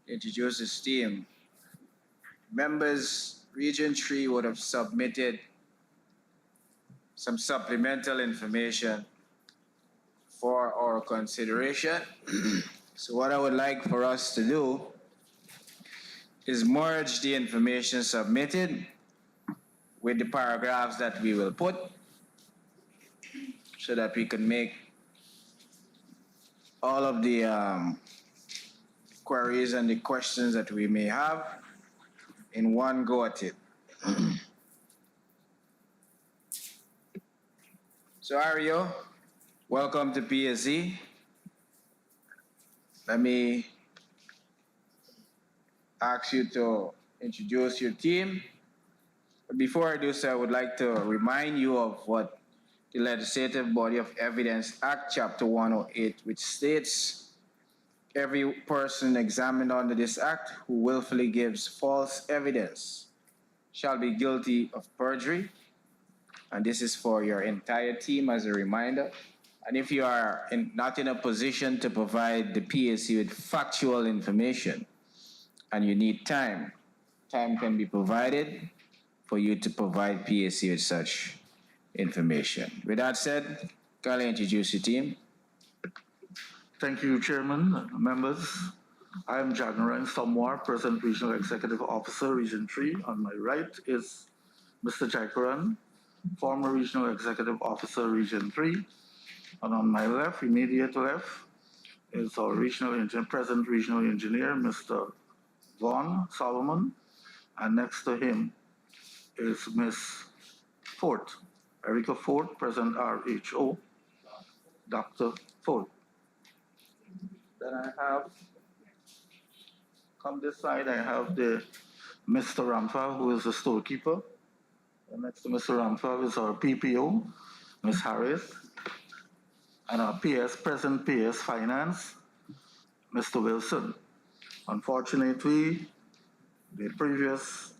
introduce his team. Members, Region 3 would have submitted some supplemental information for our consideration. So what I would like for us to do is merge the information submitted with the paragraphs that we will put so that we can make all of the queries and the questions that we may have in one go at it. So Ario, welcome to PSC. Let me ask you to introduce your team. But before I do so, I would like to remind you of what the Legislative Body of Evidence Act, Chapter 108, which states, every person examined under this act who willfully gives false evidence shall be guilty of perjury. And this is for your entire team as a reminder. And if you are not in a position to provide the PSC with factual information and you need time, time can be provided for you to provide PSC with such information. With that said, can I introduce your team? Thank you, Chairman, members. I am Jagnaran Samwar, President Regional Executive Officer, Region 3. On my right is Mr. Jaikaran, former Regional Executive Officer, Region 3. And on my left, immediate left, is our present Regional Engineer, Mr. Vaughn Solomon. And next to him is Ms. Fort, Erica Fort, present RHO, Dr. Fort. Then I have, come this side, I have the Mr. Ramphal, who is the storekeeper. And next to Mr. Ramphal is our PPO, Ms. Harris. And our present PS Finance, Mr. Wilson. Unfortunately, the previous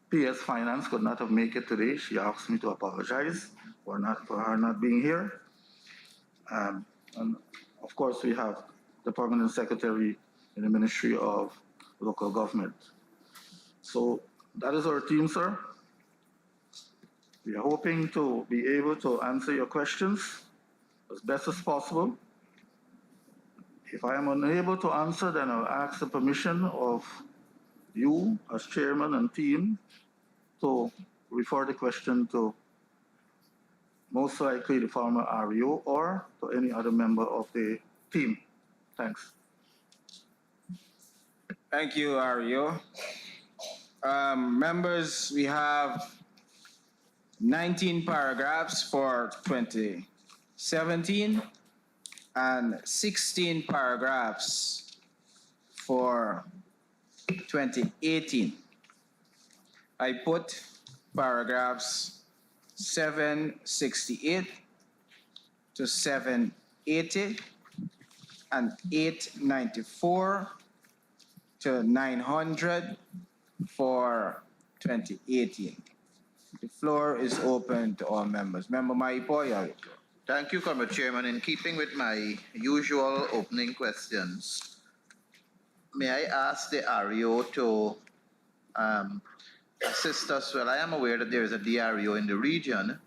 PS Finance could not have made it today. She asked me to apologize for her not being here. And of course, we have the Permanent Secretary in the Ministry of Local Government. So that is our team, sir. We are hoping to be able to answer your questions as best as possible. If I am unable to answer, then I'll ask the permission of you as chairman and team to refer the question to most likely the former REO or to any other member of the team. Thanks. Thank you, Ario. Members, we have 19 paragraphs for 2017 and 16 paragraphs for 2018. I put paragraphs 768 to 780 and 894 to 900 for 2018. The floor is open to all members. Member Maipo, you have the floor. Thank you, Comrade Chairman. In keeping with my usual opening questions, may I ask the REO to assist us? Well, I am aware that there is a DREO in the region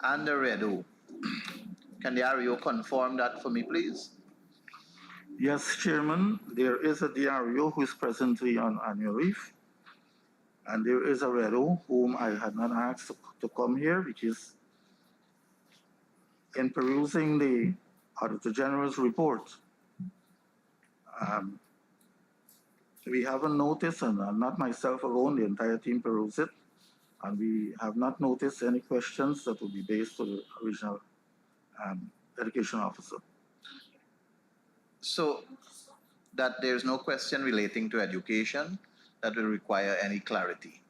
and a REDO. Can the REO confirm that for me, please? Yes, Chairman, there is a DREO who is presently on annual leave. And there is a REDO whom I had not asked to come here because in perusing the Auditor General's report, we haven't noticed, and not myself alone, the entire team perused it, and we have not noticed any questions that would be based to the original education officer. So that there's no question relating to education that will require any clarity.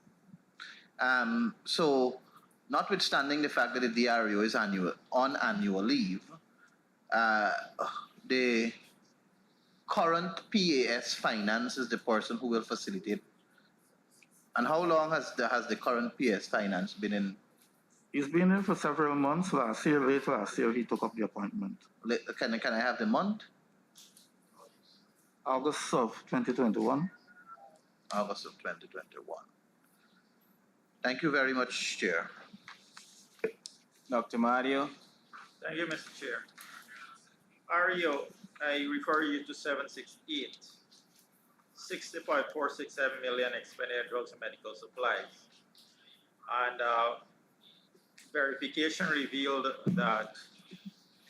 So notwithstanding the fact that the DREO is on annual leave, the current PAS Finance is the person who will facilitate. And how long has the current PAS Finance been in? He's been in for several months. Late last year, he took up the appointment. Can I have the month? August of 2021. August of 2021. Thank you very much, Chair. Dr. Mario. Thank you, Mr. Chair. REO, I refer you to 768. 60.467 million expended on drugs and medical supplies. And verification revealed that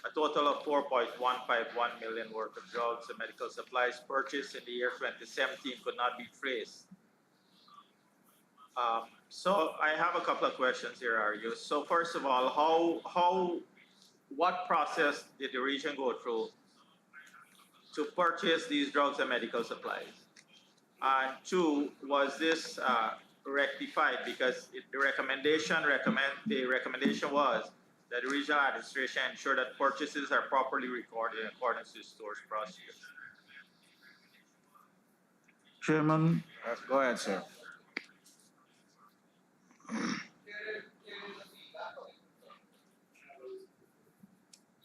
a total of 4.151 million worth of drugs and medical supplies purchased in the year 2017 could not be traced. So I have a couple of questions here, Arju. So first of all, what process did the region go through to purchase these drugs and medical supplies? And two, was this rectified? Because the recommendation was that the regional administration ensure that purchases are properly recorded in accordance with store's procedures. Chairman, Go ahead, sir.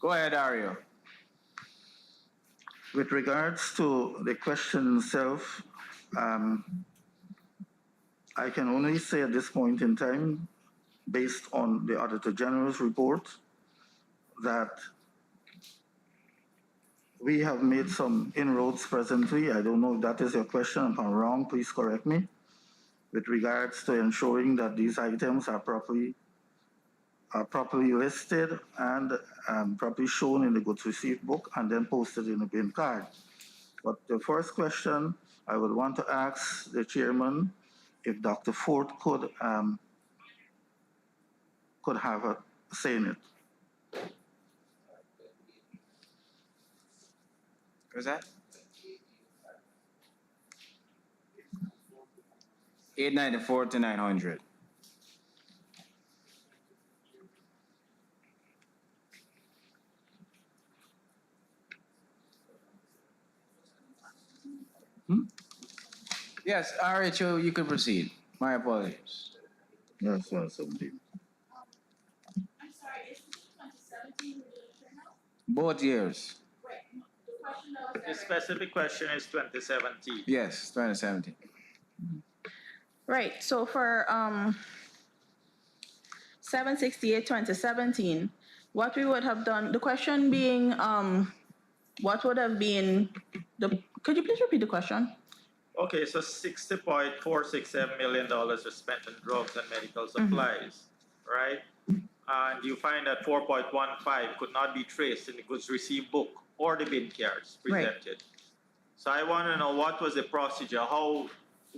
Go ahead, Ario. with regards to the question itself, I can only say at this point in time, based on the Auditor General's report, that we have made some inroads presently. I don't know if that is your question. If I'm wrong, please correct me. With regards to ensuring that these items are properly listed and properly shown in the goods received book and then posted in the bin card. But the first question I would want to ask the chairman if Dr. Ford could have a say in it. What's that? 894 to 900. Yes, RHO, you can proceed. My apologies. Yes, 117. I'm sorry, is this 2017 resolution now? Both years. Right, the question that was The specific question is 2017. Yes, 2017. Right, so for 768 2017, what we would have done, the question being, what would have been could you please repeat the question? Okay, so $60.467 million was spent on drugs and medical supplies, right? And you find that 4.15 could not be traced in the goods received book or the bin cards presented. So I want to know, what was the procedure? How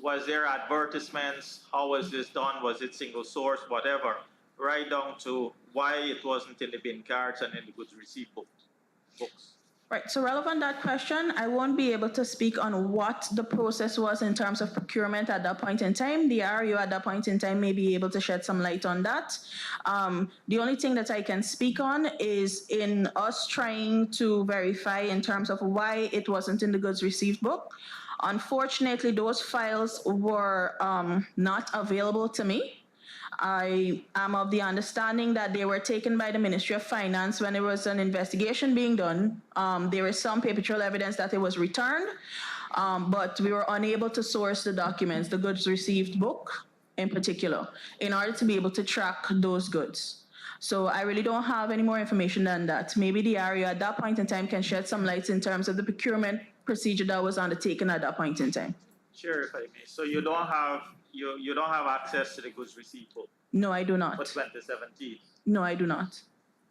was there advertisements? How was this done? Was it single source, whatever? Right down to why it wasn't in the bin cards and in the goods received books. Right, so relevant that question, I won't be able to speak on what the process was in terms of procurement at that point in time. The REO at that point in time may be able to shed some light on that. The only thing that I can speak on is in us trying to verify in terms of why it wasn't in the goods received book. Unfortunately, those files were not available to me. I am of the understanding that they were taken by the Ministry of Finance when there was an investigation being done. There is some paper trail evidence that it was returned, but we were unable to source the documents, the goods received book in particular, in order to be able to track those goods. So I really don't have any more information than that. Maybe the area at that point in time can shed some light in terms of the procurement procedure that was undertaken at that point in time. Sure, if I may. So you don't have access to the goods received book No, I do not. for 2017. No, I do not.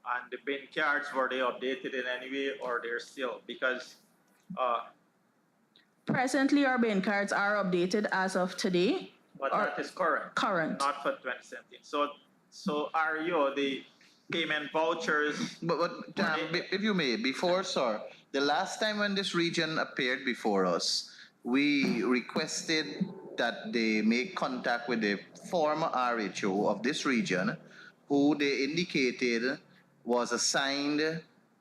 And the bin cards, were they updated in any way, or they're still, because Presently, our bin cards are updated as of today. but that is current. Current. Not for 2017. So are you the payment vouchers? But if you may, before, sir, the last time when this region appeared before us, we requested that they make contact with the former RHO of this region, who they indicated was assigned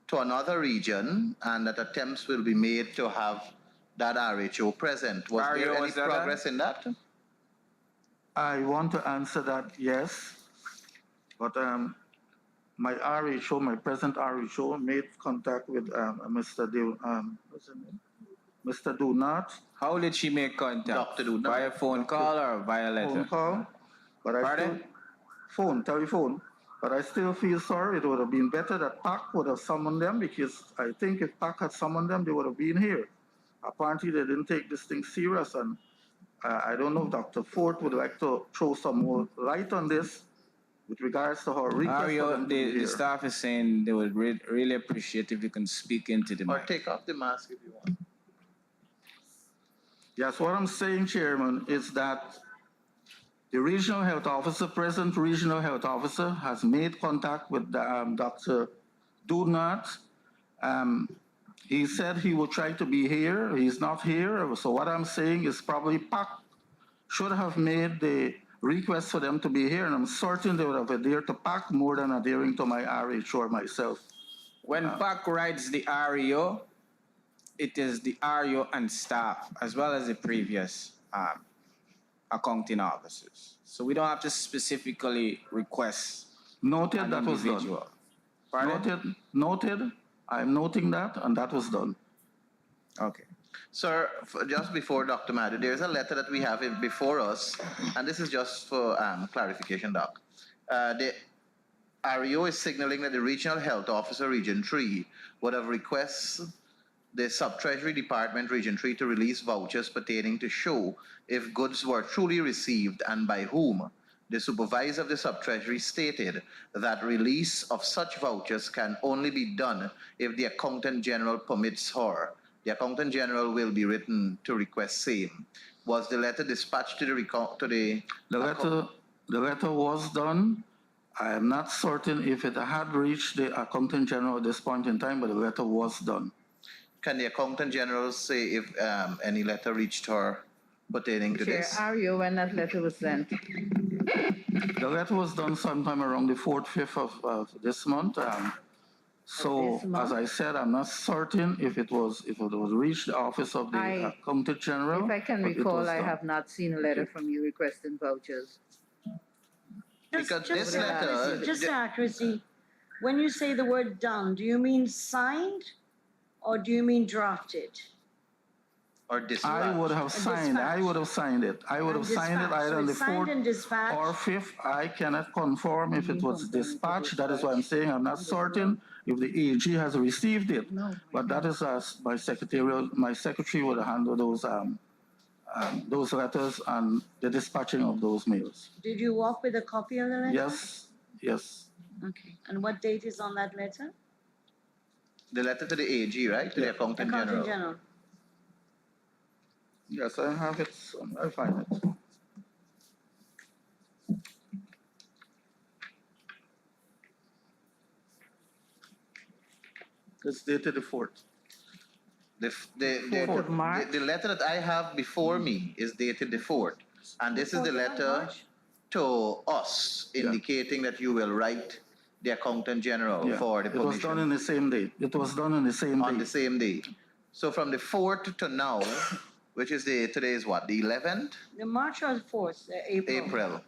to another region, and that attempts will be made to have that RHO present. Was RHO, there any was that progress in that? I want to answer that yes, but my RHO, my present RHO, made contact with Mr. Dale, what's his name? Mr. Do Not, How did she make contact? Dr. Dudna. Via phone call or via letter? phone call, but I Pardon? still, telephone. But I still feel sorry. It would have been better that PAC would have summoned them, because I think if PAC had summoned them, they would have been here. Apparently, they didn't take this thing serious, and I don't know if Dr. Ford would like to throw some more light on this with regards to her request for Mario, them to be the here. staff is saying they would really appreciate if you can speak into the Or mic. take off the mask if you want. Yes, what I'm saying, Chairman, is that the regional health officer, present regional health officer, has made contact with Dr. Dudnat. He said he would try to be here. He's not here. So what I'm saying is probably PAC should have made the request for them to be here, and I'm certain they would have adhered to PAC more than adhering to my RH or myself. When PAC writes the REO, it is the REO and staff, as well as the previous accounting officers. So we don't have to specifically request Noted, an that was done. individual. Pardon? Noted. I'm noting that, and that was done. Okay. Sir, just before Dr. Madhu, there's a letter that we have before us, and this is just for clarification, Doc. The REO is signaling that the Regional Health Officer, Region 3, would have requested the Sub-Treasury Department, Region 3, to release vouchers pertaining to show if goods were truly received and by whom. The supervisor of the Sub-Treasury stated that release of such vouchers can only be done if the Accountant General permits her. The Accountant General will be written to request same. Was the letter dispatched to the The letter was done. I am not certain if it had reached the Accountant General at this point in time, but the letter was done. Can the Accountant General say if any letter reached her pertaining to this? Ario, when that letter was sent. The letter was done sometime around the 4th, 5th of this month. So, this month? as I said, I'm not certain if it was reached the office of the Accountant General. If I can but it recall, was I done. have not seen a letter from you requesting vouchers. Because this letter, Just accuracy, when you say the word done, do you mean signed or do you mean drafted? or I dispatched. would have signed. I would have signned it. I would have signed it either on the Signed 4th and dispatched. or 5th. I cannot confirm if it was dispatched. That is what I'm saying. I'm not certain if the AG has received it. But that is my secretary would handle those letters and the dispatching of those mails. Did you walk with a copy of the letter? Yes. Okay. And what date is on that letter? The letter to the AG, right? To the Accountant Accounting General. General. Yes, I have it. I'll find it. It's dated the 4th. Fourth of March. The letter that I have before me is dated the 4th. And this is the letter to us indicating that you will write the Accountant General for the It was done permission in the same day. It was done in the same on day. the same day. So from the 4th to now, which is today is what, the 11th? The March or the 4th? April.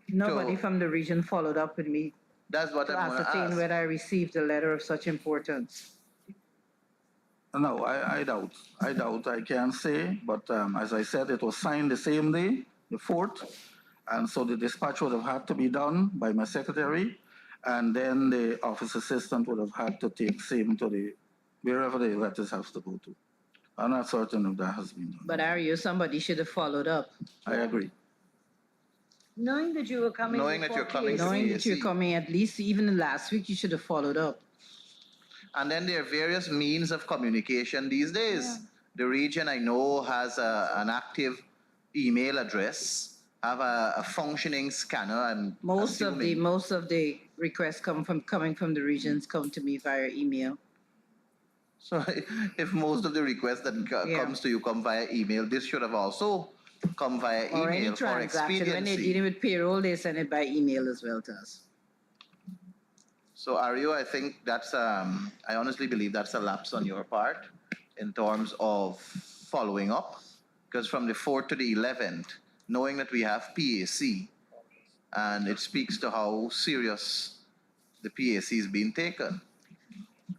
Nobody So- from the region followed up with me That's what to I'm going to ascertain ask. whether I received a letter of such importance. No, I doubt. I can't say, but as I said, it was signed the same day, the 4th, and so the dispatch would have had to be done by my secretary, and then the office assistant would have had to take same to wherever the letters have to go to. I'm not certain if that has been done. But Ario, somebody should have followed up. I agree. Knowing that you were coming Knowing that before you're coming to PAC. Knowing that you're PAC. coming at least even last week, you should have followed up. And then there are various means of communication these days. The region, I know, has an active email address, have a functioning scanner, and Most of the requests coming from the regions come to me via email. So if most of the requests that comes to you come via email, this should have also come via Or any email for transaction. When they're expediency. dealing with payroll, they send it by email as well to us. So Ario, I think that's, I honestly believe that's a lapse on your part in terms of following up. Because from the 4th to the 11th, knowing that we have PAC, and it speaks to how serious the PAC is being taken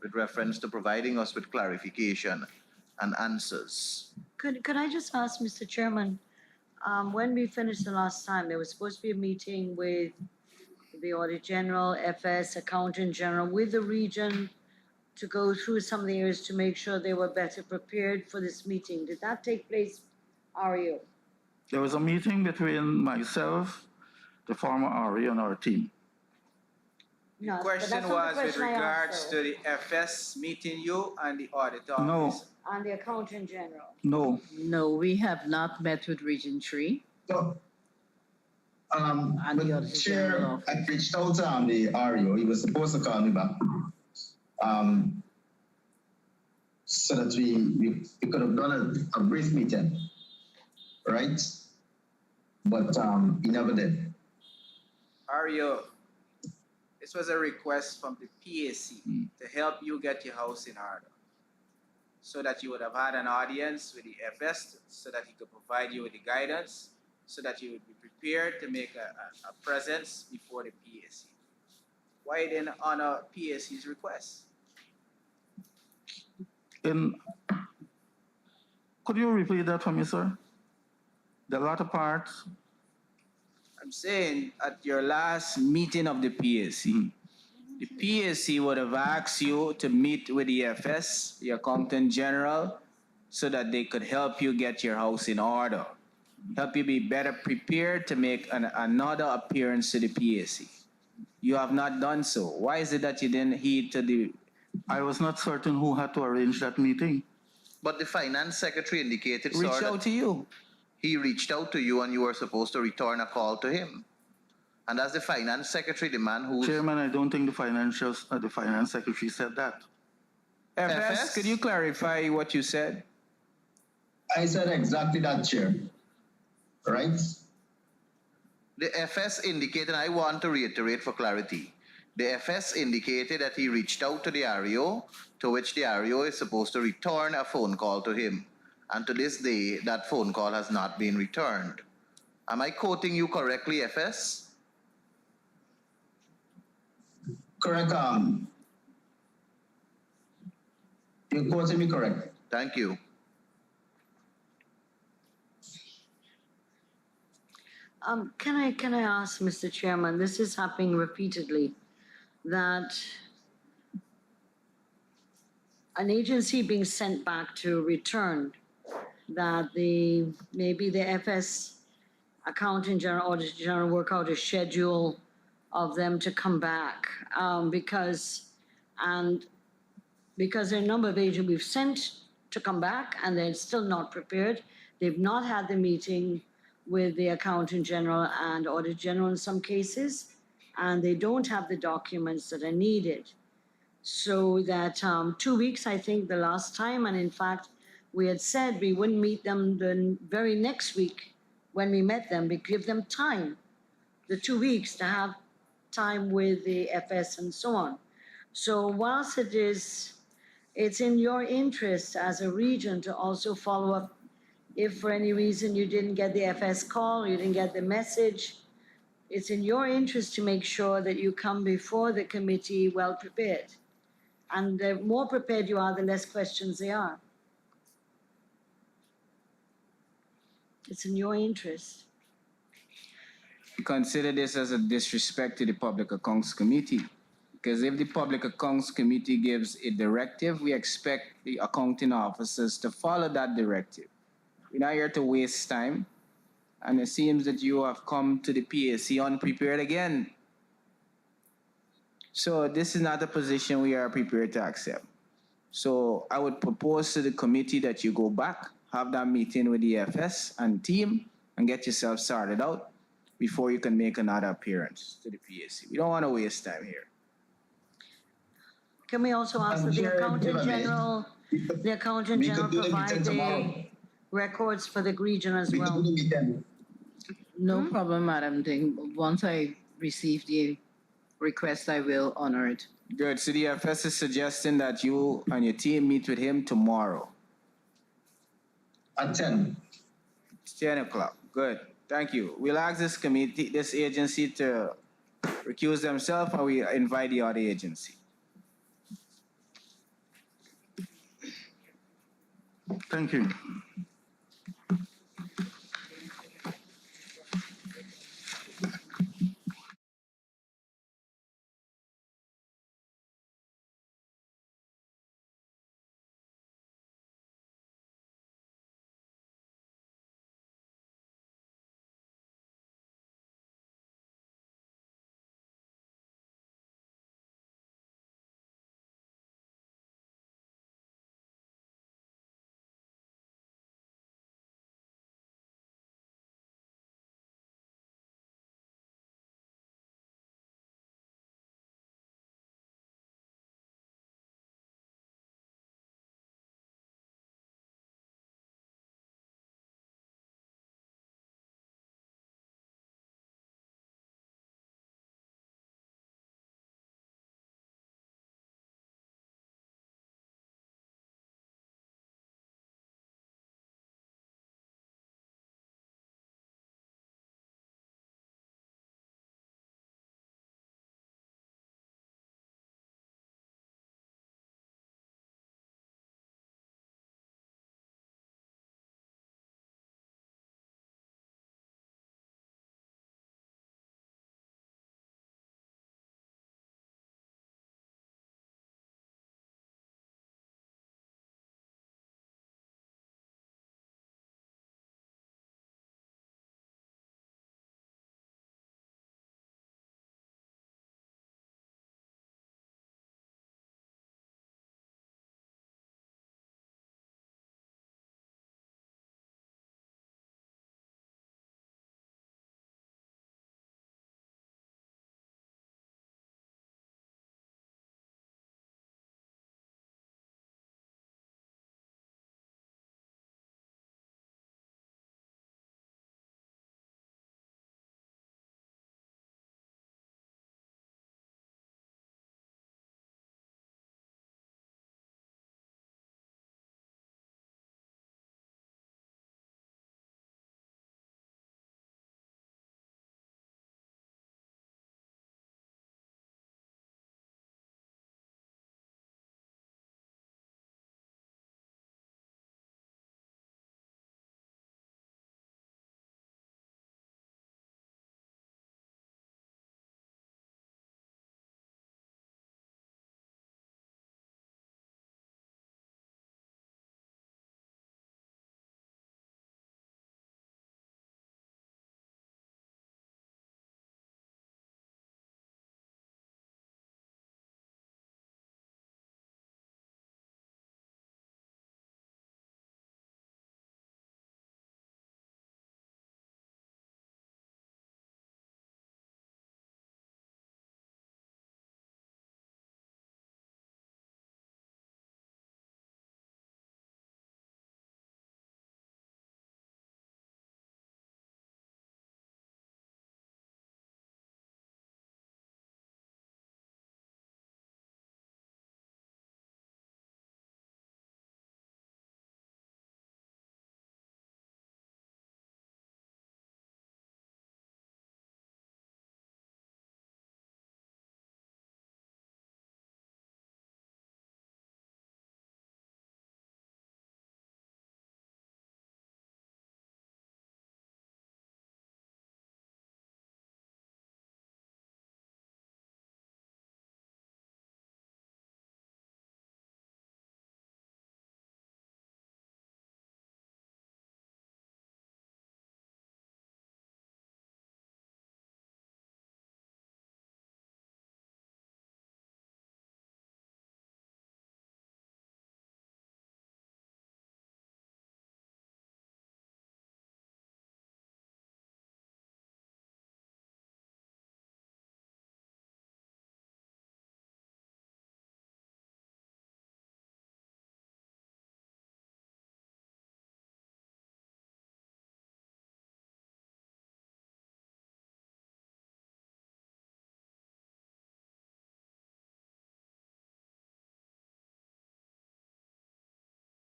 with reference to providing us with clarification and answers. Could I just ask, Mr. Chairman, when we finished the last time, there was supposed to be a meeting with the Audit General, FS, Accountant General, with the region to go through some of the areas to make sure they were better prepared for this meeting. Did that take place, Ario? There was a meeting between myself, the former RE, and our team. The No, but question that's not was the with question I regards asked, to though. the FS meeting you and the auditor. No. office. And the Accountant General. No, No, we have not met with Region 3. So, And the but Auditor Chair, General I reached out to the REO. He was supposed to call me back. So that we could have done a brief meeting, right? But he never did. Ario, this was a request from the PAC to help you get your house in order, so that you would have had an audience with the FS, so that he could provide you with the guidance, so that you would be prepared to make a presence before the PAC. Why didn't honor PAC's request? Could you repeat that for me, sir? The latter part. I'm saying at your last meeting of the PAC, the PAC would have asked you to meet with the FS, the Accountant General, so that they could help you get your house in order, help you be better prepared to make another appearance to the PAC. You have not done so. Why is it that you didn't heed to the... I was not certain who had to arrange that meeting. But the finance secretary indicated, Reach sir, out that to you? he reached out to you and you were supposed to return a call to him. And as the finance secretary, the man who... Chairman, I don't think the finance secretary said that. FS, could you clarify what you said? I said exactly that, Chair. Right? The FS indicated, and I want to reiterate for clarity, the FS indicated that he reached out to the REO, to which the REO is supposed to return a phone call to him. And to this day, that phone call has not been returned. Am I quoting you correctly, FS? Correct. You quoted me correct. Thank you. Can I ask, Mr. Chairman, this is happening repeatedly, that an agency being sent back to return, that maybe the FS Accountant General, Auditor General work out a schedule of them to come back, because there are a number of agents we've sent to come back and they're still not prepared. They've not had the meeting with the Accountant General and Auditor General in some cases, and they don't have the documents that are needed. So that 2 weeks, I think, the last time, and in fact, we had said we wouldn't meet them the very next week when we met them, we give them time, the 2 weeks, to have time with the FS and so on. So whilst it's in your interest as a region to also follow up if for any reason you didn't get the FS call, you didn't get the message, it's in your interest to make sure that you come before the committee well prepared. And the more prepared you are, the less questions there are. It's in your interest. Consider this as a disrespect to the Public Accounts Committee. Because if the Public Accounts Committee gives a directive, we expect the accounting officers to follow that directive. We're not here to waste time. And it seems that you have come to the PAC unprepared again. So this is not a position we are prepared to accept. So I would propose to the committee that you go back, have that meeting with the FS and team, and get yourself sorted out before you can make another appearance to the PAC. We don't want to waste time here. Can we also ask that the Accountant General provide the records for the region as well? No problem, Madam Ding. Once I receive the request, I will honor it. Good. So the FS is suggesting that you and your team meet with him tomorrow. At 10. It's 10 o'clock. Good. Thank you. We'll ask this agency to recuse themselves, and we invite the other agency. Thank you.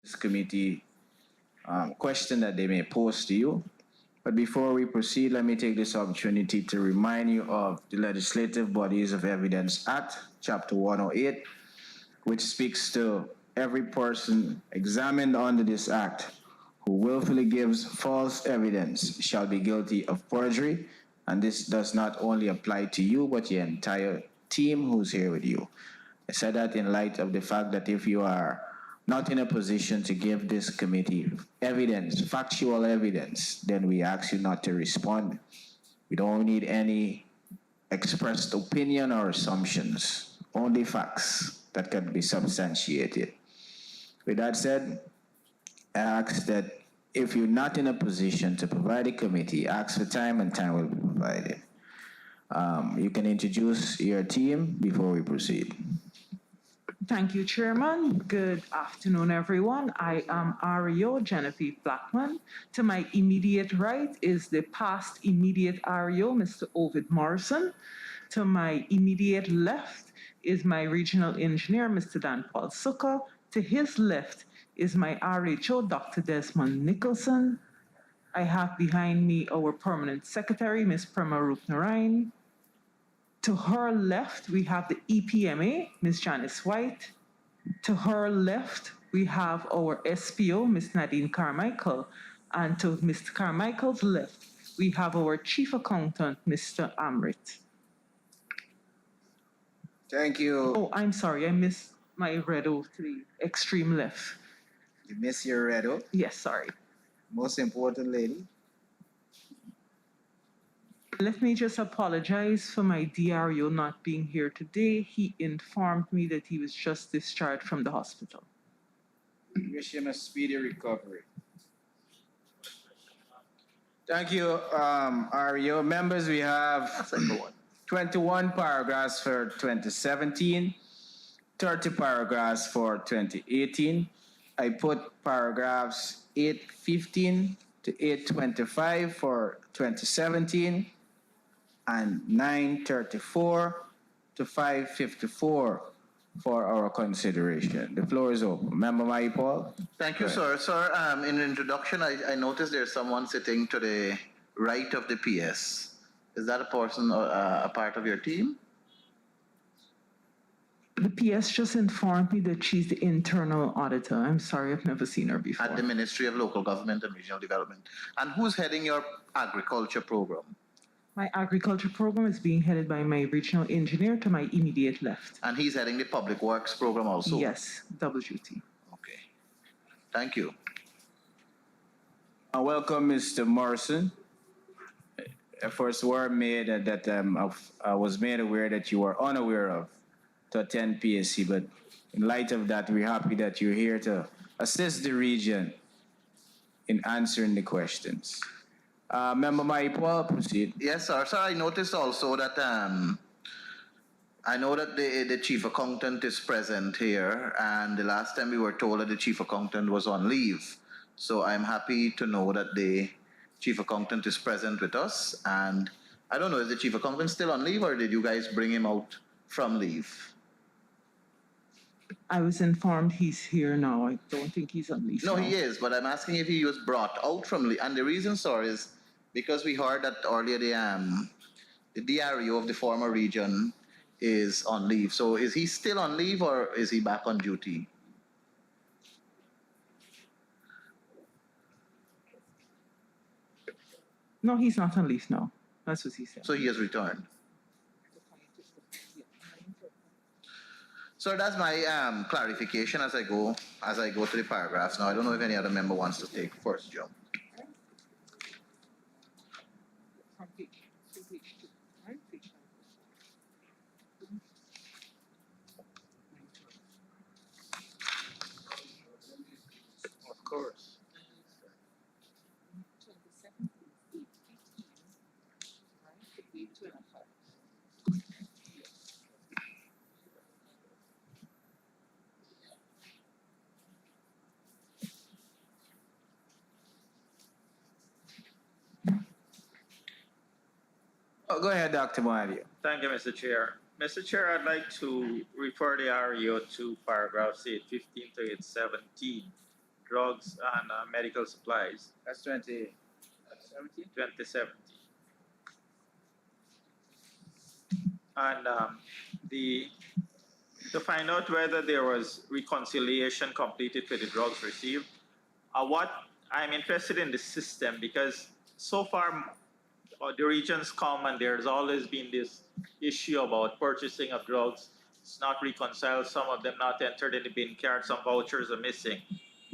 This committee question that they may pose to you. But before we proceed, let me take this opportunity to remind you of the Legislative Bodies of Evidence Act, Chapter 108, which speaks to every person examined under this act who willfully gives false evidence shall be guilty of perjury, and this does not only apply to you, but your entire team who's here with you. I said that in light of the fact that if you are not in a position to give this committee evidence, factual evidence, then we ask you not to respond. We don't need any expressed opinion or assumptions, only facts that can be substantiated. With that said, I ask that if you're not in a position to provide a committee, ask for time and time will be provided. You can introduce your team before we proceed. Thank you, Chairman. Good afternoon, everyone. I am REO Genevieve Blackman. To my immediate right is the past immediate REO, Mr. Ovid Morrison. To my immediate left is my regional engineer, Mr. Dan Paul Sukker. To his left is my RHO, Dr. Desmond Nicholson. I have behind me our permanent secretary, Ms. Prema Rupnarain. To her left, we have the EPMA, Ms. Janice White. To her left, we have our SPO, Ms. Nadine Carmichael. And to Mr. Carmichael's left, we have our chief accountant, Mr. Amrit. Thank you. Oh, I'm sorry, I missed my redo to the extreme left. You miss your redo. Yes, sorry. Most important lady. Let me just apologize for my DRO not being here today. He informed me that he was just discharged from the hospital. Wish him a speedy recovery. Thank you, REO members. We have 21 paragraphs for 2017, 30 paragraphs for 2018. I put paragraphs 815 to 825 for 2017 and 934 to 554 for our consideration. The floor is open. Member Mai Paul. Thank you, sir. Sir, in introduction, I noticed there's someone sitting to the right of the PS. Is that a person or a part of your team? The PS just informed me that she's the internal auditor. I'm sorry, I've never seen her before. At the Ministry of Local Government and Regional Development. And who's heading your agriculture program? My agriculture program is being headed by my regional engineer to my immediate left. And he's heading the public works program also? Yes, double duty. Okay. Thank you. Welcome, Mr. Morrison. First word made that I was made aware that you were unaware of to attend PSC, but in light of that, we're happy that you're here to assist the region in answering the questions. Member Maipua, proceed. Yes, sir. Sir, I noticed also that I know that the chief accountant is present here, and the last time we were told that the chief accountant was on leave. So I'm happy to know that the chief accountant is present with us. And I don't know, is the chief accountant still on leave, or did you guys bring him out from leave? I was informed he's here now. I don't think he's on leave. No, now. he is, but I'm asking if he was brought out from leave. And the reason, sir, is because we heard that earlier the DRO of the former region is on leave. So is he still on leave, or is he back on duty? No, he's not on leave now. That's what he said. So he has returned. So that's my clarification as I go to the paragraphs. Now I don't know if any other member wants to take first jump. From page 2, right? Page 9. Of course. 27, 8, 15, right? 8, 25. Oh, go ahead, Dr. Mario. Thank you, Mr. Chair. Mr. Chair, I'd like to refer the REO to paragraphs 815 to 817, drugs and medical supplies, That's 2017. 2017. And the to find out whether there was reconciliation completed for the drugs received. What I'm interested in the system, because so far the regions come and there's always been this issue about purchasing of drugs. It's not reconciled, some of them not entered in the bin card, some vouchers are missing.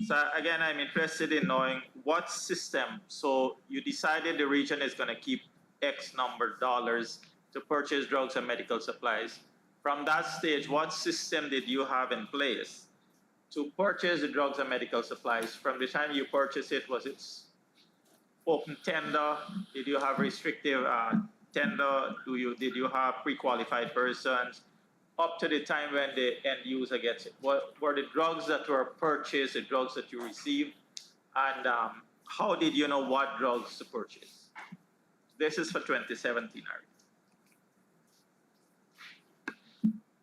So again, I'm interested in knowing what system. So you decided the region is going to keep X number of dollars to purchase drugs and medical supplies. From that stage, what system did you have in place to purchase the drugs and medical supplies? From the time you purchased it, was it open tender? Did you have restrictive tender? Did you have pre-qualified persons? Up to the time when the end user gets it, what were the drugs that were purchased, the drugs that you received, and how did you know what drugs to purchase? This is for 2017,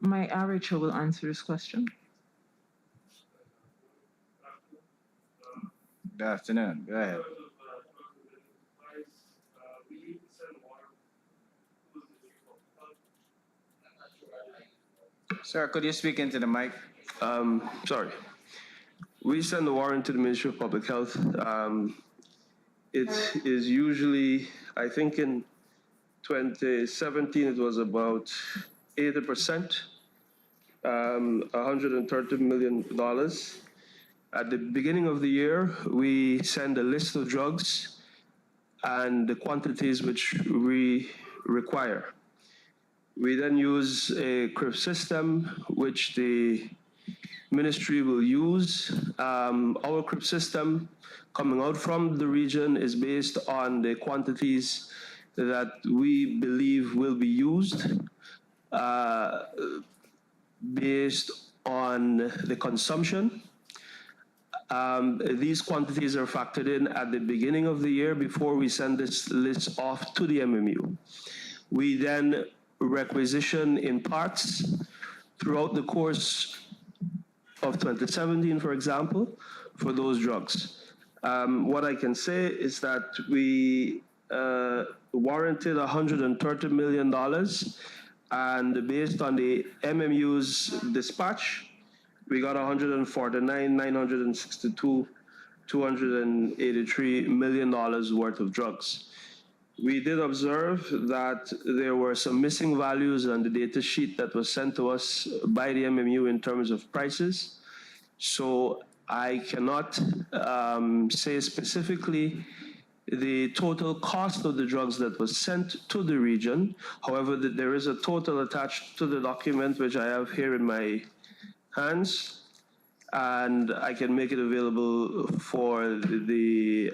My RHO will answer this question. Good afternoon. Go ahead. Sir, could you speak into the mic? Sorry. We send the warrant to the Ministry of Public Health. It is usually, I think in 2017, it was about 80%, $130 million. At the beginning of the year, we send a list of drugs and the quantities which we require. We then use a CRIP system, which the ministry will use. Our CRIP system coming out from the region is based on the quantities that we believe will be used, based on the consumption. These quantities are factored in at the beginning of the year before we send this list off to the MMU. We then requisition in parts throughout the course of 2017, for example, for those drugs. What I can say is that we warranted $130 million, and based on the MMU's dispatch, we got $149,962, $283 million worth of drugs. We did observe that there were some missing values on the data sheet that was sent to us by the MMU in terms of prices. So I cannot say specifically the total cost of the drugs that was sent to the region. However, there is a total attached to the document, which I have here in my hands, and I can make it available for the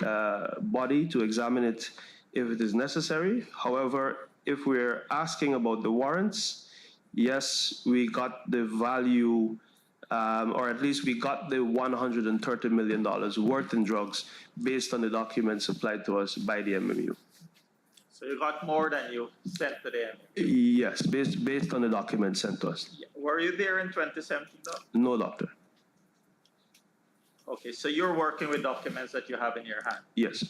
body to examine it if it is necessary. However, if we're asking about the warrants, yes, we got the value, or at least we got the $130 million worth in drugs based on the documents supplied to us by the MMU. So you got more than you sent to the MMU? Yes, based on the documents sent to us. Were you there in 2017, though? No, doctor. Okay, so you're working with documents that you have in your hand? Yes.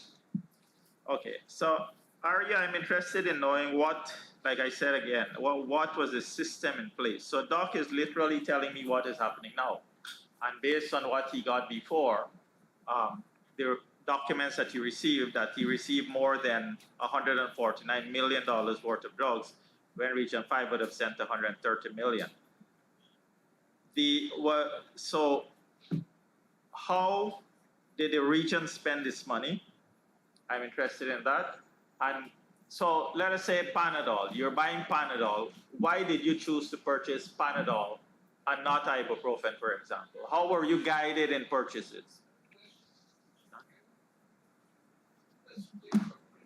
Okay, so Arya, I'm interested in knowing what, like I said again, what was the system in place? So Doc is literally telling me what is happening now. And based on what he got before, the documents that he received more than $149 million worth of drugs, when Region 5 would have sent $130 million. So how did the region spend this money? I'm interested in that. And so let us say Panadol, you're buying Panadol. Why did you choose to purchase Panadol and not ibuprofen, for example? How were you guided in purchases?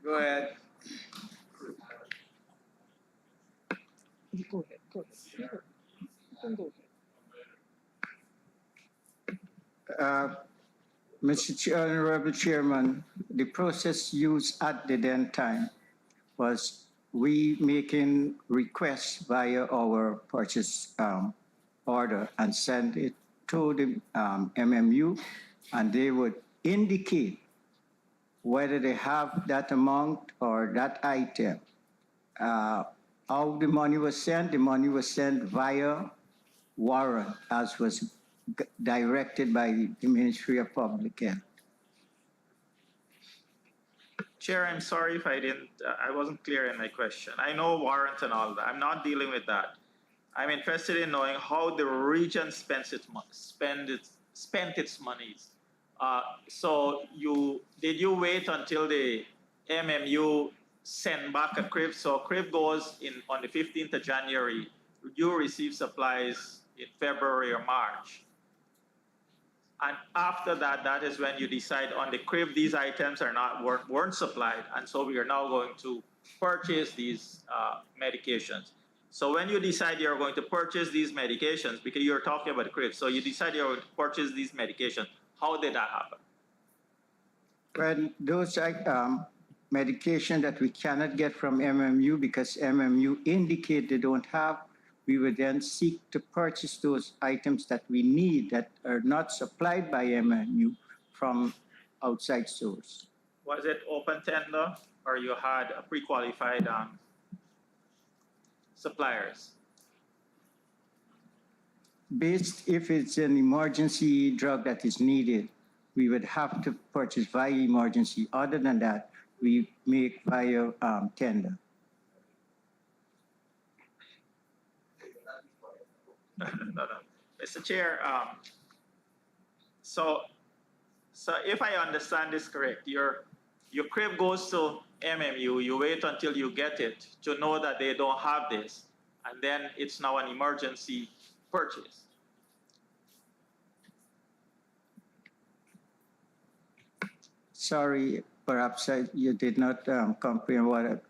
Go ahead. Go ahead. You can go ahead. Honorable Chairman, the process used at the then time was we making requests via our purchase order and send it to the MMU, and they would indicate whether they have that amount or that item. How the money was sent via warrant as was directed by the Ministry of Public Health. Chair, I'm sorry if I wasn't clear in my question. I know warrant and all that. I'm not dealing with that. I'm interested in knowing how the region spent its monies. So did you wait until the MMU sent back a crib? So crib goes in on the 15th of January. You receive supplies in February or March. And after that, that is when you decide on the crib, these items weren't supplied, and so we are now going to purchase these medications. So when you decide you're going to purchase these medications, because you're talking about the crib, so you decide you're going to purchase these medications, how did that happen? When those medication that we cannot get from MMU because MMU indicate they don't have, we would then seek to purchase those items that we need that are not supplied by MMU from outside source. Was it open tender, or you had a pre-qualified suppliers? Based if it's an emergency drug that is needed, we would have to purchase via emergency. Other than that, we make via tender. No. Mr. Chair, so if I understand this correct, your crib goes to MMU, you wait until you get it to know that they don't have this, and then it's now an emergency purchase. Sorry, perhaps you did not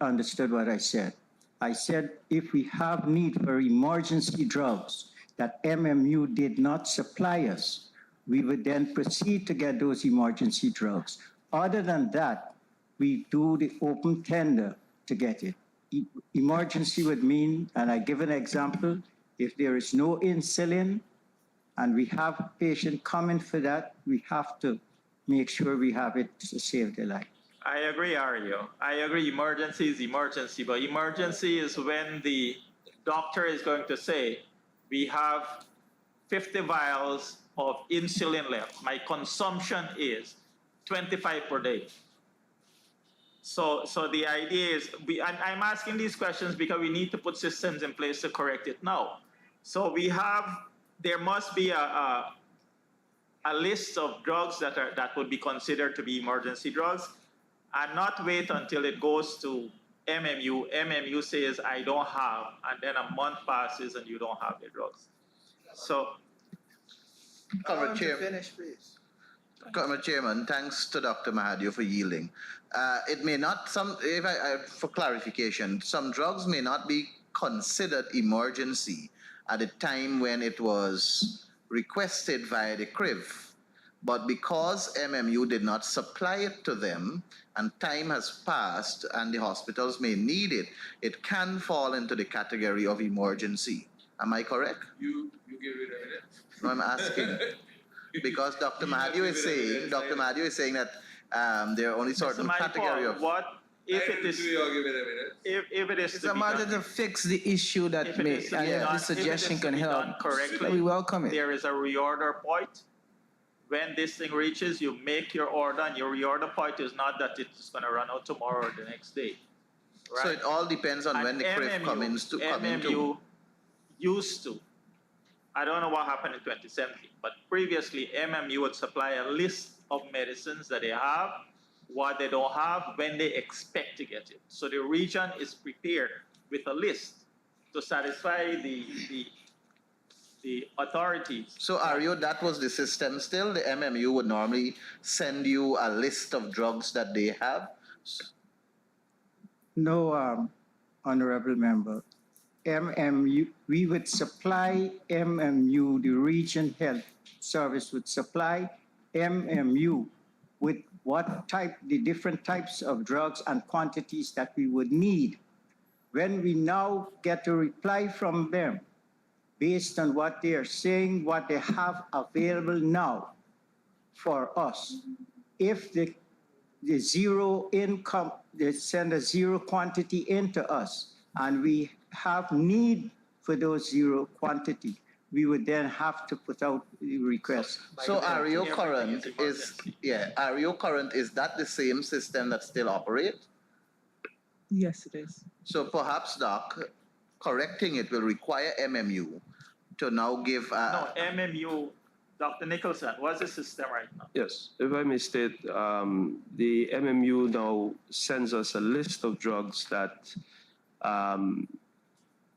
understood what I said. I said if we have need for emergency drugs that MMU did not supply us, we would then proceed to get those emergency drugs. Other than that, we do the open tender to get it. Emergency would mean, and I give an example, if there is no insulin and we have a patient coming for that, we have to make sure we have it to save their life. I agree, Ario. I agree, emergency is emergency, but emergency is when the doctor is going to say, we have 50 vials of insulin left. My consumption is 25 per day. So the idea is, I'm asking these questions because we need to put systems in place to correct it now. So there must be a list of drugs that would be considered to be emergency drugs, and not wait until it goes to MMU. MMU says, I don't have, and then a month passes and you don't have the drugs. So, Comrade Chairman, thanks to Dr. Mahadio for yielding. It may not, for clarification, some drugs may not be considered emergency at the time when it was requested via the CRIV. But because MMU did not supply it to them and time has passed and the hospitals may need it, it can fall into the category of emergency. Am I correct? You give it evidence. No, I'm asking. Because Dr. Mahadio is saying that there are only certain category of... What if it is... If it is It's a matter to fix the issue that may, and this suggestion can help. Correctly, We welcome it. There is a reorder point. When this thing reaches, you make your order, and your reorder point is not that it's going to run out tomorrow or the next day. Right? So it all depends on when the CRIF comes to. MMU used to. I don't know what happened in 2017, but previously MMU would supply a list of medicines that they have, what they don't have, when they expect to get it. So the region is prepared with a list to satisfy the authorities. So Ario, that was the system still? The MMU would normally send you a list of drugs that they have? No, honorable member. MMU, we would supply MMU, the region health service would supply MMU with the different types of drugs and quantities that we would need. When we now get a reply from them, based on what they are saying, what they have available now for us, if the zero income, they send a zero quantity into us, and we have need for those zero quantity, we would then have to put out the request. So Ario Everything Current is is, Ario Current, is that the same system that still operates? Yes, it is. So perhaps, Doc, correcting it will require MMU to now give No, MMU, Dr. Nicholson, what's the system right now? Yes, if I may state, the MMU now sends us a list of drugs that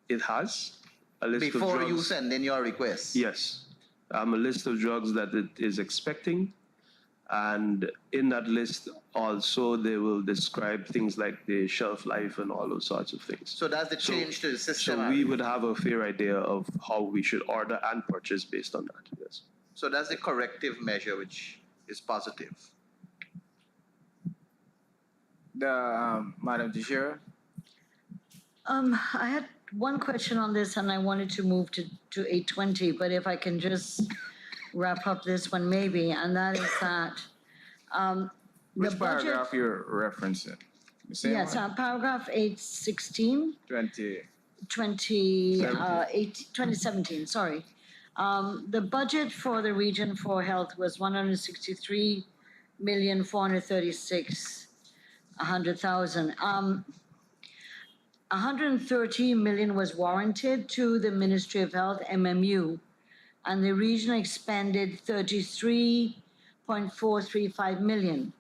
it has. A list of before you drugs. send in your request. Yes, a list of drugs that it is expecting. And in that list, also, they will describe things like the shelf life and all those sorts of things. So that's the change to the system. So we would have a fair idea of how we should order and purchase based on that, yes. So that's the corrective measure, which is positive. Madam Chair. I had one question on this and I wanted to move to 820, but if I can just wrap up this one maybe, and that is that Which paragraph you're referencing? The same Yes, one? paragraph 816, 2017, sorry. The budget for the region for health was 163,436,100,000. 130 million was warranted to the Ministry of Health, MMU, and the region expended 33.435 million.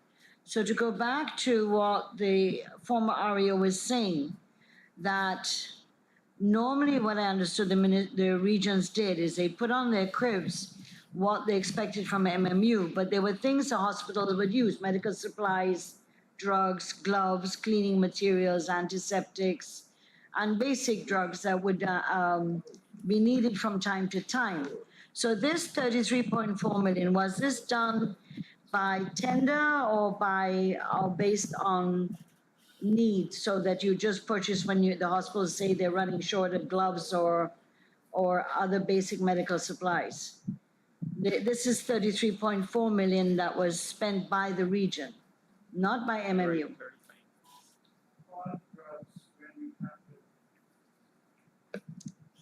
So to go back to what the former REO was saying, that normally what I understood the regions did is they put on their cribs what they expected from MMU, but there were things the hospitals would use, medical supplies, drugs, gloves, cleaning materials, antiseptics, and basic drugs that would be needed from time to time. So this 33.4 million, was this done by tender or based on need, so that you just purchase when the hospitals say they're running short of gloves or other basic medical supplies? This is 33.4 million that was spent by the region, not by MMU.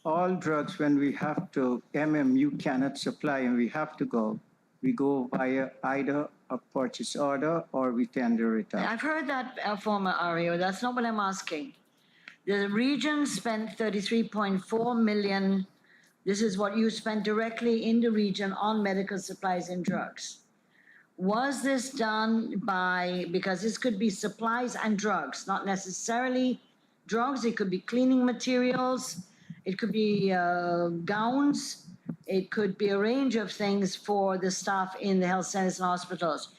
All drugs, when we have to, MMU cannot supply and we have to go, we go via either a purchase order or we tender it out. I've heard that, former REO, that's not what I'm asking. The region spent 33.4 million. This is what you spent directly in the region on medical supplies and drugs. Was this done by, because this could be supplies and drugs, not necessarily drugs, it could be cleaning materials, it could be gowns, it could be a range of things for the staff in the health centers and hospitals.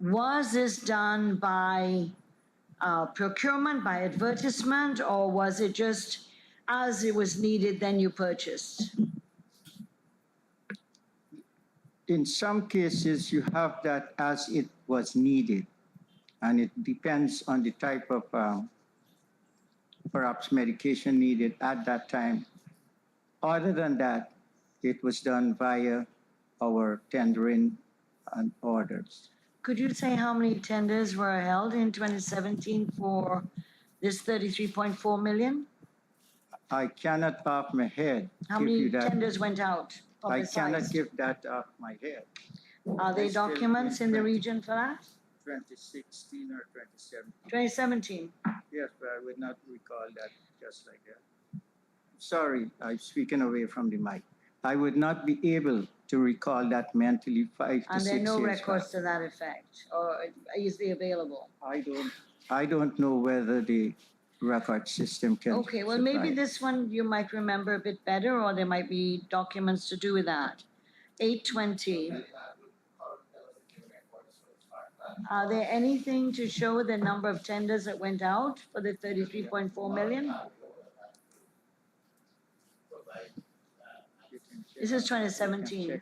Was this done by procurement, by advertisement, or was it just as it was needed, then you purchased? In some cases, you have that as it was needed, and it depends on the type of perhaps medication needed at that time. Other than that, it was done via our tendering and orders. Could you say how many tenders were held in 2017 for this 33.4 million? I cannot off my head How give many you that. tenders went out? I cannot Publicized? give that off my head. Are there It's still documents in the 20 region for that? 2016 or 2017. 2017. Yes, but I would not recall that just like that. Sorry, I'm speaking away from the mic. I would not be able to recall that mentally 5 to And 6 there are no years records back. to that effect, or easily available? I don't know whether the record system can. Okay, well, supply maybe it. this one you might remember a bit better, or there might be documents to do with that. 820. Are there anything to show the number of tenders that went out for the 33.4 million? This is 2017.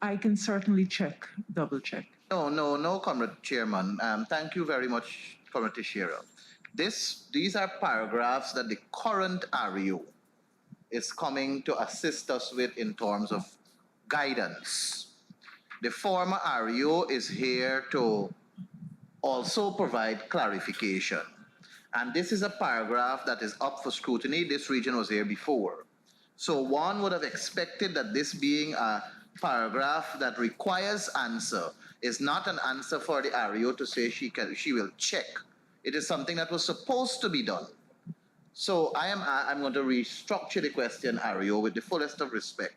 I can certainly check, double check. No, Comrade Chairman. Thank you very much, Comrade Teixeira. These are paragraphs that the current REO is coming to assist us with in terms of guidance. The former REO is here to also provide clarification. And this is a paragraph that is up for scrutiny. This region was here before. So one would have expected that this being a paragraph that requires answer is not an answer for the REO to say she will check. It is something that was supposed to be done. So I'm going to restructure the question, REO, with the fullest of respect.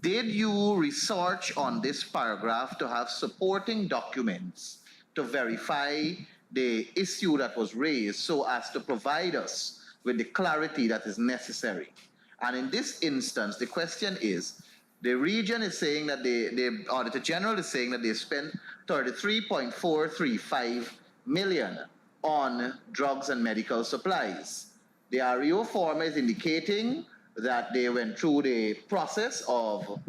Did you research on this paragraph to have supporting documents to verify the issue that was raised so as to provide us with the clarity that is necessary? And in this instance, the question is, the region is saying that the Auditor General is saying that they spent 33.435 million on drugs and medical supplies. The REO form is indicating that they went through the process of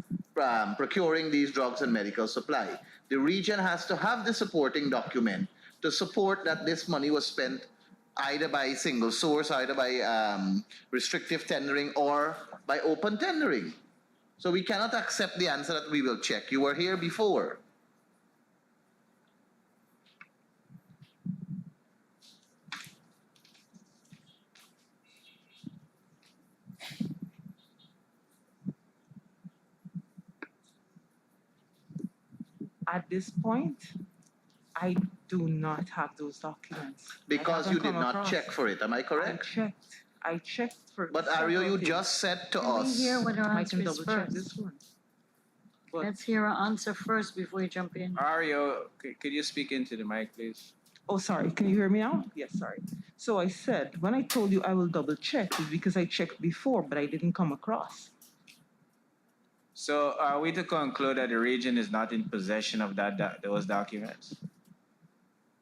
procuring these drugs and medical supply. The region has to have the supporting document to support that this money was spent either by single source, either by restrictive tendering, or by open tendering. So we cannot accept the answer that we will check. You were here before. At this point, I do not have those documents. Because you did not check for it, am I correct? I checked for. But Ario, you just said to Can we us. hear what her I answer can is double check first? this one. But, Let's hear her answer first before you jump in. Ario, could you speak into the mic, please? oh, sorry, can you hear me now? Yes, sorry. So I said, when I told you I will double check, it's because I checked before, but I didn't come across. So are we to conclude that the region is not in possession of those documents?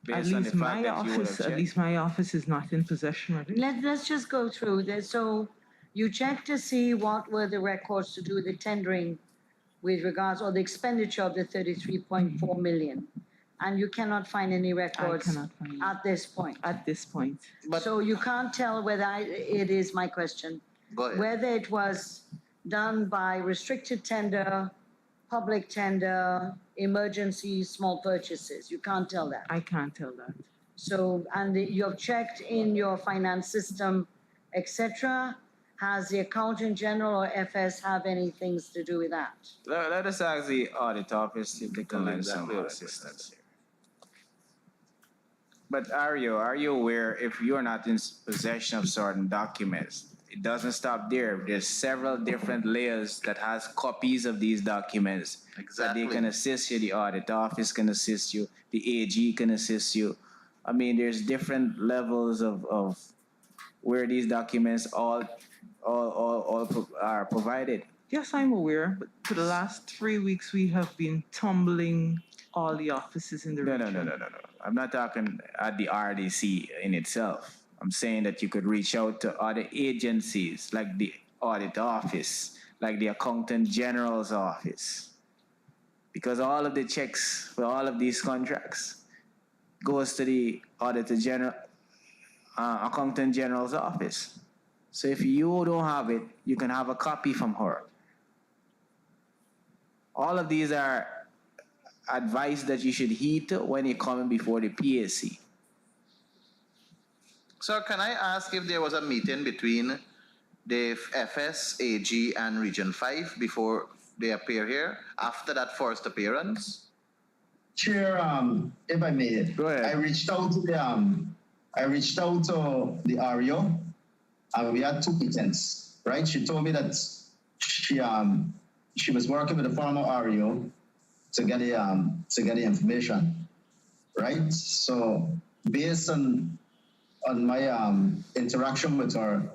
At Based on the least fact my that you would office, have at checked? least my office is not in possession of it. Let's just go through this. So you checked to see what were the records to do with the tendering with regards, or the expenditure of the 33.4 million. And you cannot find any records cannot find it. at this point. At this point. But So you can't tell whether it is, my question, go ahead. whether it was done by restricted tender, public tender, emergency, small purchases. You can't tell that. I can't tell that. So, and you have checked in your finance system, etc. Has the accountant general or FS have any things to do with that? Let us ask the audit office if they can lend Exactly some right. assistance here. But Ario, are you aware if you're not in possession of certain documents, it doesn't stop there. There's several different layers that has copies of these documents. Exactly. That they can assist you. The audit office can assist you. The AG can assist you. I mean, there's different levels of where these documents all are provided. Yes, I'm aware, but for the last 3 weeks, we have been tumbling all the offices in the No. region. I'm not talking at the RDC in itself. I'm saying that you could reach out to other agencies like the audit office, like the accountant general's office. Because all of the checks for all of these contracts goes to the auditor general, accountant general's office. So if you don't have it, you can have a copy from her. All of these are advice that you should heed to when you're coming before the PAC. Sir, can I ask if there was a meeting between the FS, AG, and Region 5 before they appear here, after that first appearance? Chair, if I may, Go ahead. I reached out to the REO, and we had 2 meetings, right? She told me that she was working with the former REO to get the information, right? So based on my interaction with her,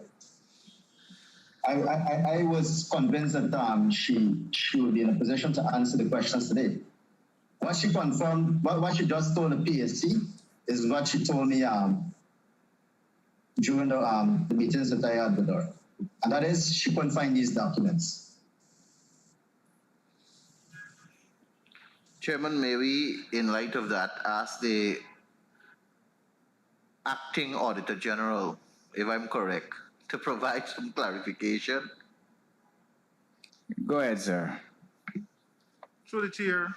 I was convinced that she would be in a position to answer the questions today. What she confirmed, what she just told the PSC is what she told me during the meetings that I had with her. And that is, she couldn't find these documents. Chairman, may we, in light of that, ask the acting Auditor General, if I'm correct, to provide some clarification? Go ahead, sir. Through the chair,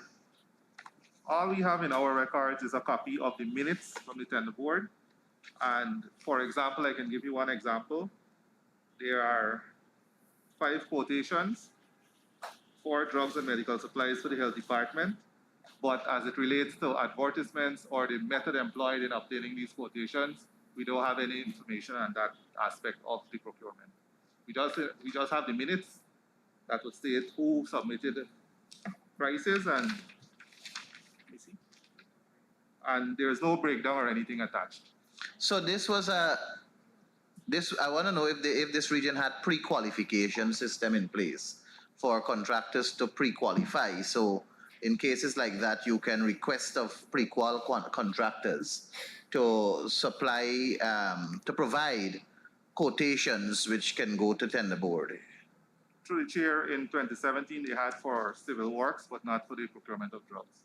all we have in our records is a copy of the minutes from the tender board. And for example, I can give you one example. There are 5 quotations for drugs and medical supplies for the health department. But as it relates to advertisements or the method employed in obtaining these quotations, we don't have any information on that aspect of the procurement. We just have the minutes that would state who submitted prices and there's no breakdown or anything attached. So this was I want to know if this region had pre-qualification system in place for contractors to pre-qualify. So in cases like that, you can request of pre-qual contractors to supply, to provide quotations which can go to tender board. Through the chair, in 2017, they had for civil works, but not for the procurement of drugs.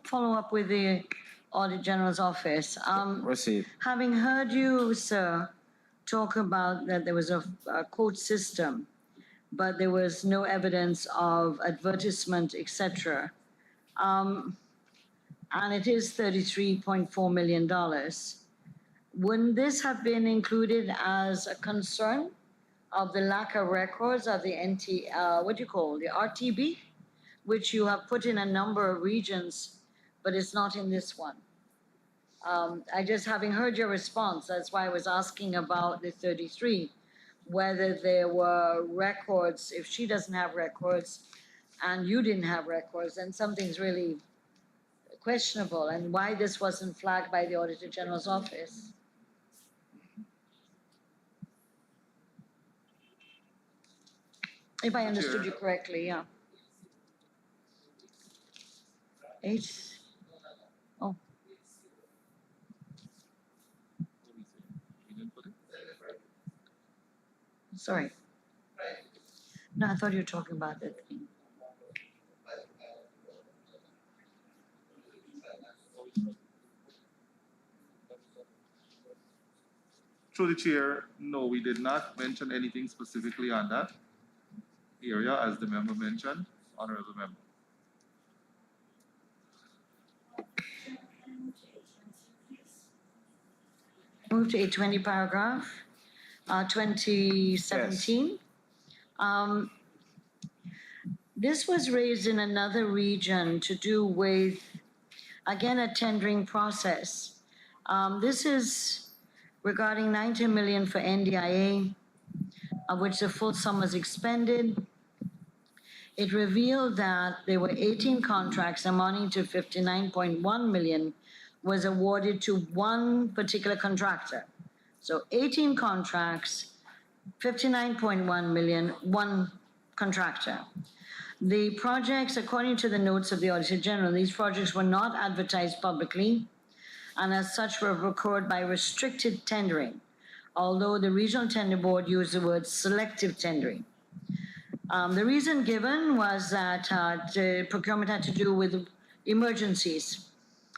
Follow up with the Audit General's office. Proceed. Having heard you, sir, talk about that there was a quote system, but there was no evidence of advertisement, etc. And it is $33.4 million. Wouldn't this have been included as a concern of the lack of records of the the RTB, which you have put in a number of regions, but it's not in this one? Having heard your response, that's why I was asking about the 33, whether there were records. If she doesn't have records and you didn't have records, then something's really questionable, and why this wasn't flagged by the Auditor General's office. If I understood you correctly, yeah. 8. Oh. Sorry. No, I thought you were talking about that thing. Through the chair, no, we did not mention anything specifically on that area, as the member mentioned, honorable member. Move to 820 paragraph, 2017. Yes. This was raised in another region to do with, again, a tendering process. This is regarding 90 million for NDIA, of which the full sum was expended. It revealed that there were 18 contracts amounting to 59.1 million was awarded to one particular contractor. So 18 contracts, 59.1 million, one contractor. The projects, according to the notes of the Auditor General, these projects were not advertised publicly, and as such were procured by restricted tendering, although the Regional Tender Board used the word selective tendering. The reason given was that the procurement had to do with emergencies.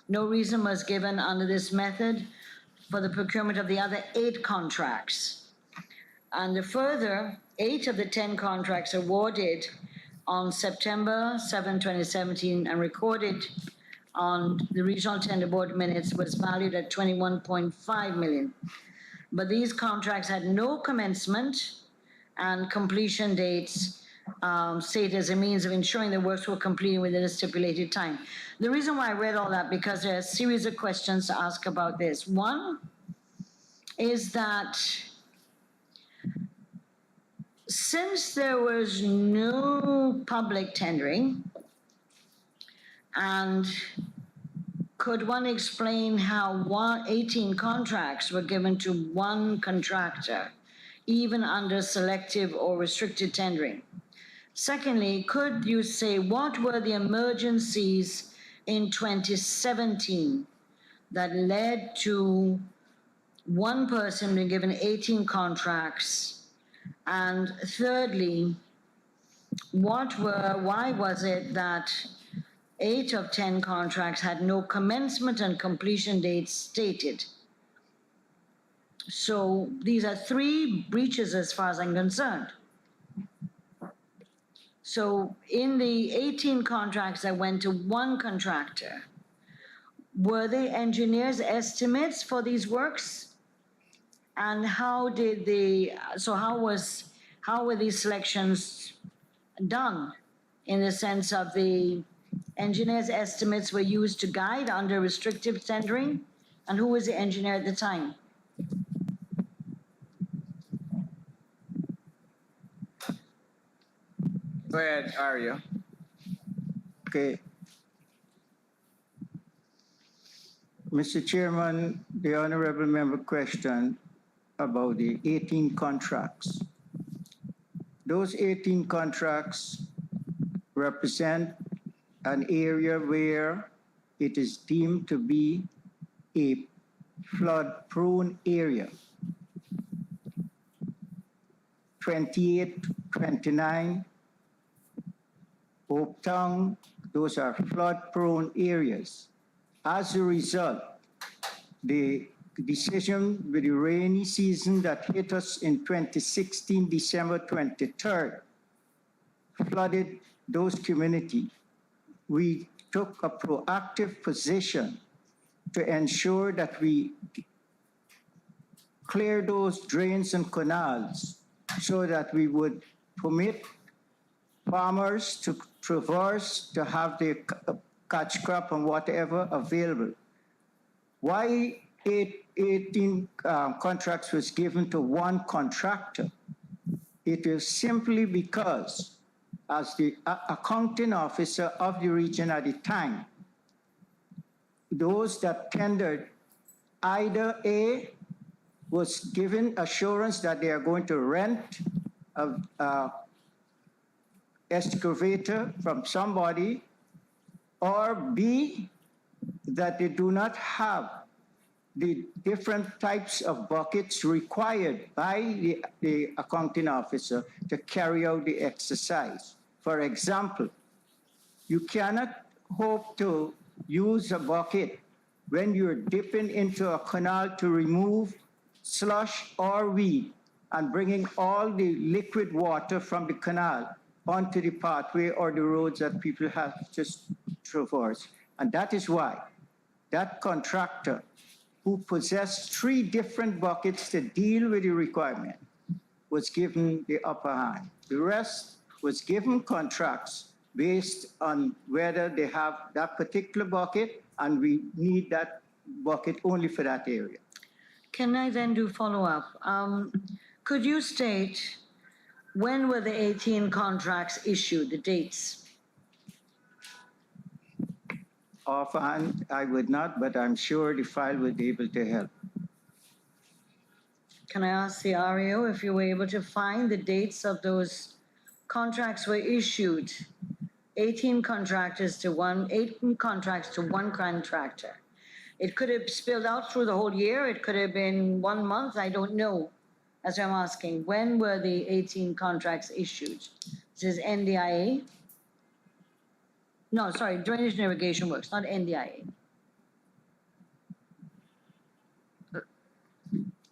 No reason was given under this method for the procurement of the other 8 contracts. And further, 8 of the 10 contracts awarded on September 7, 2017 and recorded on the Regional Tender Board minutes was valued at 21.5 million. But these contracts had no commencement and completion dates stated as a means of ensuring the works were completed within a stipulated time. The reason why I read all that, because there are a series of questions to ask about this. One is that since there was no public tendering, and could one explain how 18 contracts were given to one contractor, even under selective or restricted tendering? Secondly, could you say what were the emergencies in 2017 that led to one person being given 18 contracts? And thirdly, why was it that 8 of 10 contracts had no commencement and completion dates stated? So these are 3 breaches as far as I'm concerned. So in the 18 contracts that went to one contractor, were they engineers' estimates for these works? And how were these selections done? In the sense of the engineer's estimates were used to guide under restrictive tendering? And who was the engineer at the time? Go ahead, Ario. Okay. Mr. Chairman, the honorable member questioned about the 18 contracts. Those 18 contracts represent an area where it is deemed to be a flood-prone area. 28, 29, Hope Town, those are flood-prone areas. As a result, the decision with the rainy season that hit us in 2016, December 23rd, flooded those communities. We took a proactive position to ensure that we clear those drains and canals so that we would permit farmers to traverse, to have their catch crop and whatever available. Why 18 contracts was given to one contractor? It is simply because, as the accounting officer of the region at the time, those that tendered, either A, was given assurance that they are going to rent a excavator from somebody, or B, that they do not have the different types of buckets required by the accounting officer to carry out the exercise. For example, you cannot hope to use a bucket when you're dipping into a canal to remove slush or weed and bringing all the liquid water from the canal onto the pathway or the roads that people have just traversed. And that is why that contractor, who possessed 3 different buckets to deal with the requirement, was given the upper hand. The rest was given contracts based on whether they have that particular bucket and we need that bucket only for that area. Can I then do follow-up? Could you state when were the 18 contracts issued, the dates? Offhand, I would not, but I'm sure the file would be able to help. Can I ask the REO if you were able to find the dates of those contracts were issued? 18 contracts to one contractor. It could have spilled out through the whole year. It could have been 1 month. I don't know. That's what I'm asking. When were the 18 contracts issued? This is NDIA? No, sorry, Drainage and Irrigation Works, not NDIA.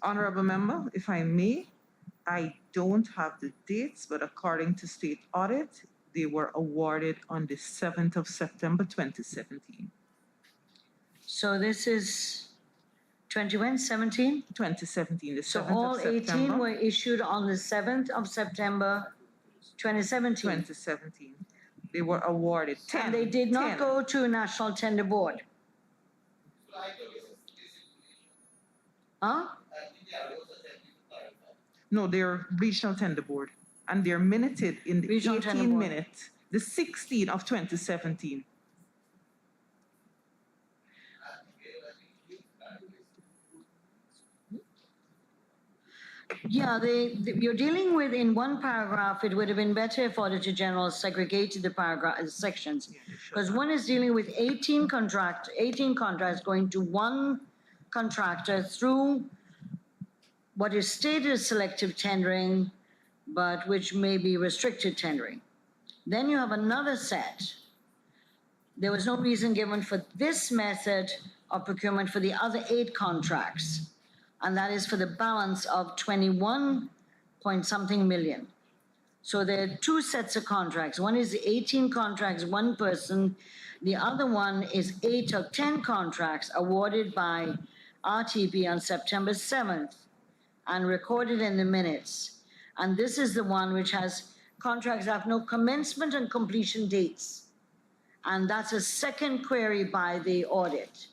Honorable member, if I may, I don't have the dates, but according to state audit, they were awarded on the 7th of September, 2017. So this is 2017? 2017, the 7th So of all September. 18 were issued on the 7th of September, 2017? 2017. They were awarded 10. And they did not 10. go to National Tender Board? Huh? No, they're regional tender board, and they're minuted in the Regional tender 18 board. minutes, the 16th of 2017. Yeah, you're dealing with, in one paragraph, it would have been better if Auditor General segregated the paragraph sections. Because one is dealing with 18 contracts going to one contractor through what is stated as selective tendering, but which may be restricted tendering. Then you have another set. There was no reason given for this method of procurement for the other 8 contracts. And that is for the balance of 21 point something million. So there are 2 sets of contracts. One is the 18 contracts, one person. The other one is 8 of 10 contracts awarded by RTP on September 7th, and recorded in the minutes. And this is the one which has contracts that have no commencement and completion dates. And that's a second query by the audit,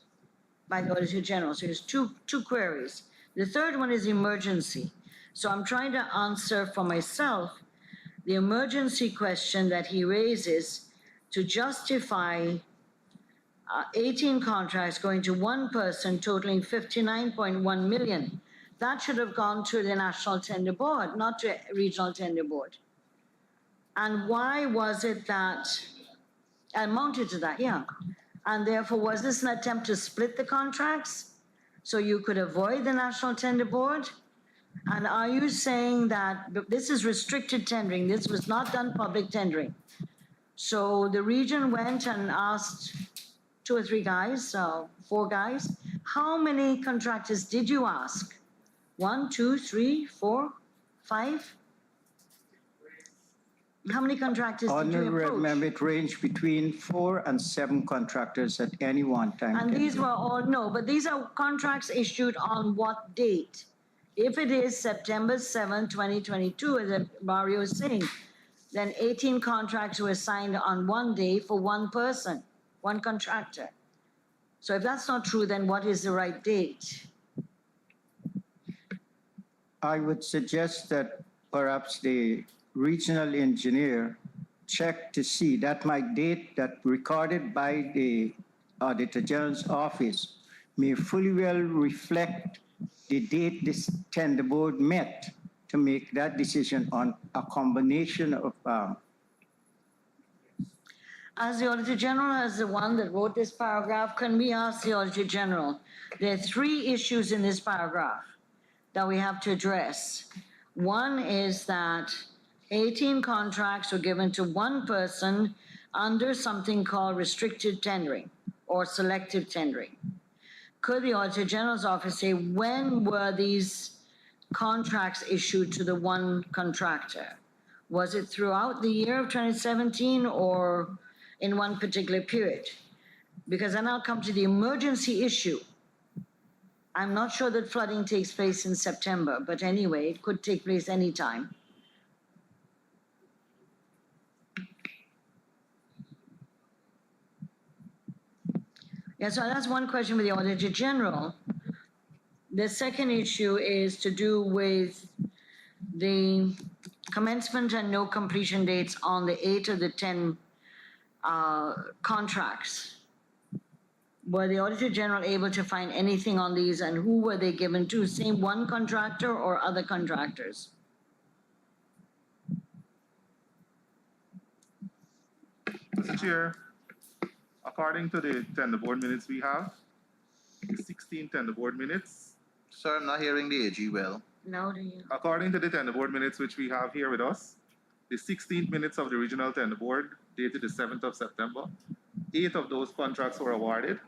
by the Auditor General. So there's two queries. The third one is emergency. So I'm trying to answer for myself the emergency question that he raises to justify 18 contracts going to one person totaling 59.1 million. That should have gone to the National Tender Board, not to Regional Tender Board. And why was it that, amounted to that, yeah. And therefore, was this an attempt to split the contracts so you could avoid the National Tender Board? And are you saying that this is restricted tendering? This was not done public tendering. So the region went and asked 2 or 3 guys, 4 guys, how many contractors did you ask? 1, 2, 3, 4, 5? How many contractors did you Honorable approach? member, it ranged between 4 and 7 contractors at any one time. And these were all, no, but these are contracts issued on what date? If it is September 7, 2022, as Mario is saying, then 18 contracts were signed on one day for one person, one contractor. So if that's not true, then what is the right date? I would suggest that perhaps the regional engineer check to see that my date that recorded by the Auditor General's office may fully well reflect the date this tender board met to make that decision on a combination of As the Auditor General is the one that wrote this paragraph, can we ask the Auditor General? There are 3 issues in this paragraph that we have to address. One is that 18 contracts were given to one person under something called restricted tendering or selective tendering. Could the Auditor General's office say when were these contracts issued to the one contractor? Was it throughout the year of 2017 or in one particular period? Because then I'll come to the emergency issue. I'm not sure that flooding takes place in September, but anyway, it could take place anytime. Yeah, so that's one question with the Auditor General. The second issue is to do with the commencement and no completion dates on the 8 of the 10 contracts. Were the Auditor General able to find anything on these, and who were they given to? Same one contractor or other contractors? Mr. Chair, according to the tender board minutes we have, the 16 tender board minutes. Sir, I'm not hearing the AG well. No, do you? According to the tender board minutes which we have here with us, the 16th minutes of the regional tender board dated the 7th of September, 8 of those contracts were awarded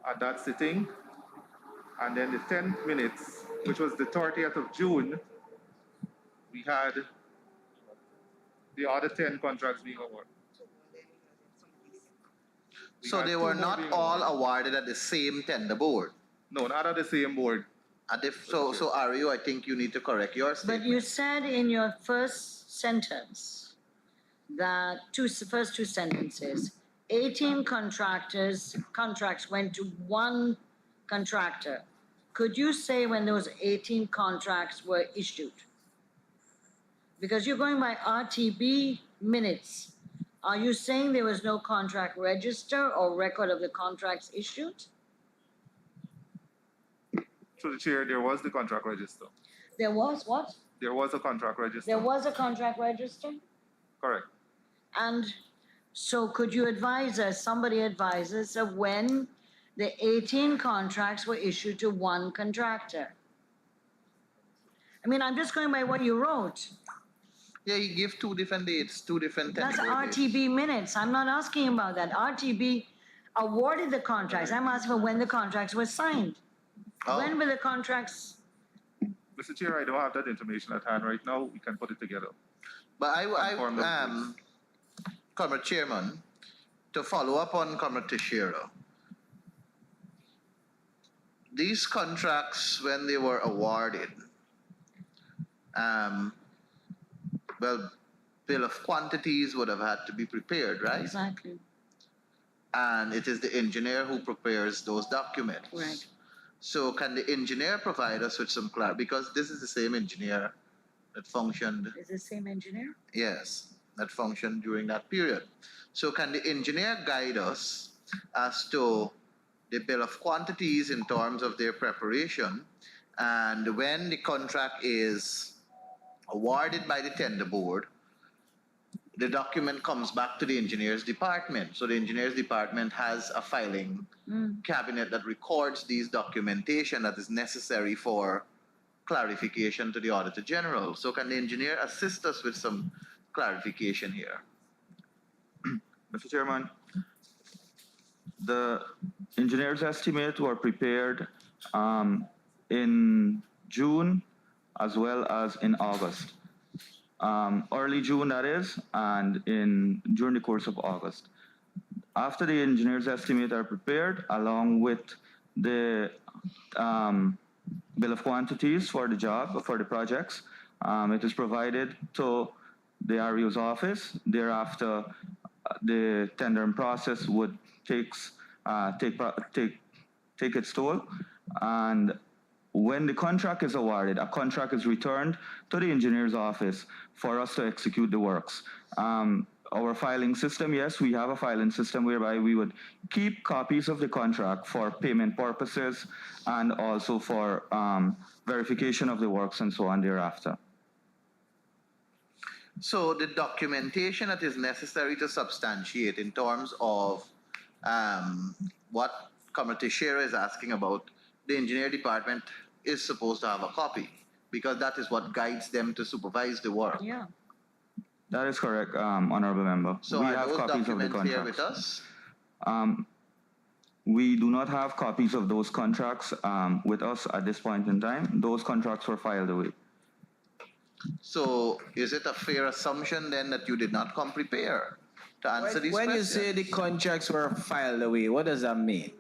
at that sitting. And then the 10th minutes, which was the 30th of June, we had the other 10 contracts being awarded. So they were not all awarded at the same tender board. No, not at the same board. And so Ario, I think you need to correct your statement. But you said in your first sentence that first 2 sentences, 18 contracts went to one contractor. Could you say when those 18 contracts were issued? Because you're going by RTB minutes. Are you saying there was no contract register or record of the contracts issued? Through the chair, there was the contract register. There was what? There was a contract register. There was a contract register? Correct. And so could you advise us, somebody advise us of when the 18 contracts were issued to one contractor? I mean, I'm just going by what you wrote. Yeah, you give 2 different dates, 2 different tender That's board dates. RTB minutes. I'm not asking about that. RTB awarded the contracts. I'm asking for when the contracts were signed. Oh. When were the contracts? Mr. Chair, I don't have that information at hand right now. We can put it together. But Comrade Chairman, to follow up on Comrade Teixeira, these contracts, when they were awarded, well, bill of quantities would have had to be prepared, right? Exactly. And it is the engineer who prepares those documents. Right. So can the engineer provide us with some clarity? Because this is the same engineer that functioned, Is the same engineer? yes, that functioned during that period. So can the engineer guide us as to the bill of quantities in terms of their preparation, and when the contract is awarded by the tender board, the document comes back to the engineer's department. So the engineer's department has a filing cabinet that records these documentation that is necessary for clarification to the Auditor General. So can the engineer assist us with some clarification here? Mr. Chairman, the engineer's estimate were prepared in June as well as in August. Early June, that is, and during the course of August. After the engineer's estimate are prepared, along with the bill of quantities for the job, for the projects, it is provided to the REO's office. Thereafter, the tendering process would take its toll, and when the contract is awarded, a contract is returned to the engineer's office for us to execute the works. Our filing system, yes, we have a filing system whereby we would keep copies of the contract for payment purposes and also for verification of the works and so on thereafter. So the documentation that is necessary to substantiate in terms of what Comrade Shera is asking about, the engineer department is supposed to have a copy because that is what guides them to supervise the work. Yeah. That is correct, Honorable Member. So we are have those copies of the documents here contracts. with us? We do not have copies of those contracts with us at this point in time. Those contracts were filed away. So is it a fair assumption then that you did not come prepared to answer these When you questions? say the contracts were filed away, what does that mean?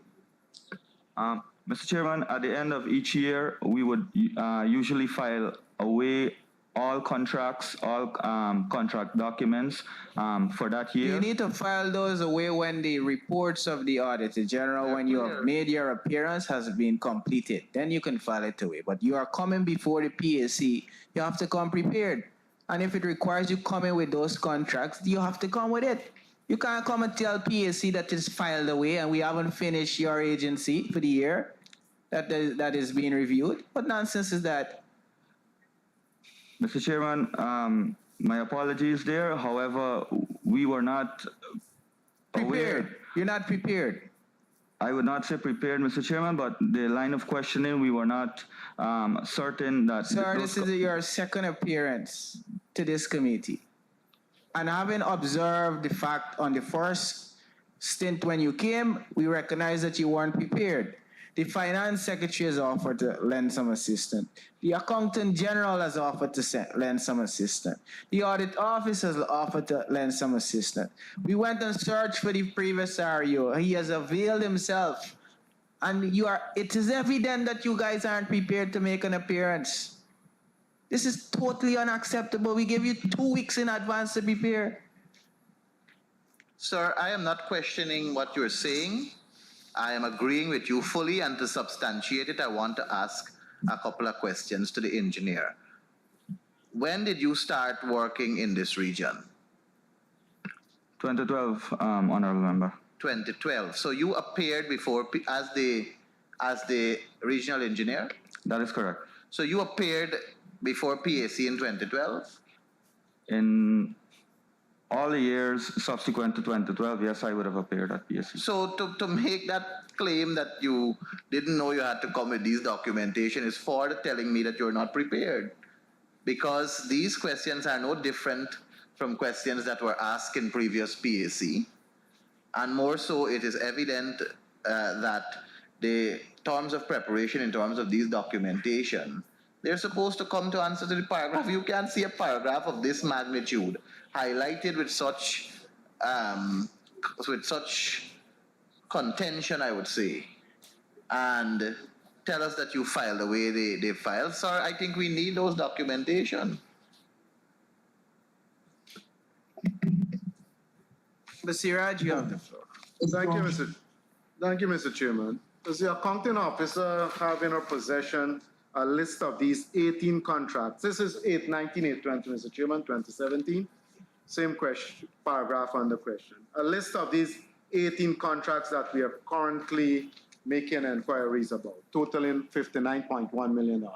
Mr. Chairman, at the end of each year, we would usually file away all contracts, all contract documents for that year. You need to file those away when the reports of the Auditor General, when you have made your appearance, has been completed. Then you can file it away. But you are coming before the PAC, you have to come prepared. And if it requires you coming with those contracts, you have to come with it. You can't come and tell PAC that it's filed away and we haven't finished your agency for the year that is being reviewed. What nonsense is that? Mr. Chairman, my apologies there. However, we were not Prepared. aware. You're not prepared. I would not say prepared, Mr. Chairman, but the line of questioning, we were not certain that... Sir, this is your second appearance to this committee. And having observed the fact on the first stint when you came, we recognize that you weren't prepared. The Finance Secretary has offered to lend some assistance. The Accountant General has offered to lend some assistance. The Audit Office has offered to lend some assistance. We went and searched for the previous REO. He has availed himself. And it is evident that you guys aren't prepared to make an appearance. This is totally unacceptable. We give you 2 weeks in advance to prepare. Sir, I am not questioning what you're saying. I am agreeing with you fully, and to substantiate it, I want to ask a couple of questions to the engineer. When did you start working in this region? 2012, Honorable Member. 2012. So you appeared before as the regional engineer? That is correct. So you appeared before PAC in 2012? In all the years subsequent to 2012, yes, I would have appeared at PAC. So to make that claim that you didn't know you had to come with these documentation is for telling me that you're not prepared. Because these questions are no different from questions that were asked in previous PAC. And more so, it is evident that the terms of preparation in terms of these documentation, they're supposed to come to answer to the paragraph. You can't see a paragraph of this magnitude highlighted with such contention, I would say, and tell us that you filed the way they filed, sir, I think we need those documentation. Mr. Siraj, you have the floor. Thank you, Mr. Chairman. Does the accounting officer have in her possession a list of these 18 contracts? This is 819-820, Mr. Chairman, 2017. Same question, paragraph on the question. A list of these 18 contracts that we are currently making inquiries about, totaling $59.1 million.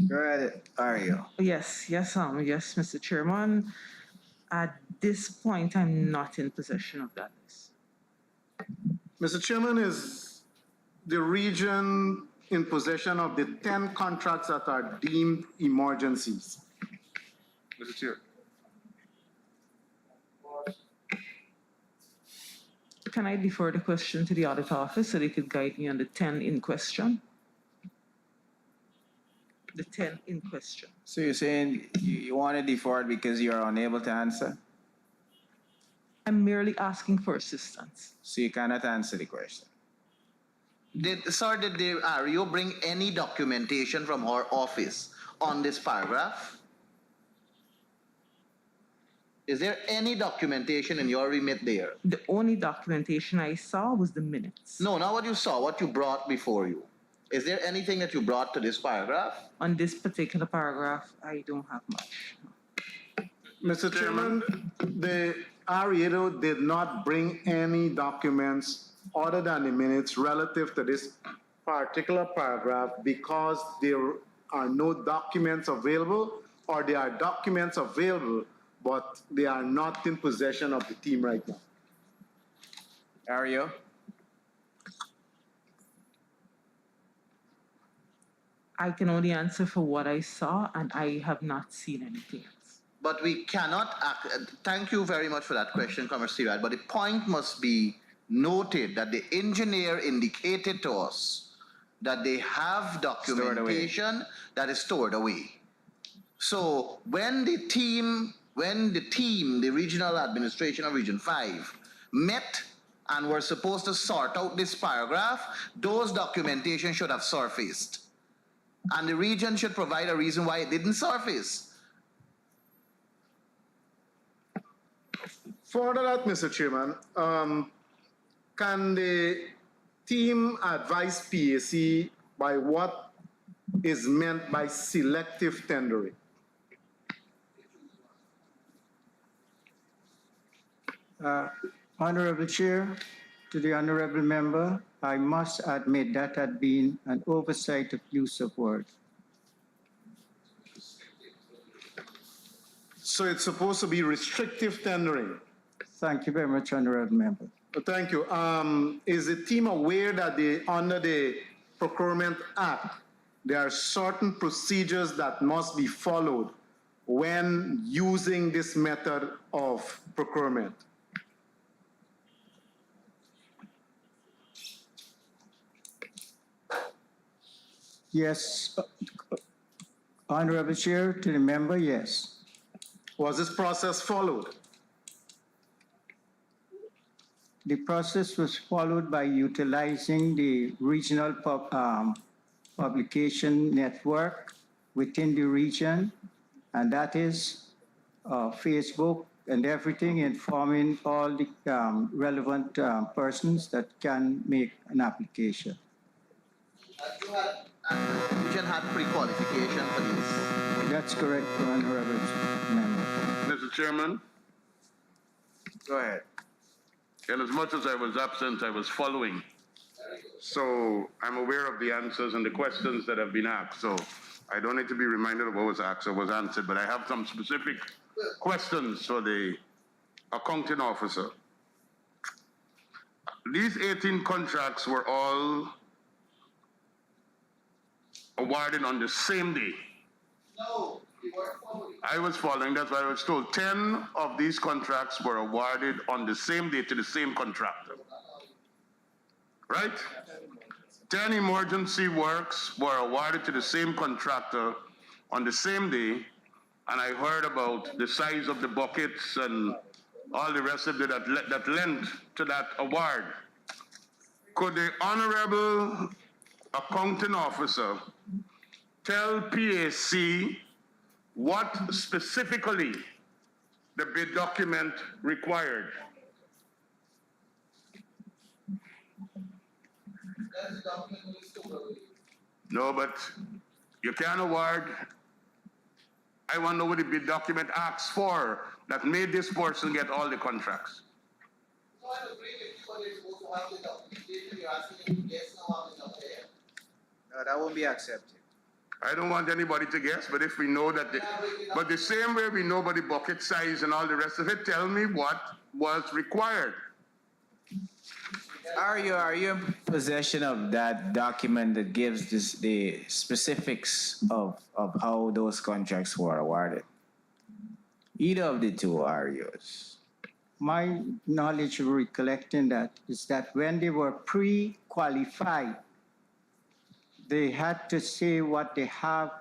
Go ahead, Ario. Yes, Mr. Chairman. At this point, I'm not in possession of that list. Mr. Chairman, is the region in possession of the 10 contracts that are deemed emergencies? Mr. Chair. Can I defer the question to the audit office so they could guide me on the 10 in question? The 10 in question. So you're saying you want to defer it because you're unable to answer? I'm merely asking for assistance. So you cannot answer the question? Did the REO bring any documentation from her office on this paragraph? Is there any documentation in your remit there? The only documentation I saw was the minutes. No, not what you saw, what you brought before you. Is there anything that you brought to this paragraph? On this particular paragraph, I don't have much. Mr. Chairman, the REO did not bring any documents other than the minutes relative to this particular paragraph because there are no documents available, or there are documents available, but they are not in possession of the team right now. Ario? I can only answer for what I saw, and I have not seen anything else. But we cannot thank you very much for that question, Commissioner. But the point must be noted that the engineer indicated to us that they have documentation that is stored away. So when the team, the regional administration of Region 5 met and were supposed to sort out this paragraph, those documentation should have surfaced. And the region should provide a reason why it didn't surface. Further that, Mr. Chairman, can the team advise PAC by what is meant by selective tendering? Honorable Chair, to the honorable member, I must admit that had been an oversight of use of words. So it's supposed to be restrictive tendering. Thank you very much, honorable member. Thank you. Is the team aware that under the Procurement Act, there are certain procedures that must be followed when using this method of procurement? Yes, honorable Chair, to the member, yes. Was this process followed? the process was followed by utilizing the regional publication network within the region, and that is Facebook and everything, informing all the relevant persons that can make an application. Region had pre-qualification for this. That's correct, Honorable Member. Mr. Chairman, Go ahead. and as much as I was absent, I was following. So I'm aware of the answers and the questions that have been asked. So I don't need to be reminded of what was asked or was answered, but I have some specific questions for the accounting officer. These 18 contracts were all awarded on the same day. No, you weren't following. I was following, that's why I was told 10 of these contracts were awarded on the same day to the same contractor. Right? 10 emergency works were awarded to the same contractor on the same day, and I heard about the size of the buckets and all the rest of it that lent to that award. Could the Honorable Accounting Officer tell PAC what specifically the bid document required? No, but you can't award. I want to know what the bid document asks for that made this person get all the contracts. So I agree with you, but you're supposed to have the documentation. You're asking me to guess now I'm not there. No, that won't be accepted. I don't want anybody to guess, but if we know that, but the same way we know about the bucket size and all the rest of it, tell me what was required. Are you in possession of that document that gives the specifics of how those contracts were awarded? Either of the two are yours. My knowledge of recollecting that is that when they were pre-qualified, they had to say what they have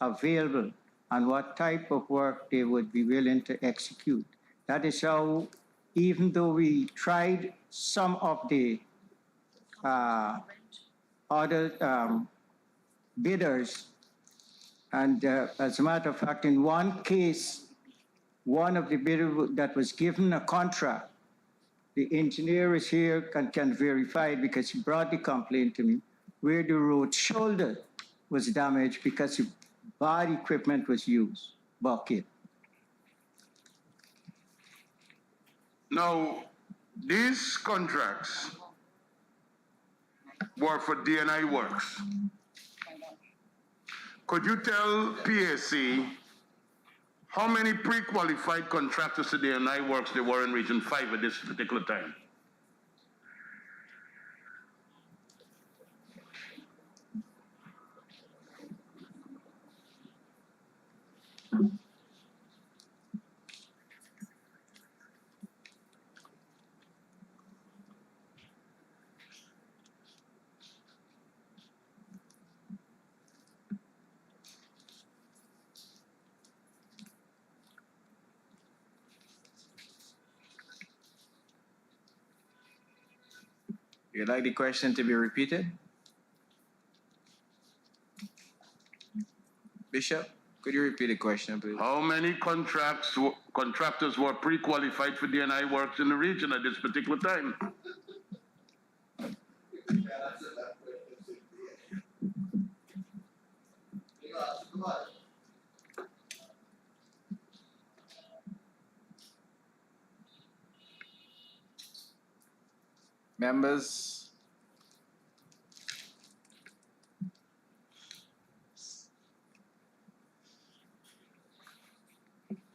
available and what type of work they would be willing to execute. That is how, even though we tried some of the other bidders, and as a matter of fact, in one case, one of the bidders that was given a contract, the engineer is here, can verify it because he brought the complaint to me, where the road shoulder was damaged because the bad equipment was used, bucket. Now, these contracts were for D&I works. Could you tell PAC how many pre-qualified contractors to D&I works there were in Region 5 at this particular time? You'd like the question to be repeated? Bishop, could you repeat the question, please? How many contractors were pre-qualified for D&I works in the region at this particular time? Members?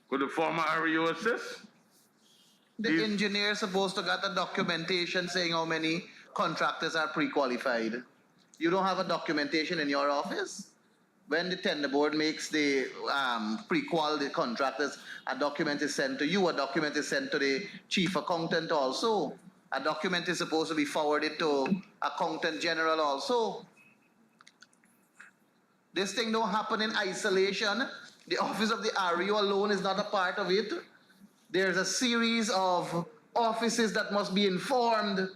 Could the former REO assist? The engineer is supposed to get a documentation saying how many contractors are pre-qualified. You don't have a documentation in your office? When the tender board makes the pre-qual the contractors, a document is sent to you, a document is sent to the chief accountant also. A document is supposed to be forwarded to accountant general also. This thing don't happen in isolation. The office of the REO alone is not a part of it. There's a series of offices that must be informed,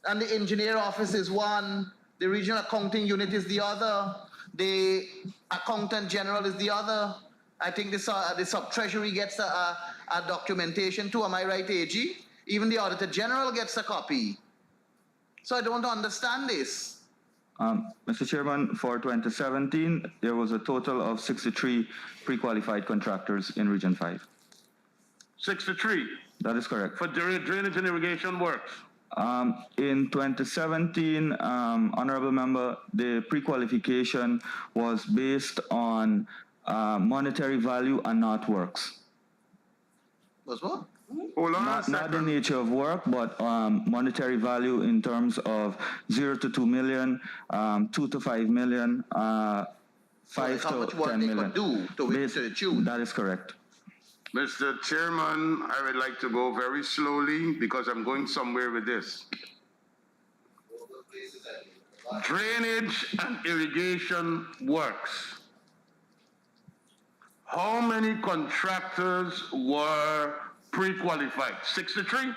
and the engineer office is one, the regional accounting unit is the other, the accountant general is the other. I think the sub-treasury gets a documentation too, am I right, AG? Even the auditor general gets a copy. So I don't understand this. Mr. Chairman, for 2017, there was a total of 63 pre-qualified contractors in Region 5. 63 That is correct. for drainage and irrigation works. In 2017, Honorable Member, the pre-qualification was based on monetary value and not works. Was what? Hold on a Not the second. nature of work, but monetary value in terms of 0 to 2 million, 2 to 5 million, 5 how to much work 10 they million. could do to the tune. That is correct. Mr. Chairman, I would like to go very slowly because I'm going somewhere with this. Drainage and irrigation works. How many contractors were pre-qualified? 63?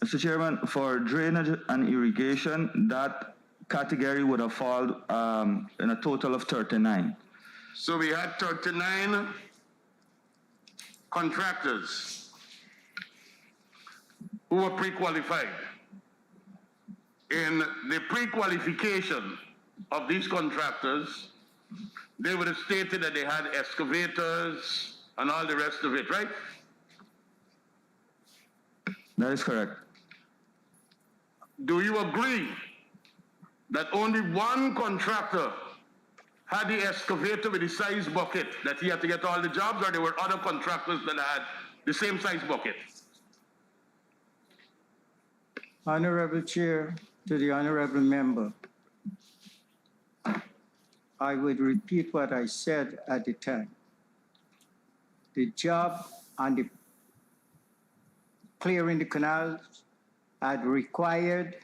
Mr. Chairman, for drainage and irrigation, that category would have fallen in a total of 39. So we had 39 contractors who were pre-qualified. In the pre-qualification of these contractors, they would have stated that they had excavators and all the rest of it, right? That is correct. Do you agree that only one contractor had the excavator with the size bucket that he had to get all the jobs, or there were other contractors that had the same size bucket? Honorable Chair, to the Honorable Member, I would repeat what I said at the time. The job on the clearing the canals had required,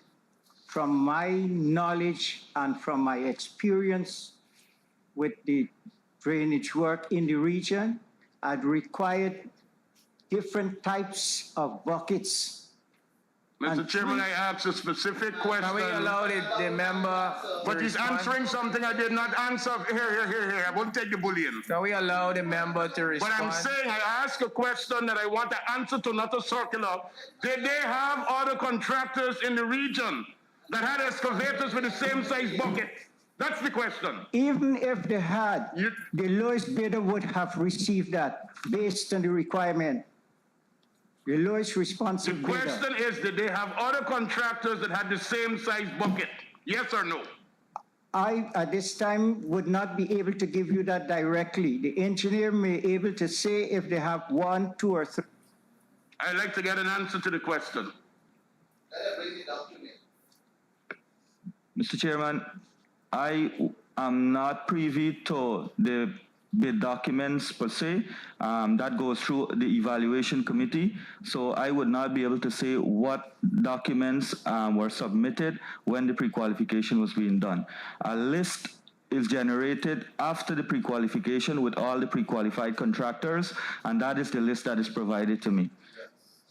from my knowledge and from my experience with the drainage work in the region, had required different types of buckets. Mr. Chairman, I asked a specific question. Can we allow the member to But he's respond? answering something I did not answer. Here. I won't take the bullying. Can we allow the member to But respond? I'm saying I asked a question that I want to answer to, not a circular. Did they have other contractors in the region that had excavators with the same size bucket? That's the question. Even if they had, the lowest bidder would have received that based on the requirement. The lowest The responsive bidder. question is, did they have other contractors that had the same size bucket? Yes or no? I, at this time, would not be able to give you that directly. The engineer may be able to say if they have 1, 2, or 3. I'd like to get an answer to the question. Mr. Chairman, I am not privy to the bid documents per se. That goes through the evaluation committee. So I would not be able to say what documents were submitted when the pre-qualification was being done. A list is generated after the pre-qualification with all the pre-qualified contractors, and that is the list that is provided to me.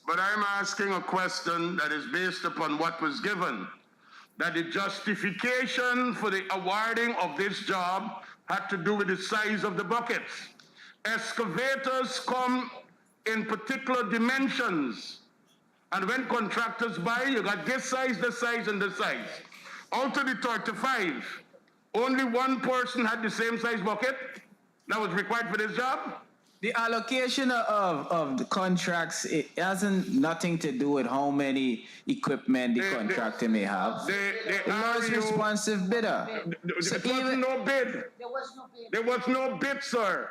But I'm asking a question that is based upon what was given, that the justification for the awarding of this job had to do with the size of the buckets. Excavators come in particular dimensions. And when contractors buy, you got this size, and this size. Out of the 35, only one person had the same size bucket that was required for this job? The allocation of the contracts, it hasn't nothing to do with how many equipment the contractor may have. The The lowest responsive bidder. So There was even- no bid. There was no bid. There was no bid, sir.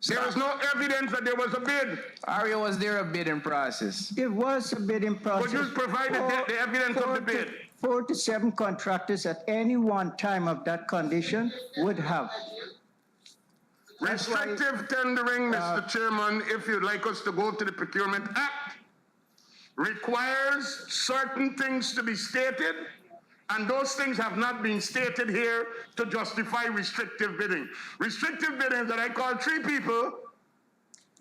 There is no evidence that there was a bid. Aria, was there a bidding process? There was a bidding process. But you provided the evidence of the bid. 4 to 7 contractors at any one time of that condition would have. That's why- Restrictive tendering, Mr. Chairman, if you'd like us to go to the Procurement Act, requires certain things to be stated, and those things have not been stated here to justify restrictive bidding. Restrictive bidding that I call 3 people,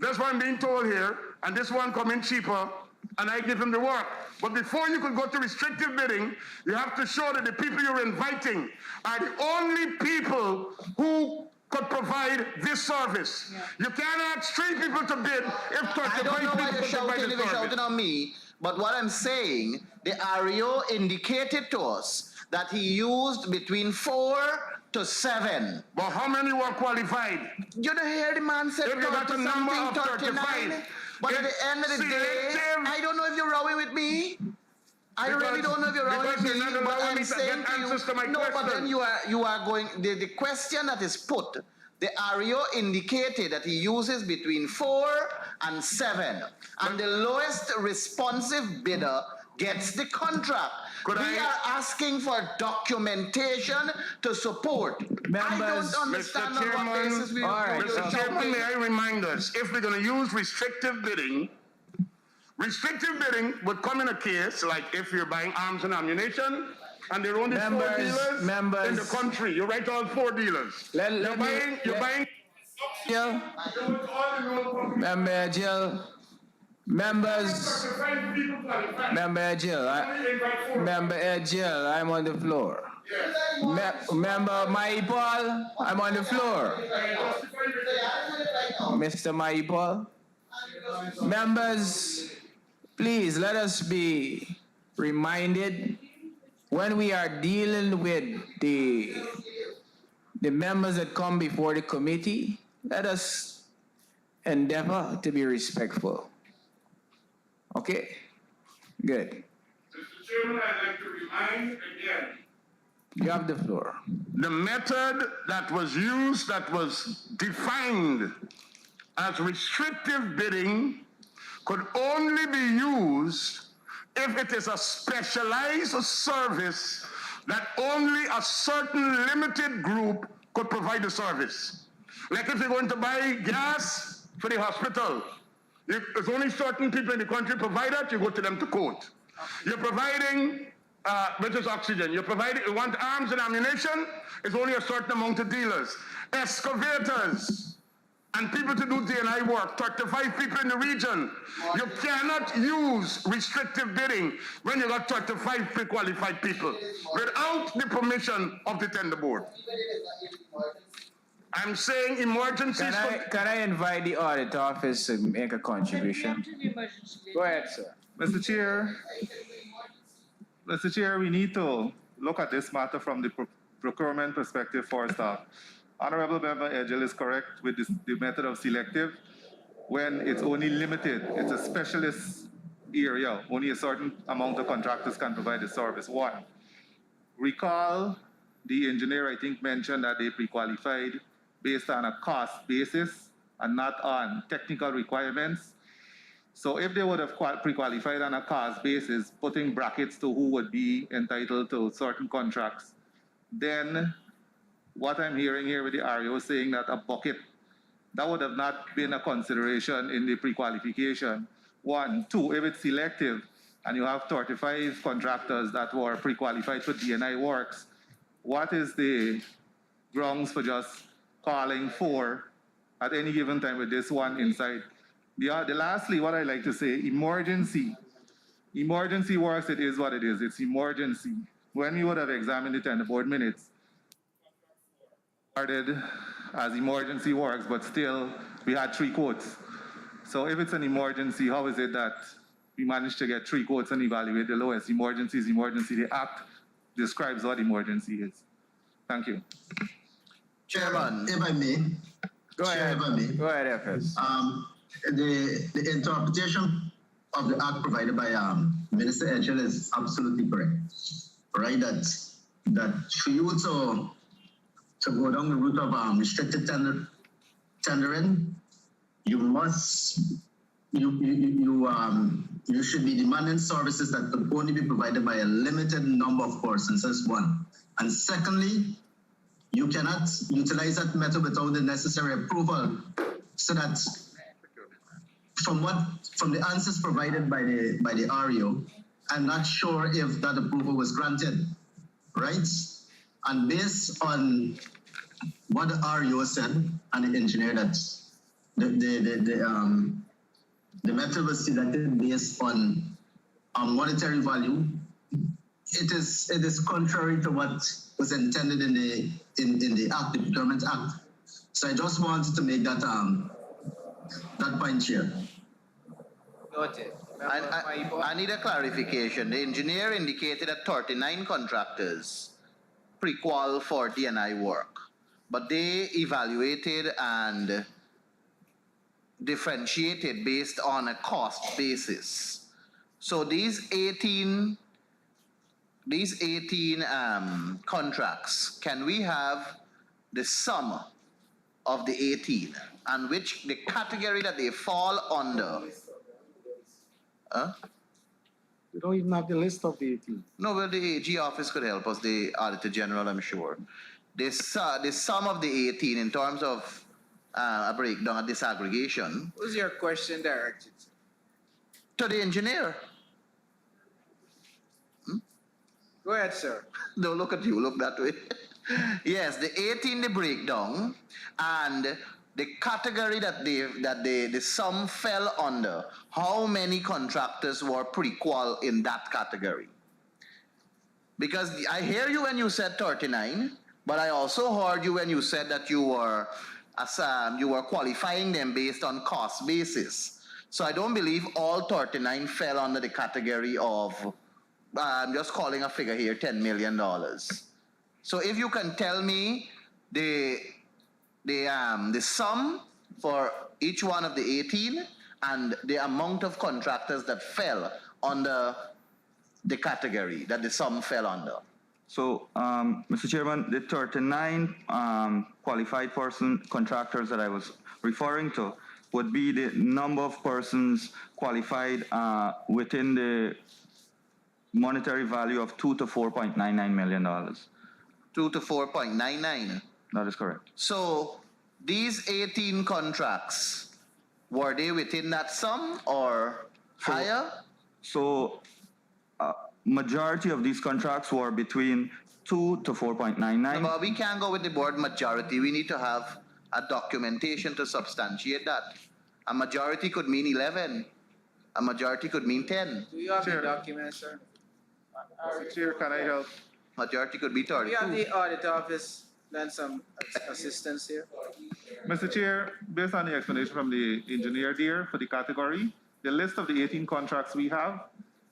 That's what I'm being told here, and this one coming cheaper, and I give him the work. But before you could go to restrictive bidding, you have to show that the people you're inviting are the only people who could provide this service. Yeah. You can't ask 3 people to bid if 35 people I don't know why you're shouting shouting on me, but what I'm saying, the REO indicated to us that he used between 4 to 7. But how many were qualified? You don't hear the man said if you got a number of 35. But at the end of the day, I don't know if you're rowing with me. I really don't know if you're rowing with me. But I'm saying to you, no, but then you are going, the question that is put, the REO indicated that he uses between 4 and 7. And the lowest responsive bidder gets the contract. We are asking for documentation to support. Members, I don't understand Mr. on what basis we Mr. Chairman, may I remind us, if we're going to use restrictive bidding would come in a case like if you're buying arms and ammunition, and there are only 4 dealers in the country. You write all 4 dealers. You're buying. Jill, Member Jill. Members, Member Jill, I'm on the floor. Member Maipal, I'm on the floor. Mr. Maipal. Members, please let us be reminded when we are dealing with the members that come before the committee, let us endeavor to be respectful. Okay? Good. Mr. Chairman, I'd like to remind again. You have the floor. The method that was used, that was defined as restrictive bidding, could only be used if it is a specialized service that only a certain limited group could provide the service. Like if you're going to buy gas for the hospital, there's only certain people in the country provide that, you go to them to quote. You're providing, which is oxygen, you want arms and ammunition, it's only a certain amount of dealers. Excavators and people to do D&I work, 35 people in the region. You cannot use restrictive bidding when you got 35 pre-qualified people without the permission of the tender board. I'm saying emergencies. Can I invite the audit office to make a contribution? Go ahead, sir. Mr. Chair, we need to look at this matter from the procurement perspective first off. Honorable Member Edgell is correct with the method of selective when it's only limited. It's a specialist area. Only a certain amount of contractors can provide the service. 1. Recall the engineer, I think, mentioned that they pre-qualified based on a cost basis and not on technical requirements. So if they would have pre-qualified on a cost basis, putting brackets to who would be entitled to certain contracts, then what I'm hearing here with the REO saying that a bucket, that would have not been a consideration in the pre-qualification. 1. 2, if it's selective and you have 35 contractors that were pre-qualified for D&I works, what is the grounds for just calling 4 at any given time with this one inside? Lastly, what I like to say, emergency. Emergency works, it is what it is. It's emergency. When we would have examined it in the board minutes, started as emergency works, but still we had 3 quotes. So if it's an emergency, how is it that we managed to get 3 quotes and evaluate the lowest? Emergency is emergency. The Act describes what emergency is. Thank you. Chairman, if I may. Go ahead. Chair, if I may. Go ahead, FS. The interpretation of the Act provided by Minister Edgell is absolutely correct. Right? That for you to go down the route of restricted tendering, you should be demanding services that could only be provided by a limited number of persons. That's 1. And secondly, you cannot utilize that method without the necessary approval. So that from the answers provided by the REO, I'm not sure if that approval was granted, right? And based on what the REO said and the engineer that the method was selected based on monetary value. It is contrary to what was intended in the Act, the Procurement Act. So I just wanted to make that point here. Noted. I need a clarification. The engineer indicated that 39 contractors pre-qual for D&I work, but they evaluated and differentiated based on a cost basis. So these 18 contracts, can we have the sum of the 18 and which the category that they fall under? We don't even have the list of the 18. No, well, the AG office could help us, the Auditor General, I'm sure. The sum of the 18 in terms of a breakdown, a disaggregation. Who's your question directed to? To the engineer. Go ahead, sir. Don't look at you, look that way. Yes, the 18, the breakdown, and the category that the sum fell under. How many contractors were pre-qual in that category? Because I hear you when you said 39, but I also heard you when you said that you were qualifying them based on cost basis. So I don't believe all 39 fell under the category of, I'm just calling a figure here, $10 million. So if you can tell me the sum for each one of the 18 and the amount of contractors that fell under the category that the sum fell under. So, Mr. Chairman, the 39 qualified contractors that I was referring to would be the number of persons qualified within the monetary value of $2 to $4.99 million. 2 to 4.99. That is correct. So these 18 contracts, were they within that sum or higher? So majority of these contracts were between 2 to 4.99. But we can't go with the word majority. We need to have a documentation to substantiate that. A majority could mean 11. A majority could mean 10. Do you have the document, sir? Mr. Chair, can I help? Majority could be 32. We have the audit office lend some assistance here. Mr. Chair, based on the explanation from the engineer there for the category, the list of the 18 contracts we have,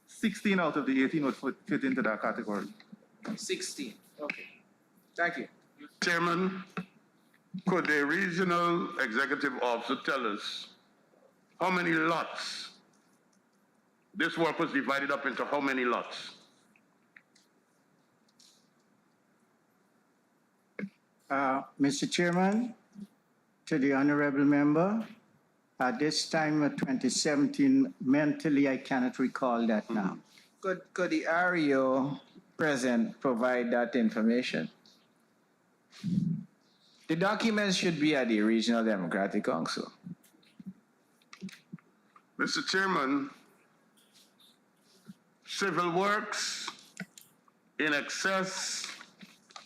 16 out of the 18 would fit into that category. 16. Okay. Thank you. Chairman, could the regional executive officer tell us how many lots? This work was divided up into how many lots? Mr. Chairman, to the honorable member, at this time of 2017, mentally I cannot recall that now. Could the REO present provide that information? The documents should be at the Regional Democratic Council. Mr. Chairman, civil works in excess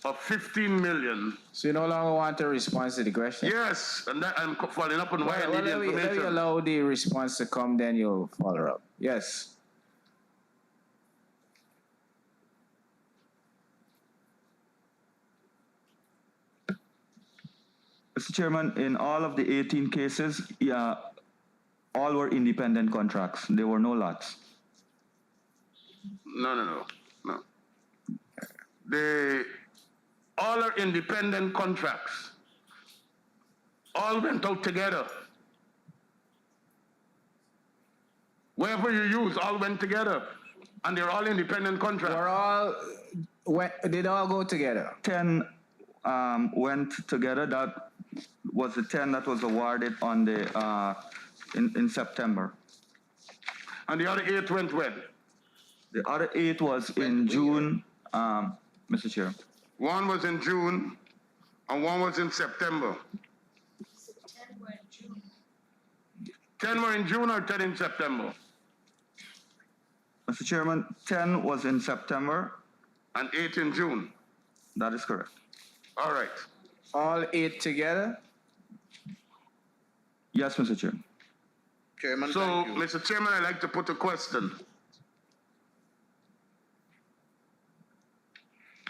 of 15 million. So you no longer want a response to the question? Yes, and that I'm following up on why I need the let me information. allow the response to come, then you'll follow up. Yes. Mr. Chairman, in all of the 18 cases, all were independent contracts. There were no lots. No. All are independent contracts. All went out together. Wherever you use, all went together. And they're all independent contracts. Did all go together? 10 went together. That was the 10 that was awarded on the in September. And the other 8 went when? The other 8 was in June, Mr. Chair. 1 was in June, and 1 was in September. 10 were in June or 10 in September? Mr. Chairman, 10 was in September. And 8 in June? That is correct. All right. All 8 together? Yes, Mr. Chair. Chairman, So, thank you. Mr. Chairman, I'd like to put a question.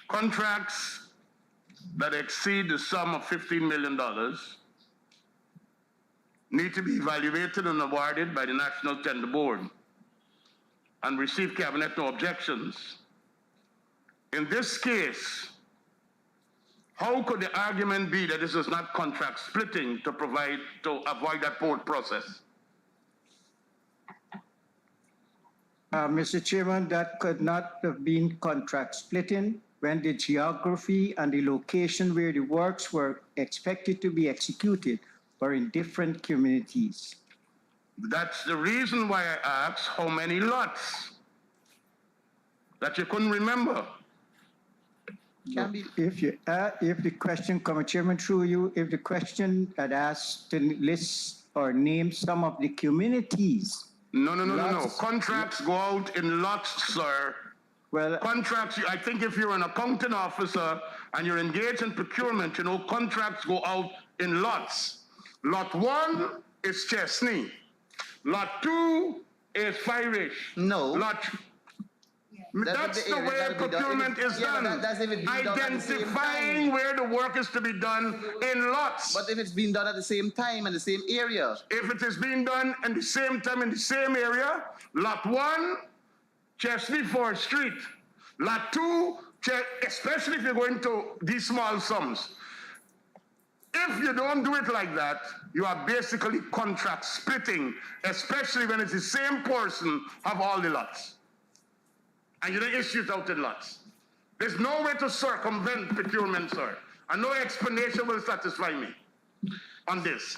Contracts that exceed the sum of $15 million need to be evaluated and awarded by the National Tender Board and receive cabinet no objections. In this case, how could the argument be that this is not contract splitting to avoid that board process? Mr. Chairman, that could not have been contract splitting when the geography and the location where the works were expected to be executed were in different communities. That's the reason why I asked how many lots that you couldn't remember. If the question, Committee Chairman, through you, if the question had asked to list or name some of the communities. No. Contracts go out in lots, sir. Well, Contracts, I think if you're an accounting officer and you're engaged in procurement, you know, contracts go out in lots. Lot 1 is Chesney. Lot 2 is Firish. No. That's the way procurement is done. Identifying where the work is to be done in lots. But if it's being done at the same time in the same area. If it is being done in the same time in the same area, Lot 1, Chesney 4th Street. Lot 2, especially if you're going to these small sums. If you don't do it like that, you are basically contract splitting, especially when it's the same person have all the lots. And you don't issue it out in lots. There's no way to circumvent procurement, sir. And no explanation will satisfy me on this.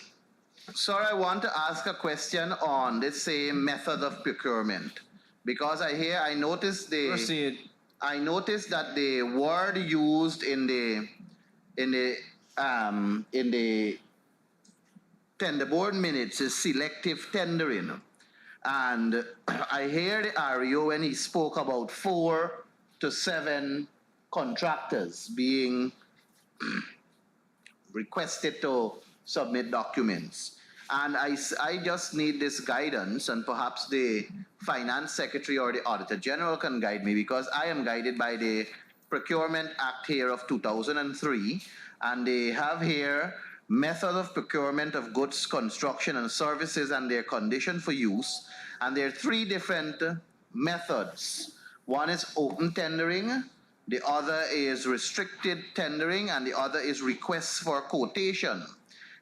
Sir, I want to ask a question on the same method of procurement. Because I noticed Proceed. I noticed that the word used in the tender board minutes is selective tendering. And I hear the REO when he spoke about 4 to 7 contractors being requested to submit documents. And I just need this guidance, and perhaps the Finance Secretary or the Auditor General can guide me, because I am guided by the Procurement Act here of 2003, and they have here method of procurement of goods, construction, and services and their condition for use. And there are 3 different methods. One is open tendering, the other is restricted tendering, and the other is requests for quotation.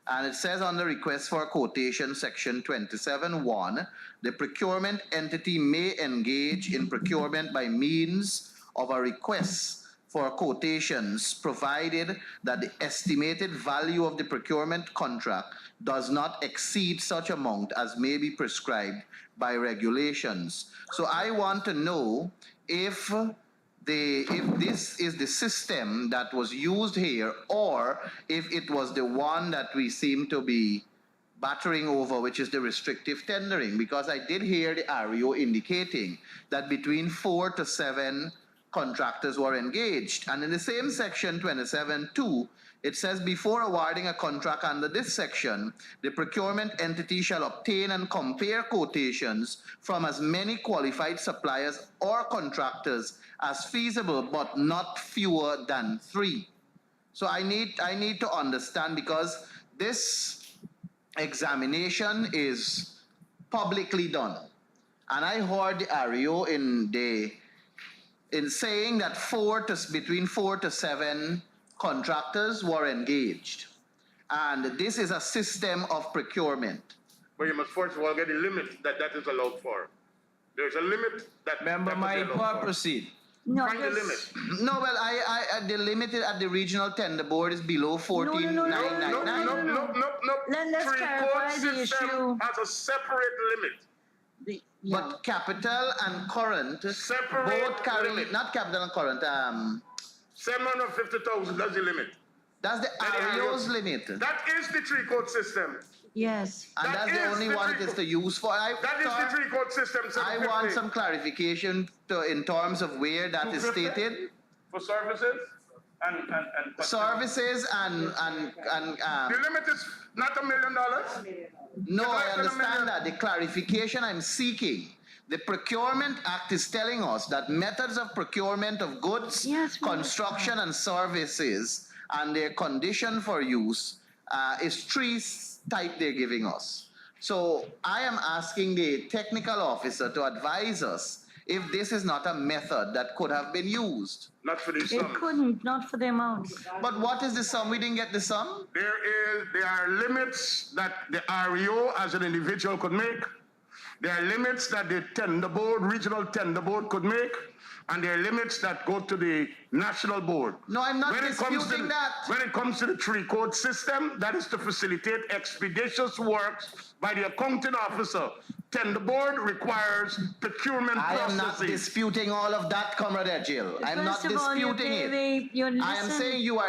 And it says on the request for quotation, section 27(1), the procurement entity may engage in procurement by means of a request for quotations, provided that the estimated value of the procurement contract does not exceed such amount as may be prescribed by regulations. So I want to know if this is the system that was used here, or if it was the one that we seem to be battering over, which is the restrictive tendering, because I did hear the REO indicating that between 4 to 7 contractors were engaged. And in the same section 27(2), it says, before awarding a contract under this section, the procurement entity shall obtain and compare quotations from as many qualified suppliers or contractors as feasible, but not fewer than 3. So I need to understand, because this examination is publicly done. And I heard the REO in saying that between 4 to 7 contractors were engaged. And this is a system of procurement. But you must first of all get the limit that is allowed for. There's a limit that Member Maipa, proceed. No, Find the limit. No, well, the limit at the regional tender board is below 14,999. No. Let's clarify the issue. Has a separate limit. But capital and current Separate both carry, limit. not capital and current, 750,000, that's the limit. that's the REO's limit. That is the 3-code system. Yes. And that that's the is only the one it three- is to use for. That is the 3-code system, I 750. want some clarification in terms of where that is 250? stated. For services? and Services and the limit is not $1 million. no, I It's less than $1 million. understand that. The clarification I'm seeking, the Procurement Act is telling us that methods of procurement of goods, Yes, we construction and services, and their condition for use is three types they're giving us. So I am asking the technical officer to advise us if this is not a method that could have been used. Not for the It sum. couldn't, not for the amounts. But what is the sum? We didn't get the sum? There are limits that the REO as an individual could make. There are limits that the tender board, regional tender board could make. And there are limits that go to the national board. No, I'm not When it comes to disputing the- that. When it comes to the three-code system, that is to facilitate expeditious works by the accounting officer. Tender board requires procurement I am not processes. disputing all of that, Comrade Jill. I'm not First of all, disputing it. you're I am saying you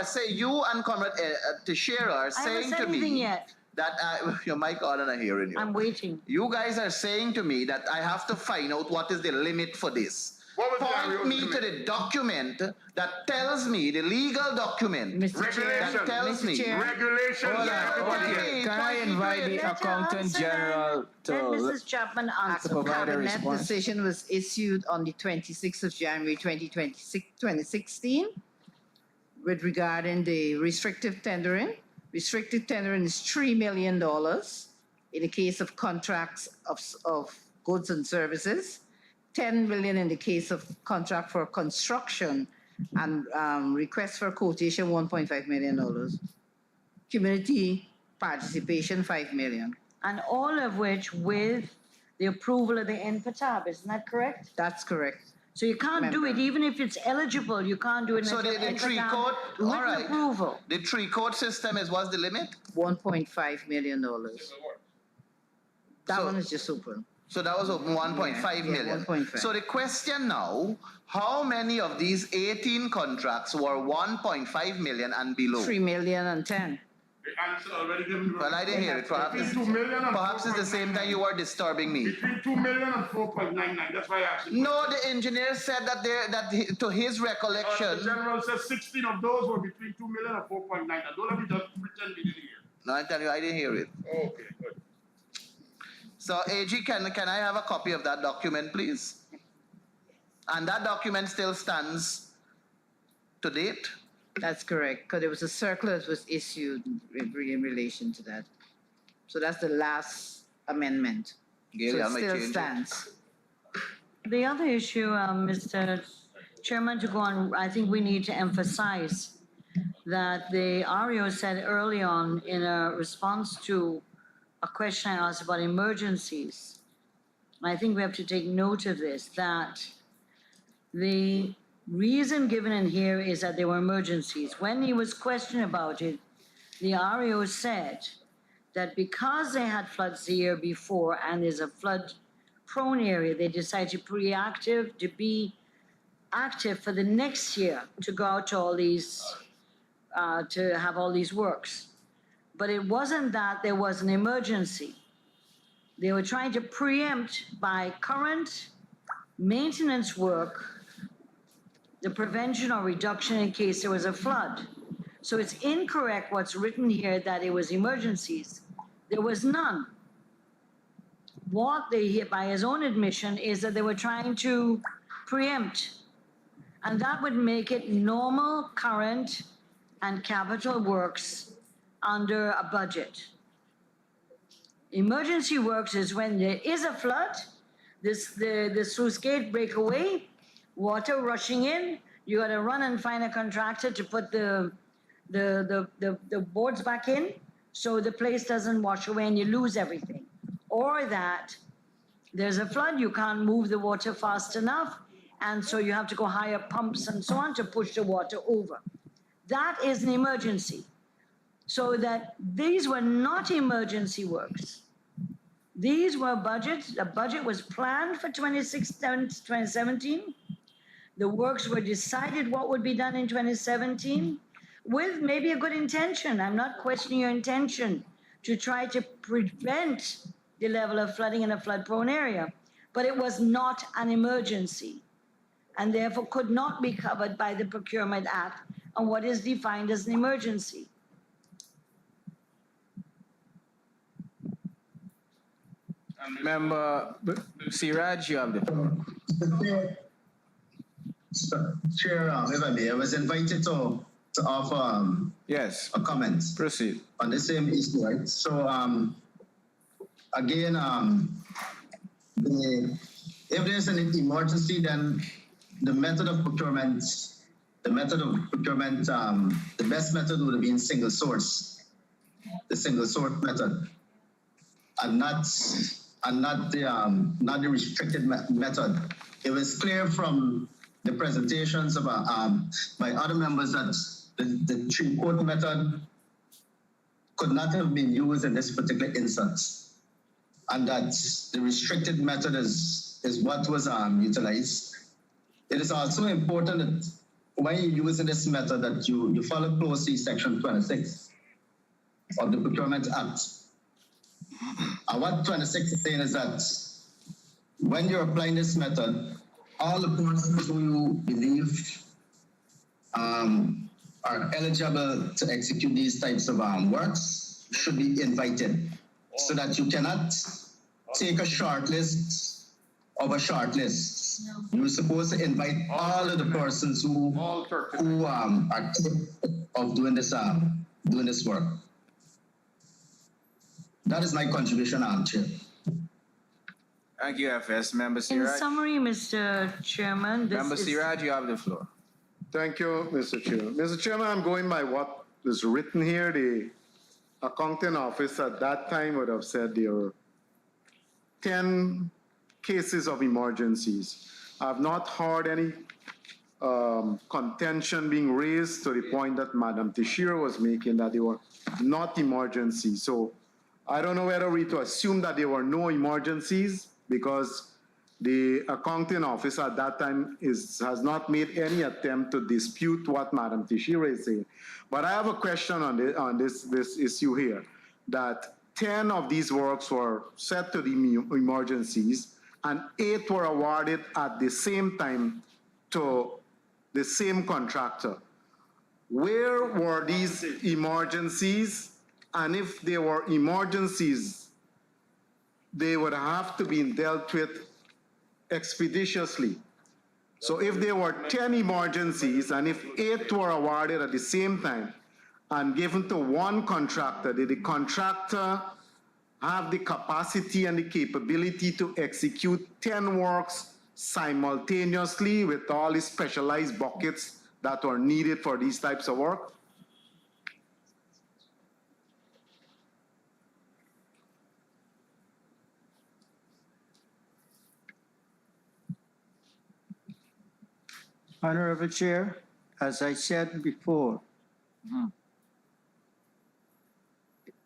and Comrade Teixeira are I haven't saying said to anything me yet. that your mic on and I'm hearing you. I'm waiting. You guys are saying to me that I have to find out what is the limit for this. What was the Point REO's me to limit? the document that tells me, the legal document Mr. Chair, that tells Mr. me. Chair. Regulations. Hold on, everybody. okay. Can I Point me to invite it. the Let her Accountant answer General then. to Let Mrs. Chapman answer. provide a Cabinet response? decision was issued on the 26th of January 2016 with regarding the restrictive tendering. Restrictive tendering is $3 million in the case of contracts of goods and services, 10 million in the case of contract for construction, and request for quotation $1.5 million. Community participation $5 million. And all of which with the approval of the NPTAB, isn't that correct? That's correct. So you can't do it, Member. even if it's eligible, you can't do it So unless you the have three NPTAB code, all written right. approval. The three-code system is what's the limit? $1.5 million. That So- one is just open. So that was 1.5 Yeah, million. 1.5. So the question now, how many of these 18 contracts were 1.5 million and below? 3 million and 10. The answer already given. Well, I didn't hear it. Perhaps Between it's, 2 million and perhaps it's the same time you were disturbing me. Between 2 million and 4.99. That's why I asked you. No, the engineer said to his The recollection. general says 16 of those were between 2 million and 4.9. Now, don't let me just pretend we didn't hear. No, I tell you, I didn't hear it. Okay, good. So AG, can I have a copy of that document, please? And that document still stands to date? That's correct, because there was a circular that was issued in relation to that. So that's the last amendment. Gail, So I it might still change it. stands. The other issue, Mr. Chairman, to go on, I think we need to emphasize that the REO said early on in a response to a question I asked about emergencies, and I think we have to take note of this, that the reason given in here is that there were emergencies. When he was questioned about it, the REO said that because they had floods the year before and there's a flood-prone area, they decided to be active for the next year to go out to all these, to have all these works. But it wasn't that there was an emergency. They were trying to preempt by current maintenance work the prevention or reduction in case there was a flood. So it's incorrect what's written here that it was emergencies. There was none. What they, by his own admission, is that they were trying to preempt. And that would make it normal, current, and capital works under a budget. Emergency works is when there is a flood, the sluice gate break away, water rushing in, you gotta run and find a contractor to put the boards back in so the place doesn't wash away and you lose everything. Or that there's a flood, you can't move the water fast enough, and so you have to go hire pumps and so on to push the water over. That is an emergency. So that these were not emergency works. These were budgets. The budget was planned for 2017. The works were decided what would be done in 2017 with maybe a good intention. I'm not questioning your intention to try to prevent the level of flooding in a flood-prone area, but it was not an emergency and therefore could not be covered by the Procurement Act and what is defined as an emergency. Member Siraj, you have the floor. Chair, if I may, I was invited to offer Yes, a comment proceed. on the same issue, right? So again, if there's an emergency, then the method of procurement, the best method would have been single source, the single source method, and not the restricted method. It was clear from the presentations of by other members that the three-quote method could not have been used in this particular instance, and that the restricted method is what was utilized. It is also important that when you're using this method that you follow closely Section 26 of the Procurement Act. And what 26 is saying is that when you're applying this method, all the persons who you believe are eligible to execute these types of works should be invited, so that you cannot take a short list of a short list. You're supposed to invite all of the persons who are capable of doing this work. That is my contribution, Chair. Thank you, FS. Member In Siraj. summary, Mr. Chairman, this Member is... Siraj, you have the floor. Thank you, Mr. Chair. Mr. Chairman, I'm going by what is written here. The accounting office at that time would have said there were 10 cases of emergencies. I've not heard any contention being raised to the point that Madam Teixeira was making, that they were not emergencies. So I don't know whether we to assume that there were no emergencies, because the accounting office at that time has not made any attempt to dispute what Madam Teixeira is saying. But I have a question on this issue here, that 10 of these works were set to the emergencies, and 8 were awarded at the same time to the same contractor. Where were these emergencies? And if they were emergencies, they would have to be dealt with expeditiously. So if there were 10 emergencies, and if 8 were awarded at the same time and given to one contractor, did the contractor have the capacity and the capability to execute 10 works simultaneously with all the specialized buckets that are needed for these types of work? Honorable Chair, as I said before,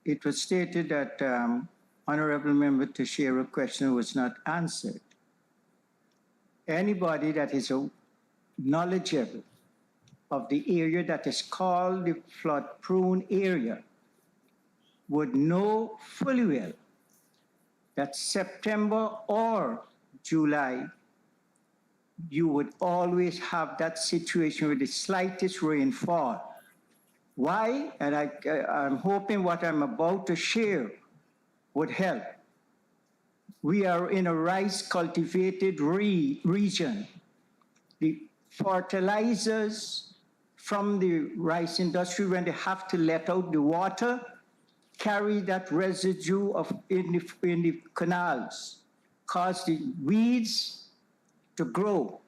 it was stated that Honorable Member Teixeira's question was not answered. Anybody that is knowledgeable of the area that is called the flood-prone area would know fully well that September or July, you would always have that situation with the slightest rainfall. Why? And I'm hoping what I'm about to share would help. We are in a rice cultivated region. The fertilizers from the rice industry, when they have to let out the water, carry that residue in the canals, cause the weeds to grow,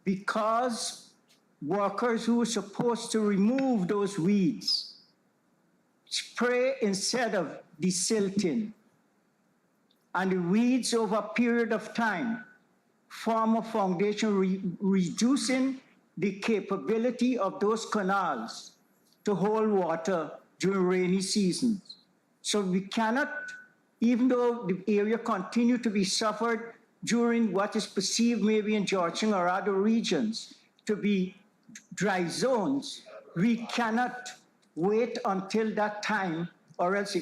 because workers who are supposed to remove those weeds spray instead of desilting. And the weeds over a period of time form a foundation, reducing the capability of those canals to hold water during rainy seasons. So we cannot, even though the area continue to be suffered during what is perceived maybe in Georgia or other regions to be dry zones, we cannot wait until that time, or else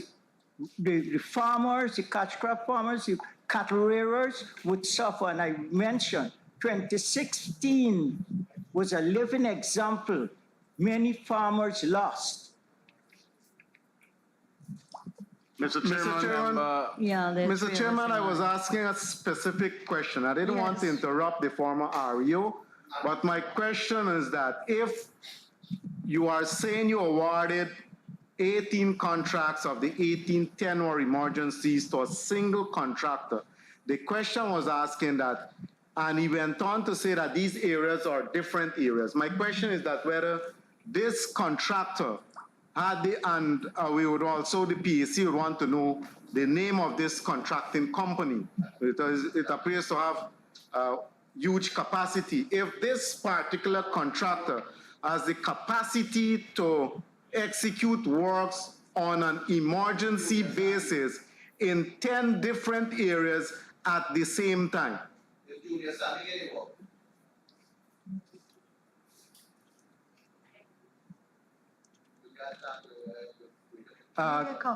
the farmers, the catch crop farmers, the cattle rearers would suffer. And I mentioned 2016 was a living example many farmers lost. Mr. Mr. Chairman, Chairman, Yeah, there's Mr. Chairman, I was asking a specific question. I didn't want to Yes. interrupt the former REO, but my question is that if you are saying you awarded 18 contracts of the 18 10 emergencies to a single contractor, the question was asking that, and he went on to say that these areas are different areas. My question is that whether this contractor had the, and we would also, the PAC would want to know the name of this contracting company, because it appears to have huge capacity. If this particular contractor has the capacity to execute works on an emergency basis in 10 different areas at the same time.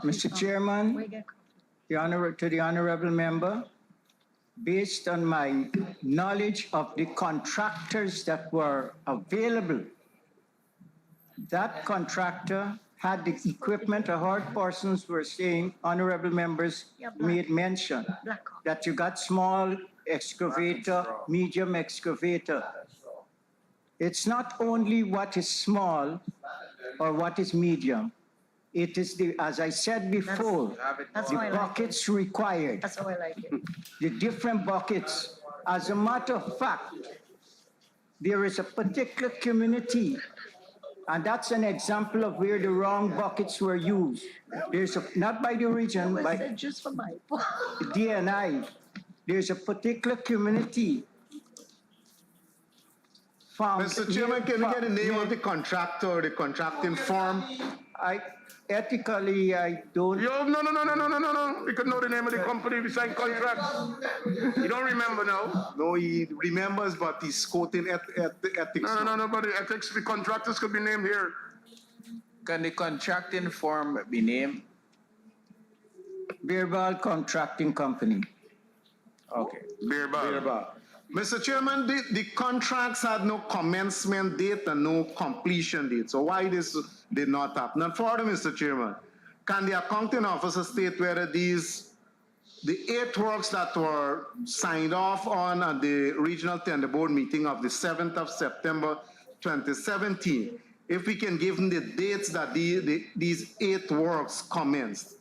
Mr. Chairman, to the honorable member, based on my knowledge of the contractors that were available, that contractor had the equipment. I heard persons were saying, honorable members made mention that you got small excavator, medium excavator. It's not only what is small or what is medium. It is the, as I said before, That's the why I like it. buckets required, That's how I like it. the different buckets. As a matter of fact, there is a particular community, and that's an example of where the wrong buckets were used. There's a, not by the region, I by said just for my. the DNI. There's a particular community. Mr. Chairman, can we get the name of the contractor, the contracting firm? Ethically, I don't. yo, no. We could know the name of the company we signed contracts. You don't remember now? No, he remembers, but he's quoting ethics. No, but the ethics, the contractors could be named here. Can the contracting firm be named? Birbal Contracting Company. Okay. Beerball. Mr. Chairman, the contracts had no commencement date and no completion date. So why this did not happen? And further, Mr. Chairman, can the accounting officer state whether the 8 works that were signed off on at the Regional Tender Board meeting of the 7th of September 2017, if we can give them the dates that these 8 works commenced?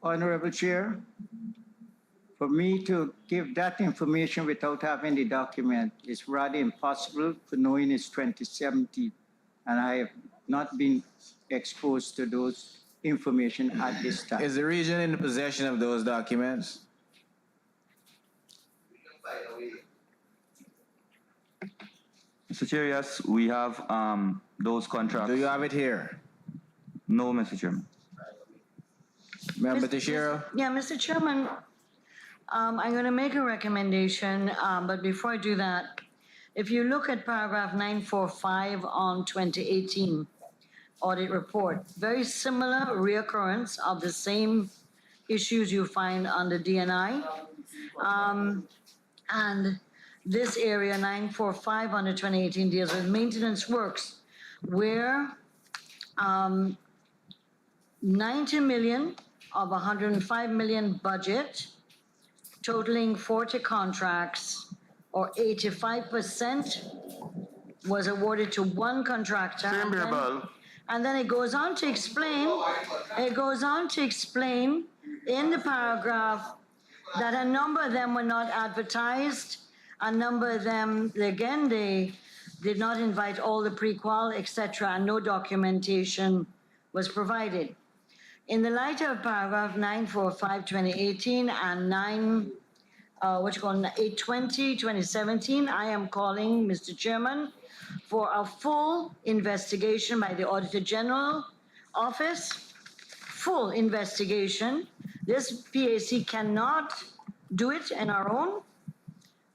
Honorable Chair, for me to give that information without having the document is rather impossible, for knowing it's 2017, and I have not been exposed to those information at this time. Is the region in possession of those documents? Mr. Chair, yes, we have those contracts. Do you have it here? No, Mr. Chairman. Member Teixeira? Yeah, Mr. Chairman, I'm going to make a recommendation, but before I do that, if you look at paragraph 945 on 2018 audit report, very similar reoccurrence of the same issues you find under DNI. And this area, 945 under 2018, deals with maintenance works, where 90 million of 105 million budget, totaling 40 contracts, or 85% was awarded to one contractor. Same Beerball. And then it goes on to explain in the paragraph that a number of them were not advertised, a number of them, again, they did not invite all the pre-qual, etc., and no documentation was provided. In the light of paragraph 945, 2018 and 820, 2017, I am calling, Mr. Chairman, for a full investigation by the Auditor General Office, full investigation. This PAC cannot do it on our own,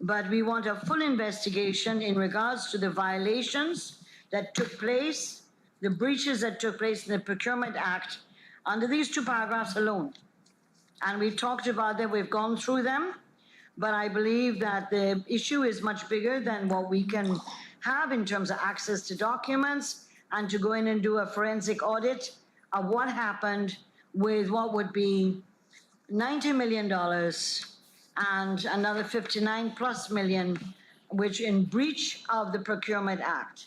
but we want a full investigation in regards to the violations that took place, the breaches that took place in the Procurement Act under these 2 paragraphs alone. And we've talked about them, we've gone through them, but I believe that the issue is much bigger than what we can have in terms of access to documents and to go in and do a forensic audit of what happened with what would be $90 million and another 59 plus million, which in breach of the Procurement Act.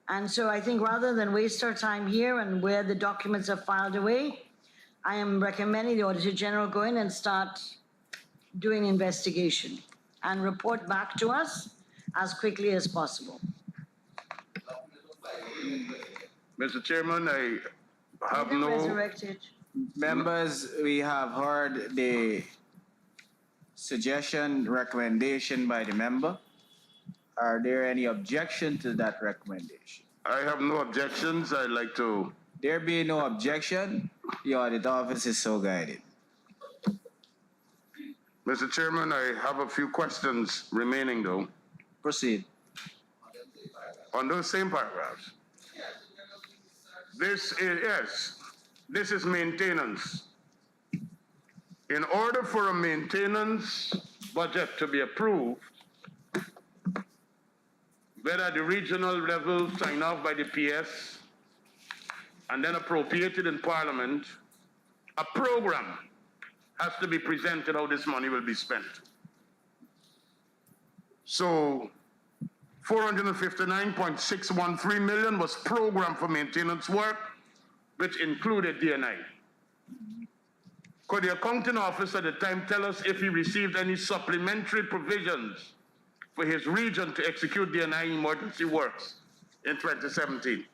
And so I think rather than waste our time here and where the documents are filed away, I am recommending the Auditor General go in and start doing investigation and report back to us as quickly as possible. Mr. Chairman, I have They're no, resurrected. Members, we have heard the suggestion, recommendation by the member. Are there any objection to that recommendation? I have no objections. I'd like to, There being no objection, the audit office is so guided. Mr. Chairman, I have a few questions remaining though, Proceed. on those same paragraphs. This is, yes, this is maintenance. In order for a maintenance budget to be approved, whether at the regional level signed off by the PS and then appropriated in Parliament, a program has to be presented how this money will be spent. So 459.613 million was programmed for maintenance work, which included D&I. Could the accounting officer at the time tell us if he received any supplementary provisions for his region to execute D&I emergency works in 2017?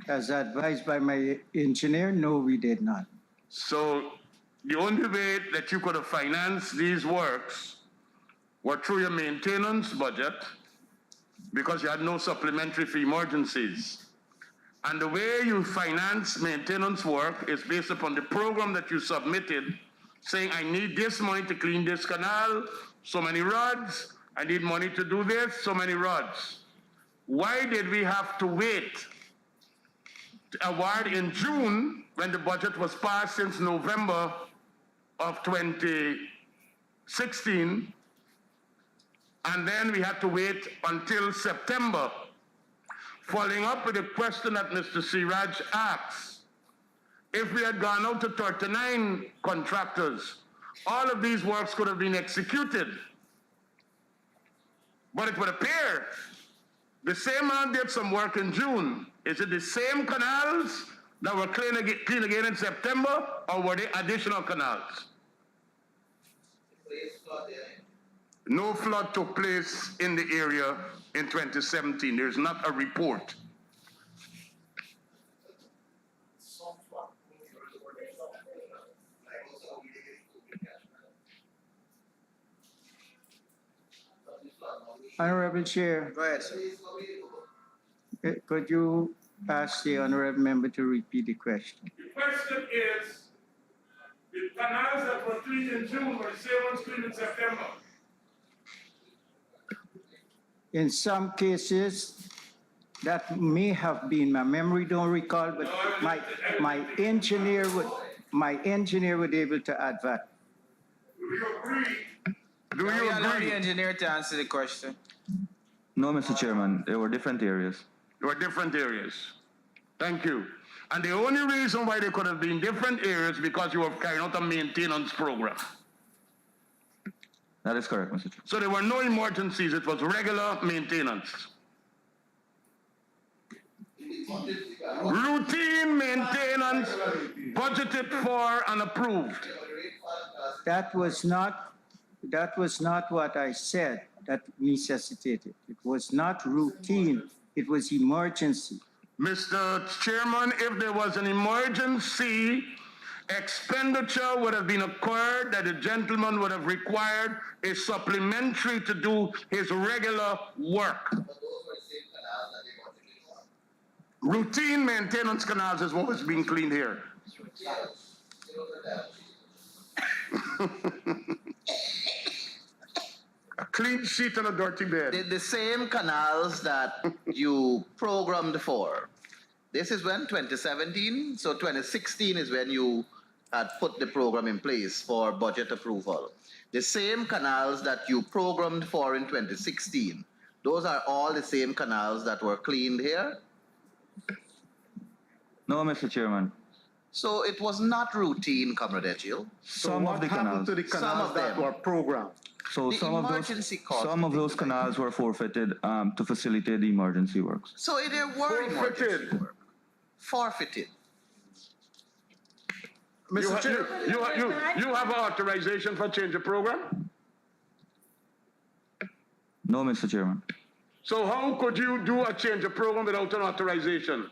As advised by my engineer, no, we did not. So the only way that you could have financed these works were through your maintenance budget because you had no supplementary for emergencies. And the way you finance maintenance work is based upon the program that you submitted saying, I need this money to clean this canal, so many rods. I need money to do this, so many rods. Why did we have to wait to award in June when the budget was passed since November of 2016? And then we had to wait until September. Following up with the question that Mr. Siraj asks, if we had gone out to 39 contractors, all of these works could have been executed. But it would appear the same man did some work in June. Is it the same canals that were clean again in September, or were they additional canals? No flood took place in the area in 2017. There's not a report. Honorable Chair, Go ahead, sir. could you ask the honorable member to repeat the question? The question is, the canals that were cleaned in June were the same ones cleaned in September. In some cases, that may have been, my memory don't recall, but my engineer would be able to add that. Do you agree? Do Can we you allow the agree? engineer to answer the question? No, Mr. Chairman, there were different areas. There were different areas. Thank you. And the only reason why they could have been different areas because you were carrying out a maintenance program. That is correct, Mr. Chairman. So there were no emergencies, it was regular maintenance. Routine maintenance budgeted for and approved. That was not what I said that necessitated. It was not routine, it was emergency. Mr. Chairman, if there was an emergency, expenditure would have been occurred that the gentleman would have required a supplementary to do his regular work. Routine maintenance canals is what was being cleaned here. A clean sheet and a dirty bed. The same canals that you programmed for, This is when 2017, so 2016 is when you had put the program in place for budget approval. The same canals that you programmed for in 2016, those are all the same canals that were cleaned here? No, Mr. Chairman. So it was not routine, Comrade Ejil. Some of the happened canals. to the Some canals of that them. were programmed? So The some of emergency costs, some of those things like canals were forfeited to facilitate the emergency works. So there were emergency Forfeited. work. Forfeited. Mr. Chair, You have authorization for change of program? No, Mr. Chairman. So how could you do a change of program without an authorization?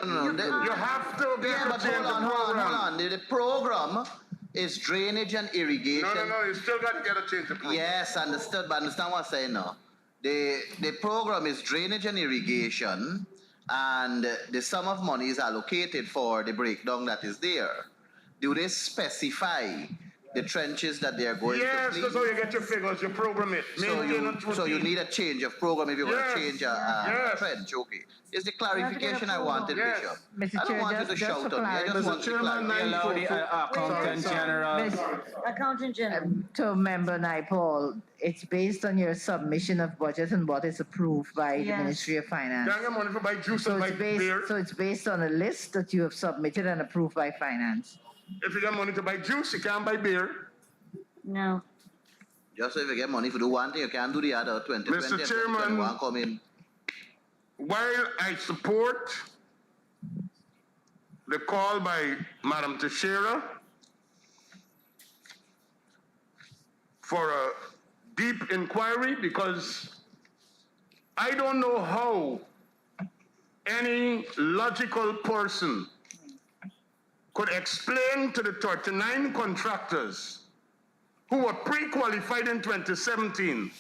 No, You have to get yeah, a but change hold of on, hold on, program. hold on. The program is drainage and irrigation. No, you still got to get a change of program. Yes, understood, but understand what I'm saying now. The program is drainage and irrigation, and the sum of money is allocated for the breakdown that is there. Do they specify the trenches that they are going to Yes, clean? that's how you get your figures, you program it. So you need a change of program if you're going Yes, to change a yes. trench, okay. It's the clarification I wanted, Yes. Bishop. Mr. I don't Chair, want you to just shout for on me, I just Mr. want to Chairman, clarify. Allow the Accountant General. Accountant General. To Member Naipaul, it's based on your submission of budget and what is approved by the Yes. Ministry of Finance. Can't get money for buy juice So and buy it's based, beer. so it's based on a list that you have submitted and approved by Finance. If you got money to buy juice, you can't buy beer. No. Just so if you get money for do one thing, you can't do the other. 2020 Mr. and Chairman, 2021 come in. While I support the call by Madam Teixeira for a deep inquiry, because I don't know how any logical person could explain to the 39 contractors who were pre-qualified in 2017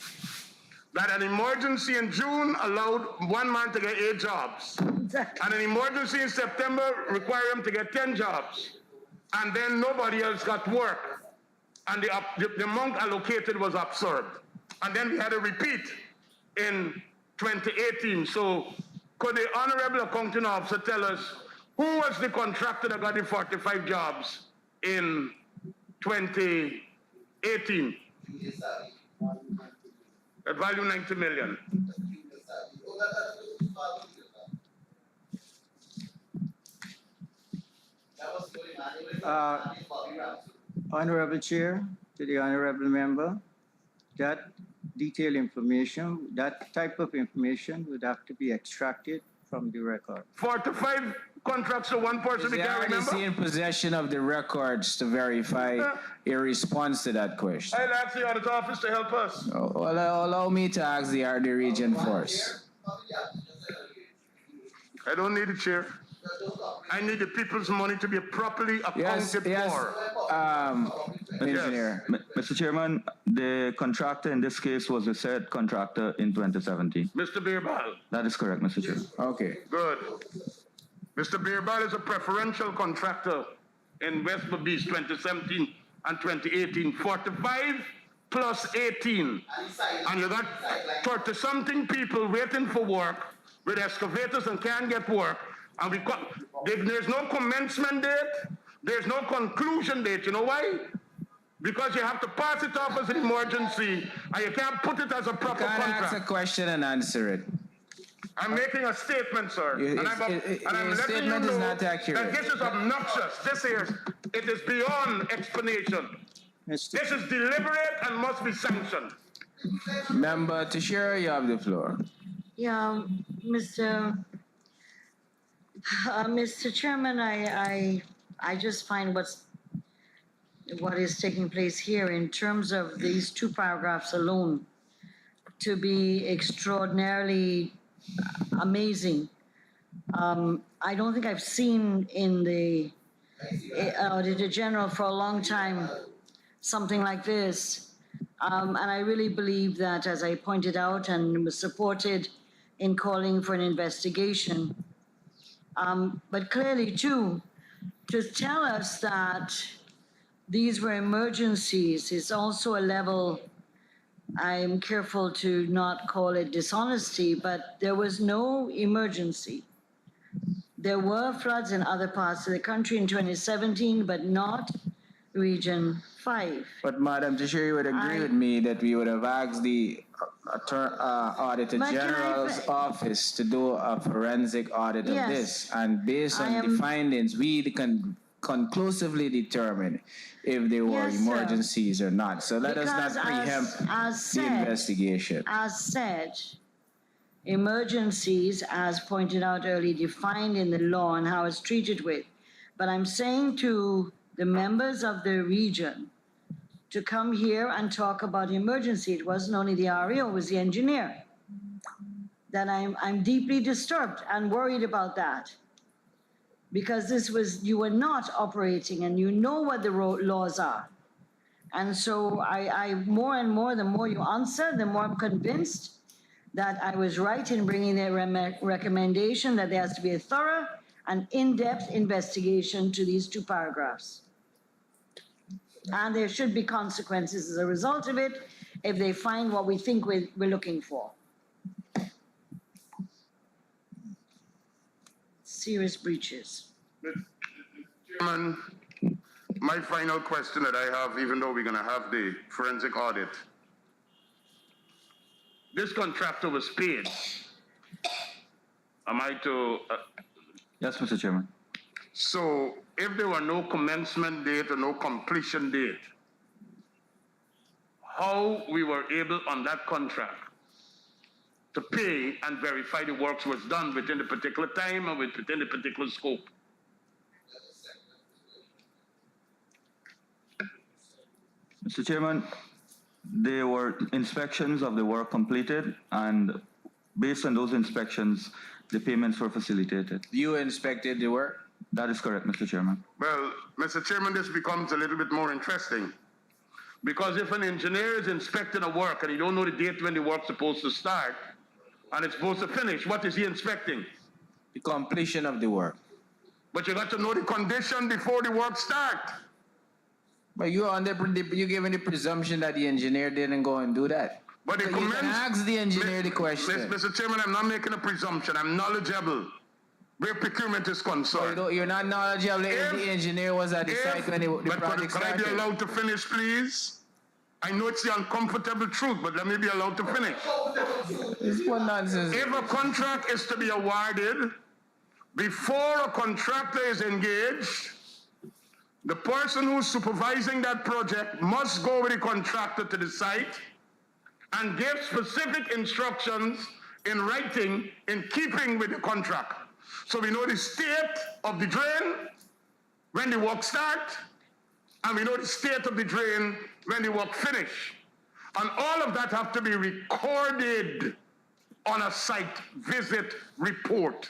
that an emergency in June allowed one man to get 8 jobs, and an emergency in September required him to get 10 jobs, and then nobody else got work, and the amount allocated was absurd. And then we had a repeat in 2018. So could the Honorable Accounting Officer tell us who was the contractor that got the 45 jobs in 2018? At value 90 million. Honorable Chair, to the Honorable Member, that detailed information, that type of information would have to be extracted from the record. 45 contracts to one person, Is we the can't RDC remember? in possession of the records to verify a response to that question? I'll ask the audit office to help us. Allow me to ask the RD region first. I don't need a chair. I need the people's money to be properly accounted for. Engineer. Mr. Chairman, the contractor in this case was the said contractor in 2017. Mr. Birbal, That is correct, Mr. Chairman. Okay. good. Mr. Birbal is a preferential contractor in West Berbice 2017 and 2018. 45 plus 18. And you got 30-something people waiting for work with excavators and can't get work. And there's no commencement date, there's no conclusion date. You know why? Because you have to pass it off as an emergency, and you can't put it as a proper Can't ask a contract. question and answer it. I'm making a statement, sir. Your and I'm letting statement you is know not accurate. that this is obnoxious. It is beyond explanation. Mr. This is deliberate and must be sanctioned. Member Teixeira, you have the floor. Yeah, Mr. Chairman, I just find what is taking place here in terms of these 2 paragraphs alone to be extraordinarily amazing. I don't think I've seen in the Auditor General for a long time something like this. And I really believe that, as I pointed out and was supported in calling for an investigation, but clearly too, to tell us that these were emergencies is also a level I'm careful to not call it dishonesty, but there was no emergency. There were floods in other parts of the country in 2017, but not Region 5. But Madam Chair, you would agree with me that we would have asked the Auditor But can I General's fi- office to do a forensic audit Yes. of this, and based I on the am- findings, we can conclusively determine if there were Yes, sir. emergencies or not. So let us not Because preempt as the said, investigation. as said, emergencies, as pointed out earlier, defined in the law and how it's treated with. But I'm saying to the members of the region to come here and talk about emergency. It wasn't only the REO, it was the engineer. That I'm deeply disturbed and worried about that. Because you were not operating and you know what the laws are. And so I more and more, the more you answer, the more I'm convinced that I was right in bringing the recommendation that there has to be a thorough and in-depth investigation to these two paragraphs. And there should be consequences as a result of it if they find what we think we're looking for. Serious breaches. Chairman, my final question that I have, even though we're going to have the forensic audit. This contractor was paid. Am I to... Yes, Mr. Chairman. So if there were no commencement date or no completion date, how we were able on that contract to pay and verify the works was done within the particular time or within the particular scope? Mr. Chairman, there were inspections of the work completed, and based on those inspections, the payments were facilitated. You inspected the work? That is correct, Mr. Chairman. Well, Mr. Chairman, this becomes a little bit more interesting. Because if an engineer is inspecting a work and he don't know the date when the work's supposed to start and it's supposed to finish, what is he inspecting? The completion of the work. But you got to know the condition before the work starts. But you're giving the presumption that the engineer didn't go and do that. But So you can ask the engineer the question. Mr. Chairman, I'm not making a presumption. I'm knowledgeable where procurement is concerned. You're not knowledgeable if the engineer was at the site when the project Could I be started. allowed to finish, please? I know it's the uncomfortable truth, but let me be allowed to finish. It's what nonsense. If a contract is to be awarded, before a contractor is engaged, the person who's supervising that project must go with the contractor to the site and give specific instructions in writing in keeping with the contract. So we know the state of the drain when the work starts, and we know the state of the drain when the work finish. And all of that have to be recorded on a site visit report.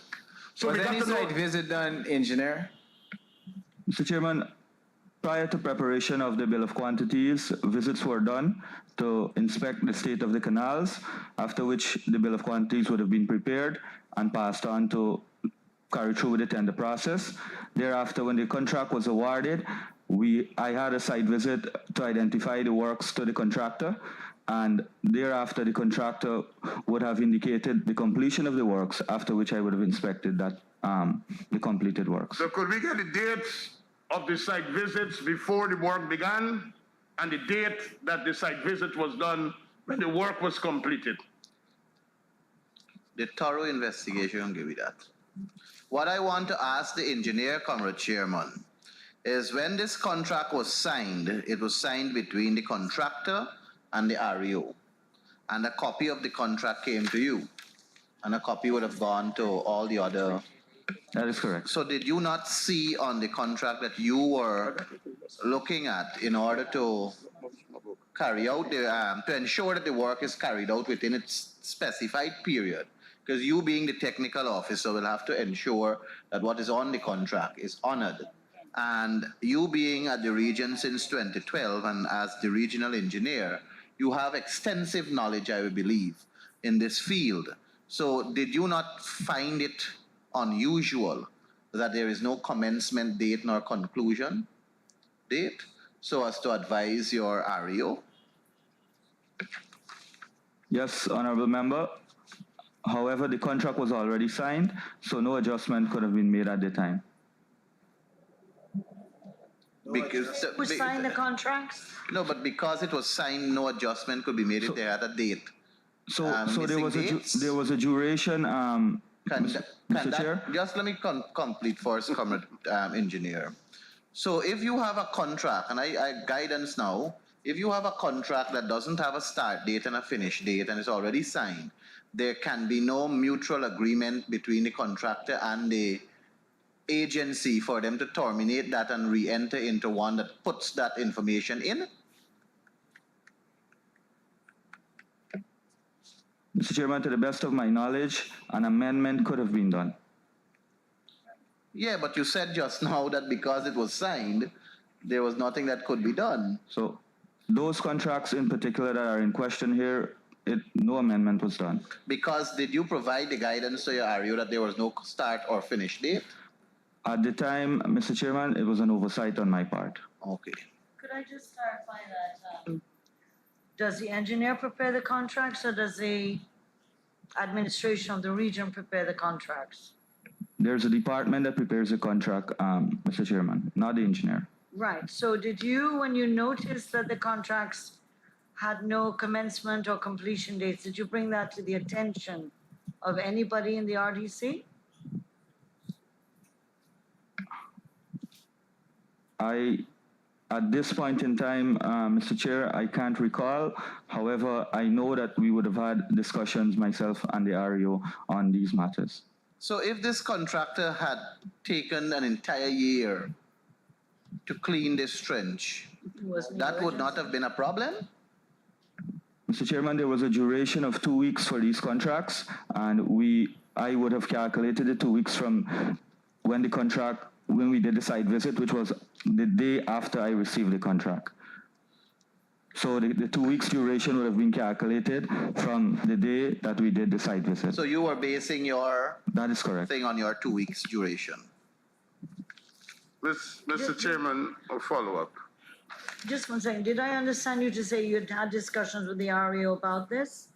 So Was we got any to know. site visit done, engineer? Mr. Chairman, prior to preparation of the bill of quantities, visits were done to inspect the state of the canals, after which the bill of quantities would have been prepared and passed on to carry through with the tender process. Thereafter, when the contract was awarded, I had a site visit to identify the works to the contractor, and thereafter the contractor would have indicated the completion of the works, after which I would have inspected that the completed works. So could we get the dates of the site visits before the work began and the date that the site visit was done when the work was completed? The thorough investigation will give you that. What I want to ask the engineer, Comrade Chairman, is when this contract was signed, it was signed between the contractor and the REO. And a copy of the contract came to you. And a copy would have gone to all the other. That is correct. So did you not see on the contract that you were looking at in order to carry out to ensure that the work is carried out within its specified period? Because you being the technical officer will have to ensure that what is on the contract is honored. And you being at the region since 2012 and as the regional engineer, you have extensive knowledge, I believe, in this field. So did you not find it unusual that there is no commencement date nor conclusion date so as to advise your REO? Yes, Honorable Member. However, the contract was already signed, so no adjustment could have been made at the time. Because Who signed the contracts? no, but because it was signed, no adjustment could be made if they had a date. So Missing there was a duration. Can Mr. that, Chair? just let me complete first, Comrade Engineer. So if you have a contract, and I guidance now, if you have a contract that doesn't have a start date and a finish date and is already signed, there can be no mutual agreement between the contractor and the agency for them to terminate that and re-enter into one that puts that information in. Mr. Chairman, to the best of my knowledge, an amendment could have been done. Yeah, but you said just now that because it was signed, there was nothing that could be done. So those contracts in particular that are in question here, no amendment was done. Because did you provide the guidance to your RU that there was no start or finish date? At the time, Mr. Chairman, it was an oversight on my part. Okay. Could I just clarify that? Does the engineer prepare the contracts or does the administration of the region prepare the contracts? There's a department that prepares the contract, Mr. Chairman, not the engineer. Right. So did you, when you noticed that the contracts had no commencement or completion dates, did you bring that to the attention of anybody in the RDC? At this point in time, Mr. Chair, I can't recall. However, I know that we would have had discussions, myself and the REO, on these matters. So if this contractor had taken an entire year to clean this trench, that would not have been a problem? Mr. Chairman, there was a duration of 2 weeks for these contracts, and I would have calculated the 2 weeks from when we did the site visit, which was the day after I received the contract. So the 2 weeks duration would have been calculated from the day that we did the site visit. So you were basing your That is correct. thing on your 2 weeks duration. Mr. Chairman, a follow-up. Just one second. Did I understand you to say you had discussions with the REO about this?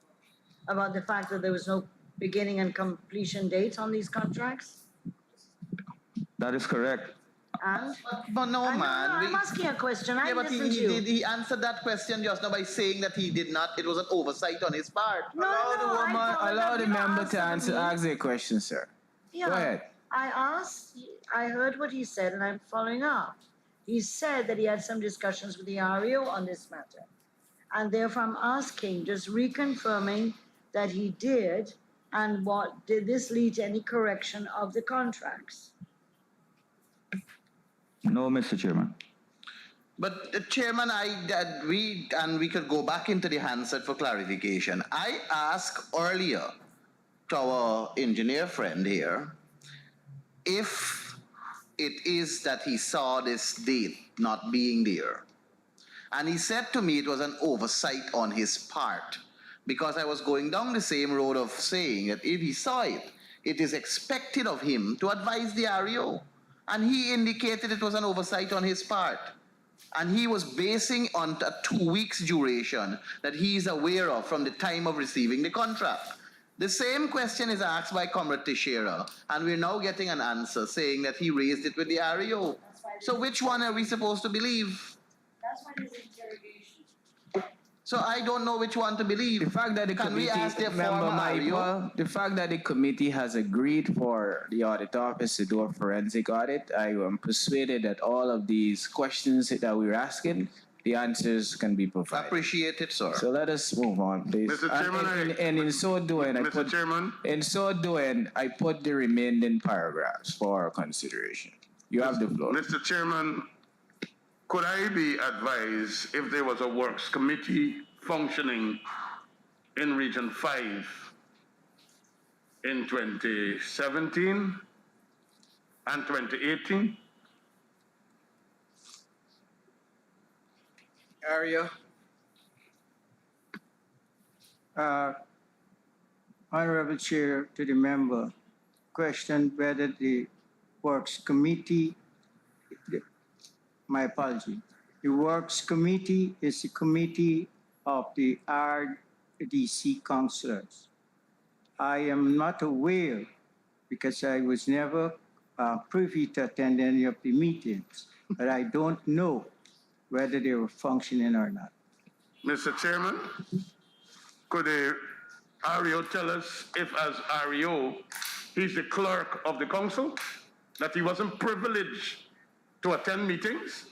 About the fact that there was no beginning and completion dates on these contracts? That is correct. And? But no, man. I'm asking a question. I Yeah, but listened to you. he answered that question just now by saying that he did not, it was an oversight on his part. Allow the member to ask the question, sir. Yeah, Go ahead. I heard what he said and I'm following up. He said that he had some discussions with the REO on this matter. And therefore I'm asking, just reconfirming that he did, and did this lead to any correction of the contracts? No, Mr. Chairman. But Chairman, we could go back into the handset for clarification. I asked earlier to our engineer friend here if it is that he saw this date not being there. And he said to me it was an oversight on his part, because I was going down the same road of saying that if he saw it, it is expected of him to advise the REO. And he indicated it was an oversight on his part. And he was basing on a 2 weeks duration that he is aware of from the time of receiving the contract. The same question is asked by Comrade Teixeira, and we're now getting an answer saying that he raised it with the REO. So which one are we supposed to believe? That's why there's interrogation. So I don't know which one to believe. The fact that the Can we ask committee, their member former REO? Michael, the fact that the committee has agreed for the audit office to do a forensic audit, I am persuaded that all of these questions that we're asking, the answers can be provided. Appreciate it, sir. So let us move on, please. Mr. Chairman, And in so doing, I put the remaining paragraphs for consideration. You have the floor. Mr. Chairman, could I be advised if there was a works committee functioning in Region 5 in 2017 and 2018? Area. Honorable Chair, to the member, question whether the Works Committee, my apology, the Works Committee is the committee of the RDC councillors. I am not aware, because I was never privy to attend any of the meetings, but I don't know whether they were functioning or not. Mr. Chairman, could the REO tell us if, as REO, he's the clerk of the council, that he wasn't privileged to attend meetings?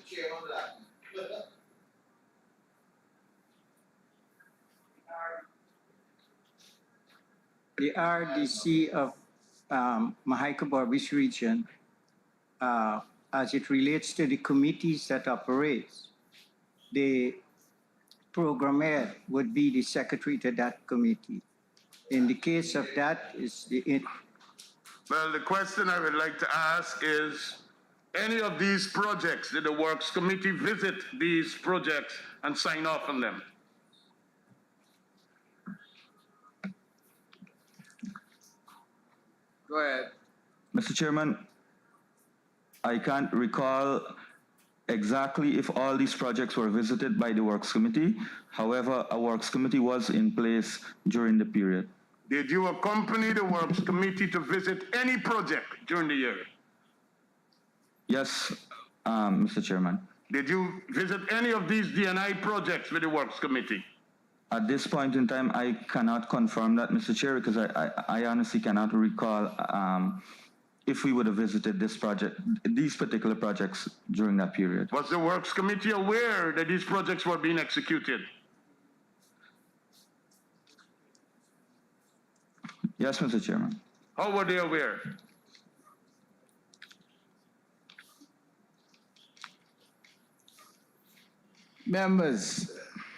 The RDC of Mahaica-Borbis region, as it relates to the committees that operate, the program head would be the secretary to that committee. In the case of that, Well, the question I would like to ask is, any of these projects, did the Works Committee visit these projects and sign off on them? Go ahead. Mr. Chairman, I can't recall exactly if all these projects were visited by the Works Committee. However, a Works Committee was in place during the period. Did you accompany the Works Committee to visit any project during the year? Yes, Mr. Chairman. Did you visit any of these D&I projects with the Works Committee? At this point in time, I cannot confirm that, Mr. Chair, because I honestly cannot recall if we would have visited these particular projects during that period. Was the Works Committee aware that these projects were being executed? Yes, Mr. Chairman. How were they aware? Members,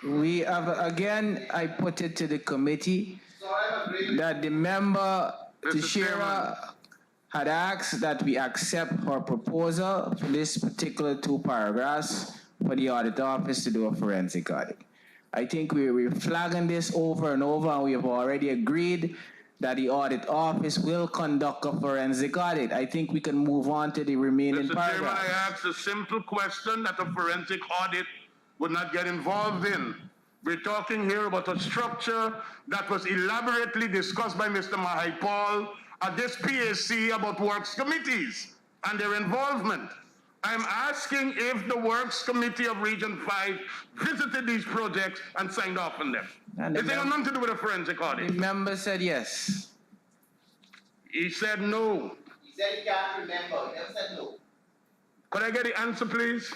we have, again, I put it to the committee that the member, Teixeira, had asked that we accept her proposal for this particular 2 paragraphs for the audit office to do a forensic audit. I think we're flagging this over and over, and we have already agreed that the audit office will conduct a forensic audit. I think we can move on to the remaining Mr. Chairman, paragraphs. I asked a simple question that a forensic audit would not get involved in. We're talking here about a structure that was elaborately discussed by Mr. Mahai Paul at this PAC about Works Committees and their involvement. I'm asking if the Works Committee of Region 5 visited these projects and signed off on them. And It had nothing to do with a forensic audit. The member said yes. He said no. He said he can't remember. He never said no. Could I get the answer, please?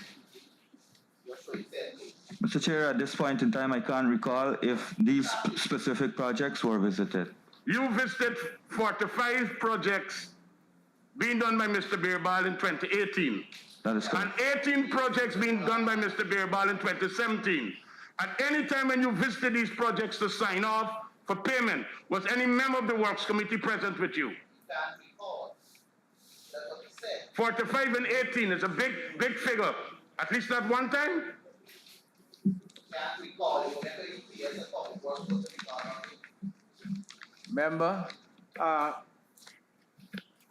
You're sure he said no. Mr. Chair, at this point in time, I can't recall if these specific projects were visited. You visited 45 projects being done by Mr. Beerbal in 2018. That is correct. And 18 projects being done by Mr. Beerbal in 2017. At any time when you visited these projects to sign off for payment, was any member of the Works Committee present with you? He can't recall. That's what he said. 45 and 18 is a big figure. At least not one time? He can't recall. He remember he has a public works supposed to recall. Member?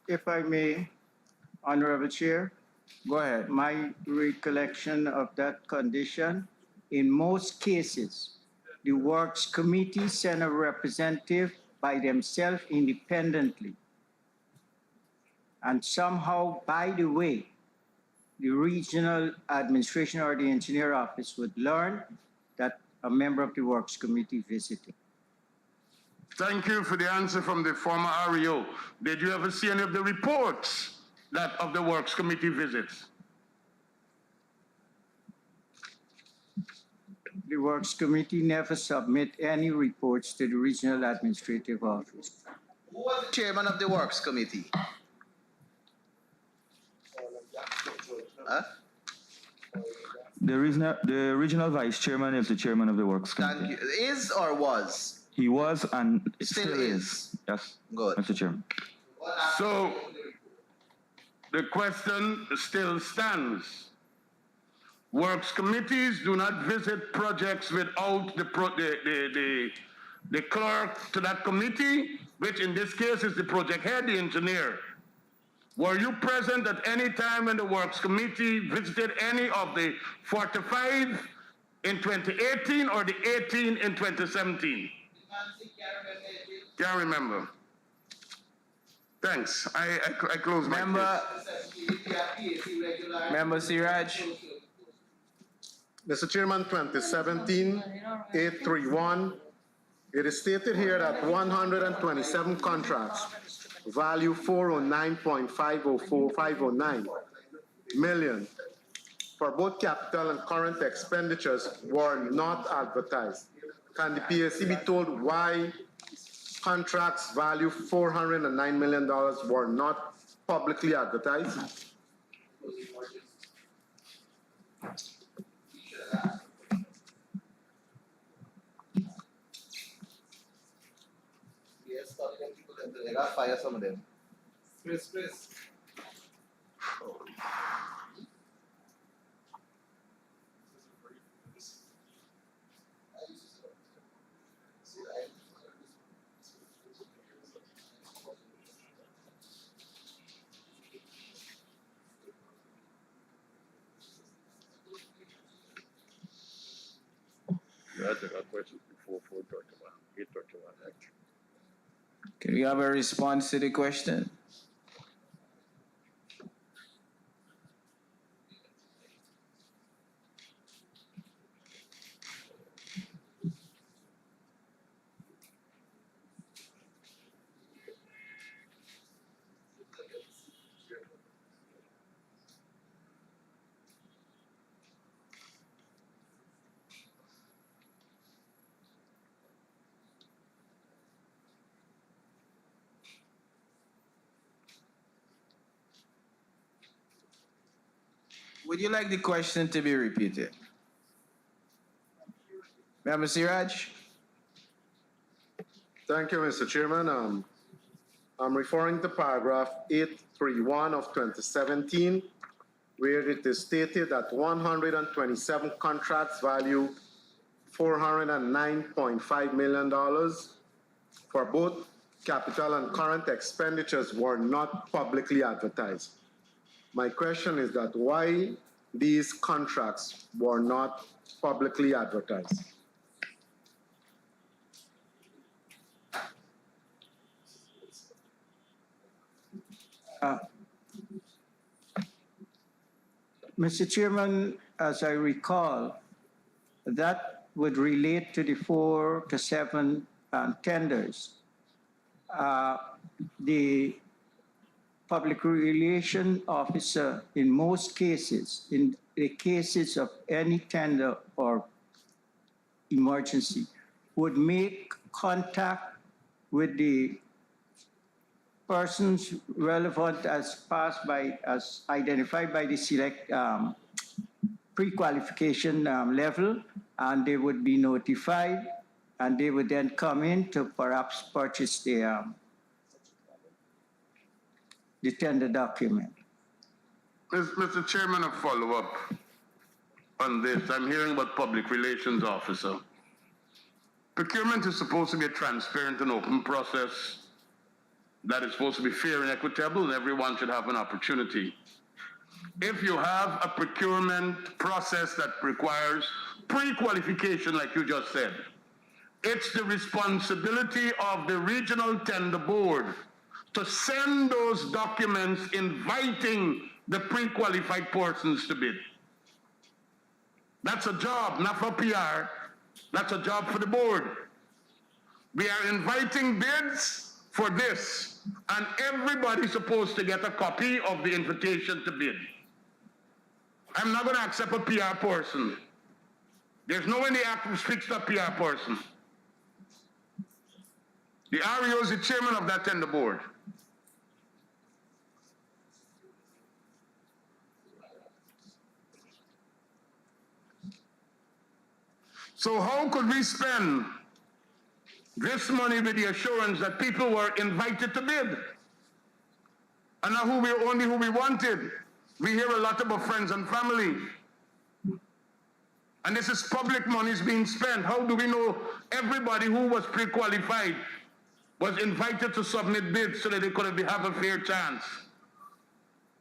If I may, Honorable Chair, Go ahead. my recollection of that condition, in most cases, the Works Committee sent a representative by themselves independently. And somehow, by the way, the regional administration or the engineer office would learn that a member of the Works Committee visited. Thank you for the answer from the former REO. Did you ever see any of the reports of the Works Committee visits? The Works Committee never submit any reports to the regional administrative office. Who was the chairman of the Works Committee? Huh? The regional vice chairman is the chairman of the Works Committee. Thank you. Is or was? He was and Still is. Yes, Good. Mr. Chairman. So the question still stands. Works committees do not visit projects without the clerk to that committee, which in this case is the project head, the engineer. Were you present at any time when the Works Committee visited any of the 45 in 2018 or the 18 in 2017? Can't remember. Thanks. I close my case. Member Siraj. Mr. Chairman, 2017-831, it is stated here that 127 contracts, value 409.509 million, for both capital and current expenditures were not advertised. Can the PAC be told why contracts value $409 million were not publicly advertised? They got fire some of them. Chris. Can we have a response to the question? Would you like the question to be repeated? Member Siraj? Thank you, Mr. Chairman. I'm referring to paragraph 831 of 2017, where it is stated that 127 contracts value $409.5 million for both capital and current expenditures were not publicly advertised. My question is that why these contracts were not publicly advertised? Mr. Chairman, as I recall, that would relate to the 4 to 7 tenders. The public relation officer, in most cases, in the cases of any tender or emergency, would make contact with the persons relevant as identified by the select pre-qualification level, and they would be notified, and they would then come in to perhaps purchase the tender document. Mr. Chairman, a follow-up on this. I'm hearing about public relations officer. Procurement is supposed to be a transparent and open process that is supposed to be fair and equitable, and everyone should have an opportunity. If you have a procurement process that requires pre-qualification, like you just said, it's the responsibility of the regional tender board to send those documents inviting the pre-qualified persons to bid. That's a job, not for PR. That's a job for the board. We are inviting bids for this, and everybody's supposed to get a copy of the invitation to bid. I'm not going to accept a PR person. There's no one in the act who speaks to a PR person. The REO is the chairman of that tender board. So how could we spend this money with the assurance that people were invited to bid? And not only who we wanted. We hear a lot about friends and family. And this is public monies being spent. How do we know everybody who was pre-qualified was invited to submit bids so that they could have a fair chance?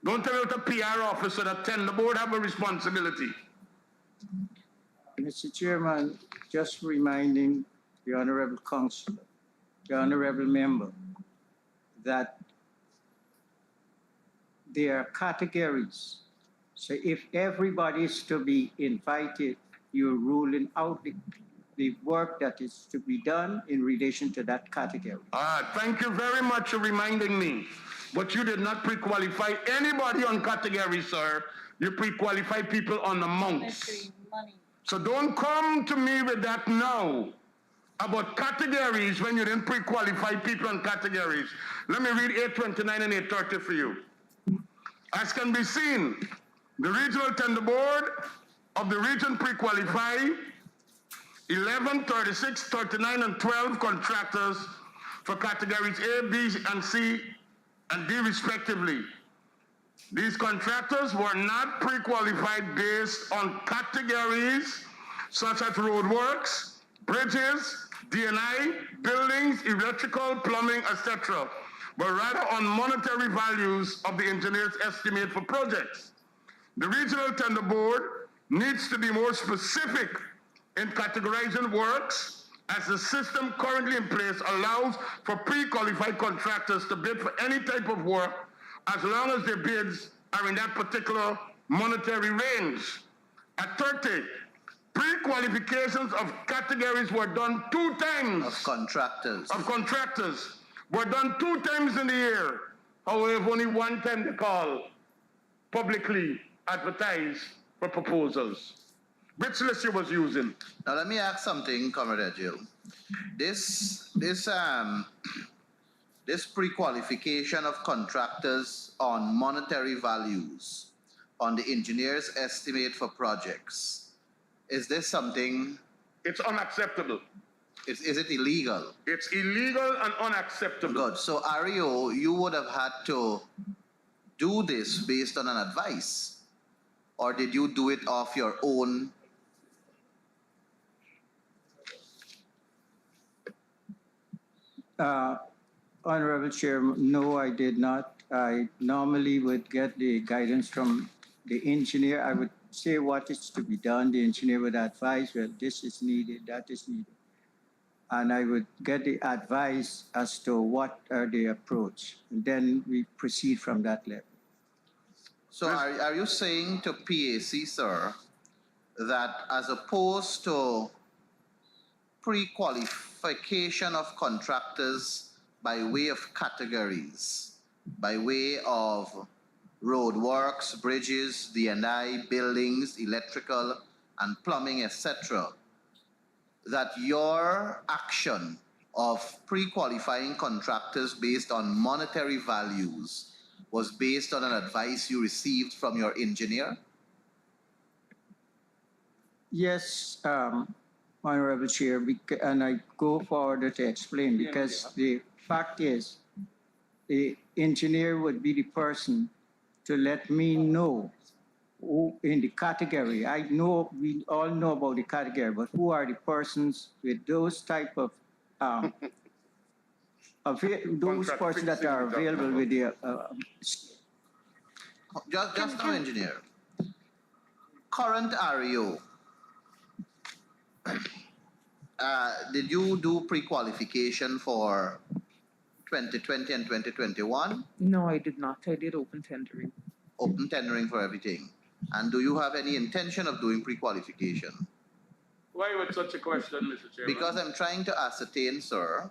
Don't tell me that a PR officer that tender board have a responsibility. Mr. Chairman, just reminding the honorable councillor, the honorable member, that there are categories. So if everybody is to be invited, you're ruling out the work that is to be done in relation to that category. Thank you very much for reminding me. But you did not pre-qualify anybody on category, sir. You pre-qualify people on amounts. So don't come to me with that now about categories when you didn't pre-qualify people on categories. Let me read 829 and 830 for you. As can be seen, the Regional Tender Board of the region pre-qualify 11, 36, 39, and 12 contractors for categories A, B, and C, and D respectively. These contractors were not pre-qualified based on categories such as roadworks, bridges, D&I, buildings, electrical, plumbing, etc., but rather on monetary values of the engineer's estimate for projects. The Regional Tender Board needs to be more specific in categorizing works, as the system currently in place allows for pre-qualified contractors to bid for any type of work as long as their bids are in that particular monetary range. At 30, pre-qualifications of categories were done 2 times. Of contractors. Of contractors were done 2 times in the year. However, only 1 time they call publicly advertise for proposals. Which list you was using? Now let me ask something, Comrade Jill. This pre-qualification of contractors on monetary values, on the engineer's estimate for projects, is this something? It's unacceptable. Is it illegal? It's illegal and unacceptable. Good. So, Ario, you would have had to do this based on an advice, or did you do it off your own? Honorable Chairman, no, I did not. I normally would get the guidance from the engineer. I would say what is to be done. The engineer would advise, well, this is needed, that is needed. And I would get the advice as to what are the approach. And then we proceed from that level. So are you saying to PAC, sir, that as opposed to pre-qualification of contractors by way of categories, by way of roadworks, bridges, D&I, buildings, electrical, and plumbing, etc., that your action of pre-qualifying contractors based on monetary values was based on an advice you received from your engineer? Yes, Honorable Chair, and I go forward to explain, because the fact is, the engineer would be the person to let me know who in the category. I know, we all know about the category, but who are the persons with those type of, those persons that are available with the, Just now, engineer. Current REO. Did you do pre-qualification for 2020 and 2021? No, I did not. I did open tendering. Open tendering for everything. And do you have any intention of doing pre-qualification? Why with such a question, Mr. Chairman? Because I'm trying to ascertain, sir,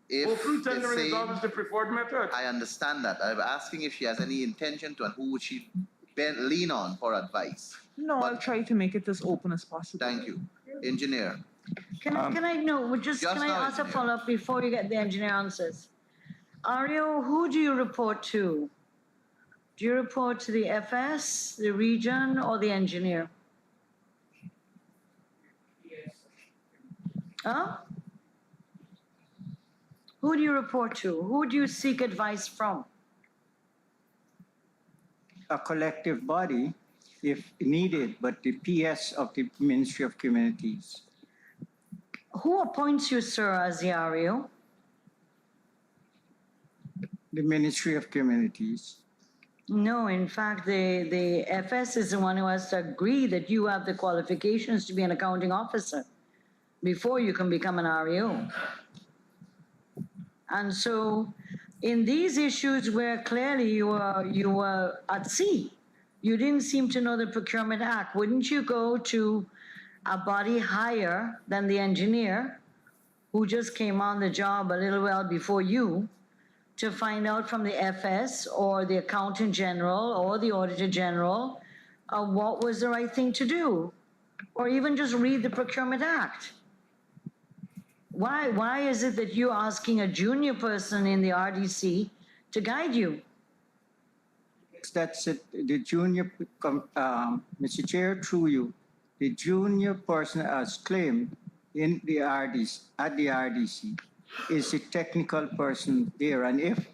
if Open tendering is always the preferred method. I understand that. I'm asking if she has any intention to, and who would she lean on for advice. No, I'll try to make it as open as possible. Thank you. Engineer. Can I know, Just can I now, ask a engineer. follow-up before you get the engineer answers? Ario, who do you report to? Do you report to the FS, the region, or the engineer? Huh? Who do you report to? Who do you seek advice from? a collective body if needed, but the PS of the Ministry of Communities. Who appoints you, sir, as the REO? The Ministry of Communities. No, in fact, the FS is the one who has to agree that you have the qualifications to be an accounting officer. before you can become an REO. And so in these issues where clearly you were at sea, you didn't seem to know the Procurement Act, wouldn't you go to a body higher than the engineer who just came on the job a little while before you to find out from the FS or the Accountant General or the Auditor General what was the right thing to do? Or even just read the Procurement Act. Why is it that you're asking a junior person in the RDC to guide you? That's it. The junior, Mr. Chair, through you, the junior person as claimed in the RDC, at the RDC, is the technical person there. And if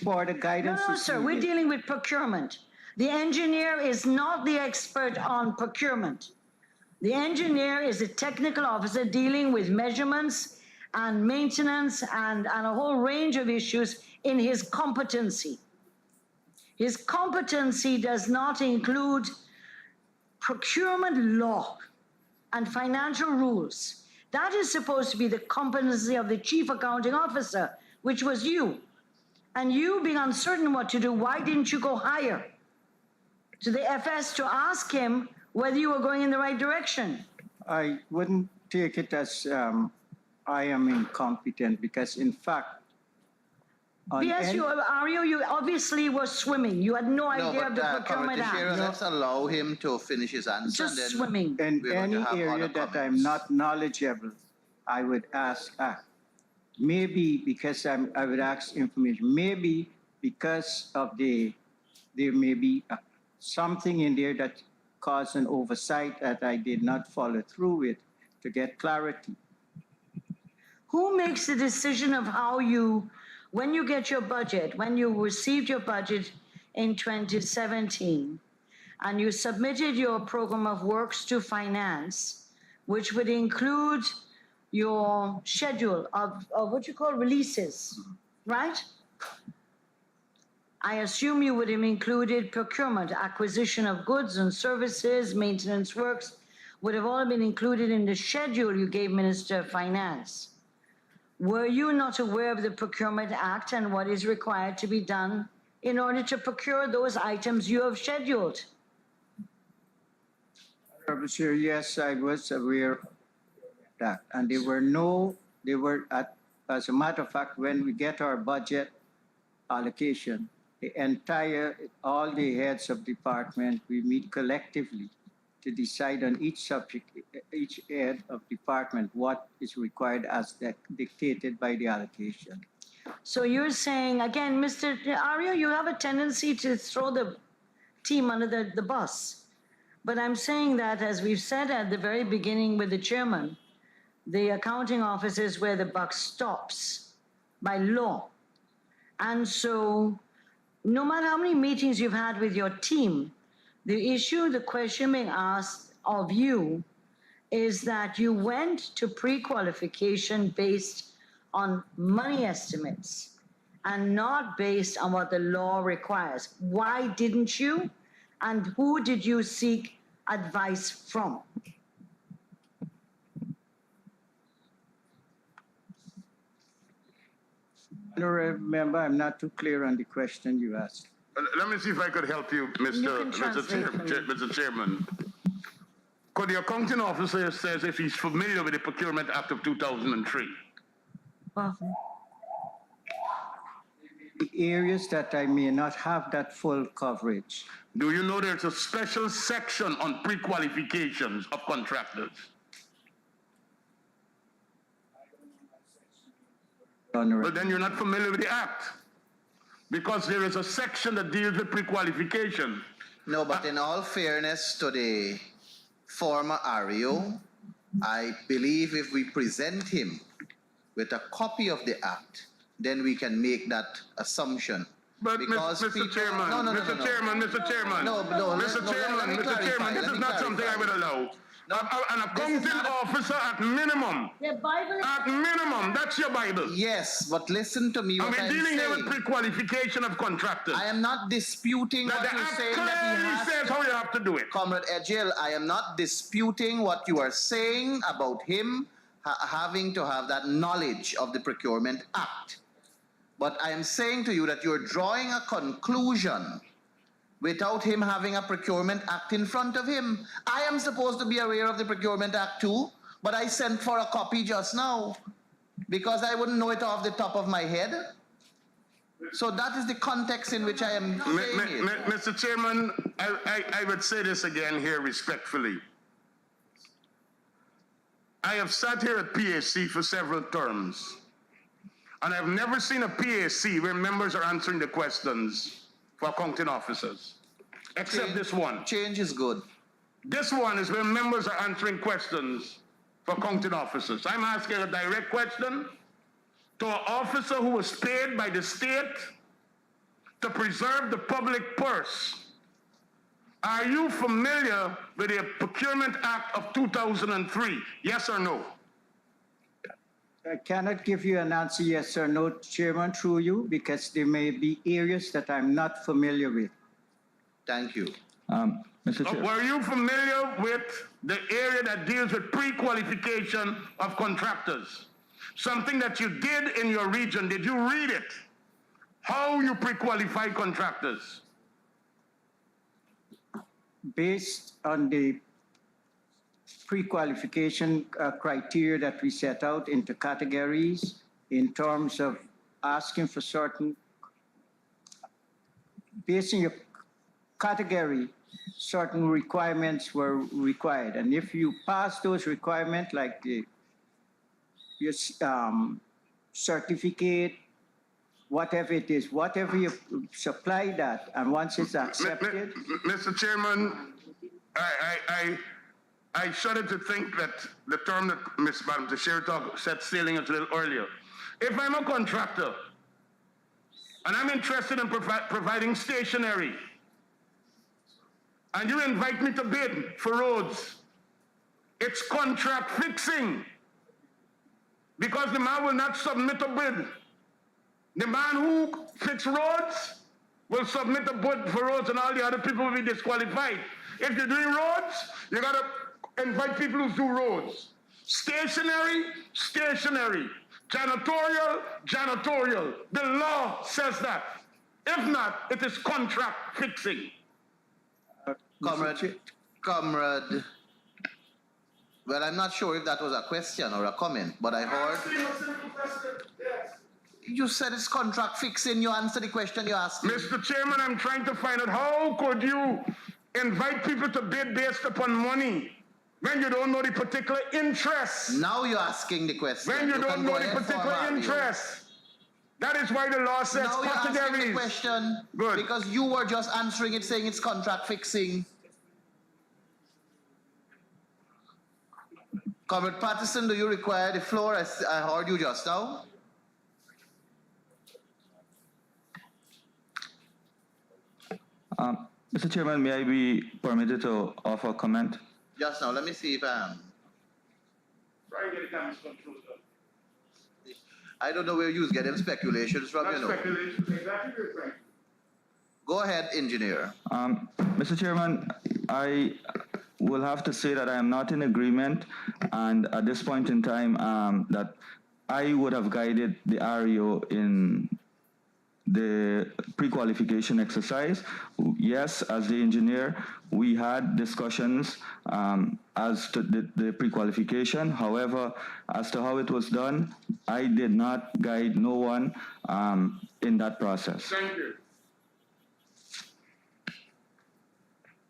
for the guidance No, is sir, we're needed- dealing with procurement. The engineer is not the expert on procurement. The engineer is a technical officer dealing with measurements and maintenance and a whole range of issues in his competency. His competency does not include procurement law and financial rules. That is supposed to be the competency of the chief accounting officer, which was you. And you being uncertain what to do, why didn't you go higher to the FS to ask him whether you were going in the right direction? I wouldn't take it as I am incompetent because, in fact, on Yes, any- you obviously were swimming. You had no idea of the Procurement Committee Chair, Act. let's allow him to finish his answer. Just then swimming. in we're going to any have area other that I'm comments. not knowledgeable, I would ask. Maybe because I would ask information. Maybe because of there may be something in there that caused an oversight that I did not follow through with to get clarity. Who makes the decision of how you, when you get your budget, when you received your budget in 2017, and you submitted your program of works to finance, which would include your schedule of what you call releases, right? I assume you would have included procurement, acquisition of goods and services, maintenance works, would have all been included in the schedule you gave Minister of Finance. Were you not aware of the Procurement Act and what is required to be done in order to procure those items you have scheduled? Honorable Chair, yes, I was aware of that. And as a matter of fact, when we get our budget allocation, all the heads of department, we meet collectively to decide on each subject, each head of department, what is required as dictated by the allocation. So you're saying, again, Mr. Arya, you have a tendency to throw the team under the bus. But I'm saying that, as we've said at the very beginning with the chairman, the accounting office is where the buck stops by law. And so no matter how many meetings you've had with your team, the question being asked of you is that you went to pre-qualification based on money estimates and not based on what the law requires. Why didn't you? And who did you seek advice from? Honorable Member, I'm not too clear on the question you asked. Let me see if I could help you, Mr. Chairman. Could the accounting officer says if he's familiar with the Procurement Act of 2003? The areas that I may not have that full coverage. Do you know there's a special section on pre-qualifications of contractors? Honorable. But then you're not familiar with the Act. Because there is a section that deals with pre-qualification. No, but in all fairness to the former REO, I believe if we present him with a copy of the Act, then we can make that assumption. But Mr. Chairman, No, Mr. Chairman, Mr. Chairman, this is not something I would allow. An accounting officer at minimum. Your Bible. At minimum, that's your Bible. Yes, but listen to me And what we're I'm dealing here saying. with pre-qualification of contractors. I am not disputing That what the you're Act saying that he clearly has says how you have to do it. Comrade Ejil, I am not disputing what you are saying about him having to have that knowledge of the Procurement Act. But I am saying to you that you're drawing a conclusion without him having a Procurement Act in front of him. I am supposed to be aware of the Procurement Act too, but I sent for a copy just now because I wouldn't know it off the top of my head. So that is the context in which I am saying it. Mr. Chairman, I would say this again here respectfully. I have sat here at PAC for several terms, and I've never seen a PAC where members are answering the questions for accounting officers, except this one. Change is good. This one is where members are answering questions for accounting officers. I'm asking a direct question to an officer who was paid by the state to preserve the public purse. Are you familiar with the Procurement Act of 2003? Yes or no? I cannot give you an answer yes or no, Chairman, through you, because there may be areas that I'm not familiar with. Thank you. Mr. Chair. Were you familiar with the area that deals with pre-qualification of contractors? Something that you did in your region. Did you read it? How you pre-qualify contractors? Based on the pre-qualification criteria that we set out into categories in terms of asking for certain, based on your category, certain requirements were required. And if you pass those requirements, like your certificate, whatever it is, whatever you supply that, and once it's accepted. Mr. Chairman, I shudder to think that the term that Ms. Madam Chair said sailing a little earlier. If I'm a contractor and I'm interested in providing stationery, and you invite me to bid for roads, it's contract fixing, because the man will not submit a bid. The man who fixes roads will submit a bid for roads, and all the other people will be disqualified. If you're doing roads, you gotta invite people who do roads. Stationery, stationery. Janitorial, janitorial. The law says that. If not, it is contract fixing. Comrade, well, I'm not sure if that was a question or a comment, but I heard. You said it's contract fixing. You answered the question you asked. Mr. Chairman, I'm trying to find out how could you invite people to bid based upon money when you don't know the particular interest? Now you're asking the question. When you don't know the particular interest. That is why the law says now categories. You're asking the question. Good. Because you were just answering it saying it's contract fixing. Comrade Patterson, do you require the floor? I heard you just now. Mr. Chairman, may I be permitted to offer a comment? Just now, let me see if I am. I don't know where you get them speculations from, you know. Speculation, exactly right. Go ahead, engineer. Mr. Chairman, I will have to say that I am not in agreement, and at this point in time, that I would have guided the REO in the pre-qualification exercise. Yes, as the engineer, we had discussions as to the pre-qualification. However, as to how it was done, I did not guide no one in that process. Thank you.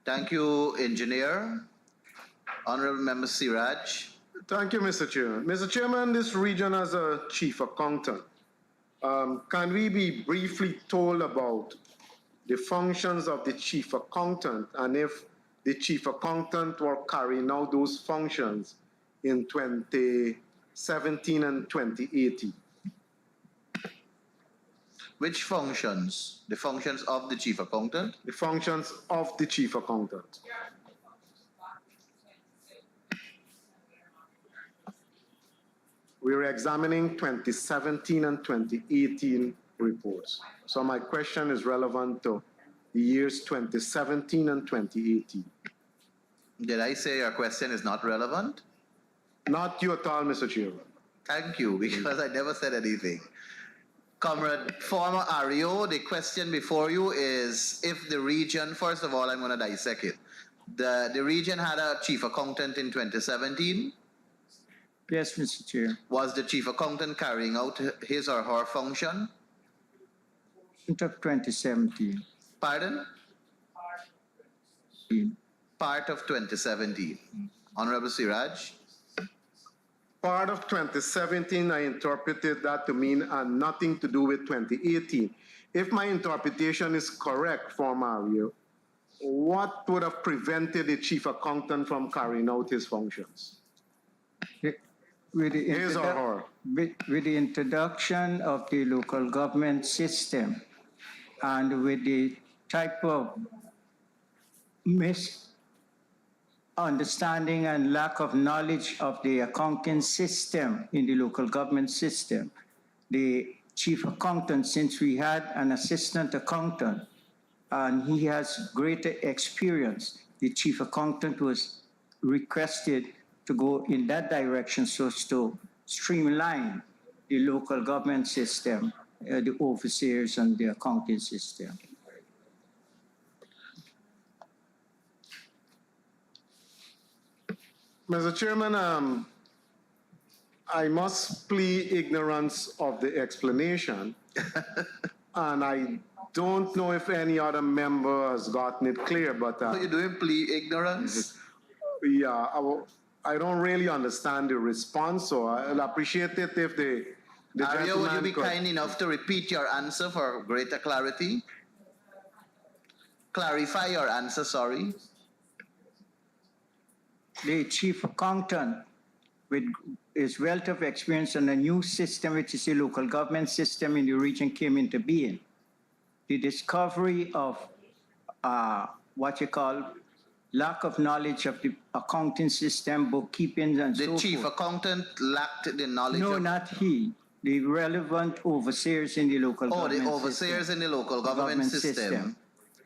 Thank you, engineer. Honorable Member Siraj. Thank you, Mr. Chairman. Mr. Chairman, this region has a chief accountant. Can we be briefly told about the functions of the chief accountant, and if the chief accountant were carrying out those functions in 2017 and 2018? Which functions? The functions of the chief accountant? The functions of the chief accountant. We're examining 2017 and 2018 reports. So my question is relevant to the years 2017 and 2018. Did I say your question is not relevant? Not you at all, Mr. Chairman. Thank you, because I never said anything. Comrade, former REO, the question before you is if the region, first of all, I'm going to dissect it. The region had a chief accountant in 2017. Yes, Mr. Chair. Was the chief accountant carrying out his or her function? Of 2017. Pardon? Part of 2017. Honorable Siraj? Part of 2017, I interpreted that to mean nothing to do with 2018. If my interpretation is correct, former Mario, what would have prevented the chief accountant from carrying out his functions? With the, His or her? with the introduction of the local government system and with the type of misunderstanding and lack of knowledge of the accounting system in the local government system, the chief accountant, since we had an assistant accountant and he has greater experience, the chief accountant was requested to go in that direction so as to streamline the local government system, the overseers and the accounting system. Mr. Chairman, I must plead ignorance of the explanation, and I don't know if any other member has gotten it clear, but... Are you doing plea ignorance? Yeah, I don't really understand the response, so I'll appreciate it if the Arya, would you be could... kind enough to repeat your answer for greater clarity? Clarify your answer, sorry. The chief accountant with his wealth of experience on a new system, which is the local government system in the region, came into being. The discovery of what you call lack of knowledge of the accounting system, bookkeeping, and so forth. The chief accountant lacked the knowledge No, of... not he. The relevant overseers in the local government system. Oh, the overseers in the local government system.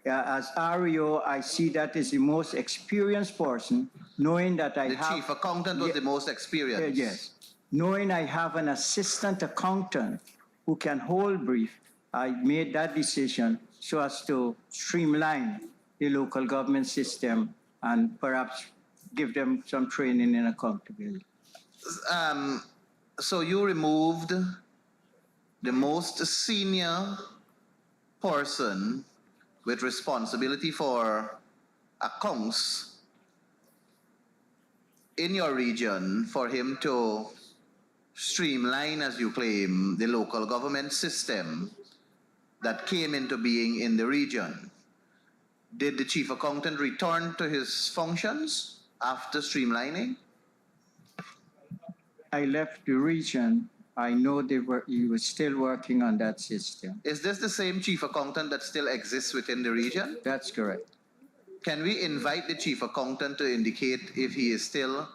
As REO, I see that as the most experienced person, knowing that I The have... chief accountant was the most experienced. Yes. Knowing I have an assistant accountant who can hold brief, I made that decision so as to streamline the local government system and perhaps give them some training and accountability. So you removed the most senior person with responsibility for accounts in your region for him to streamline, as you claim, the local government system that came into being in the region. Did the chief accountant return to his functions after streamlining? I left the region. I know he was still working on that system. Is this the same chief accountant that still exists within the region? That's correct. Can we invite the chief accountant to indicate if he is still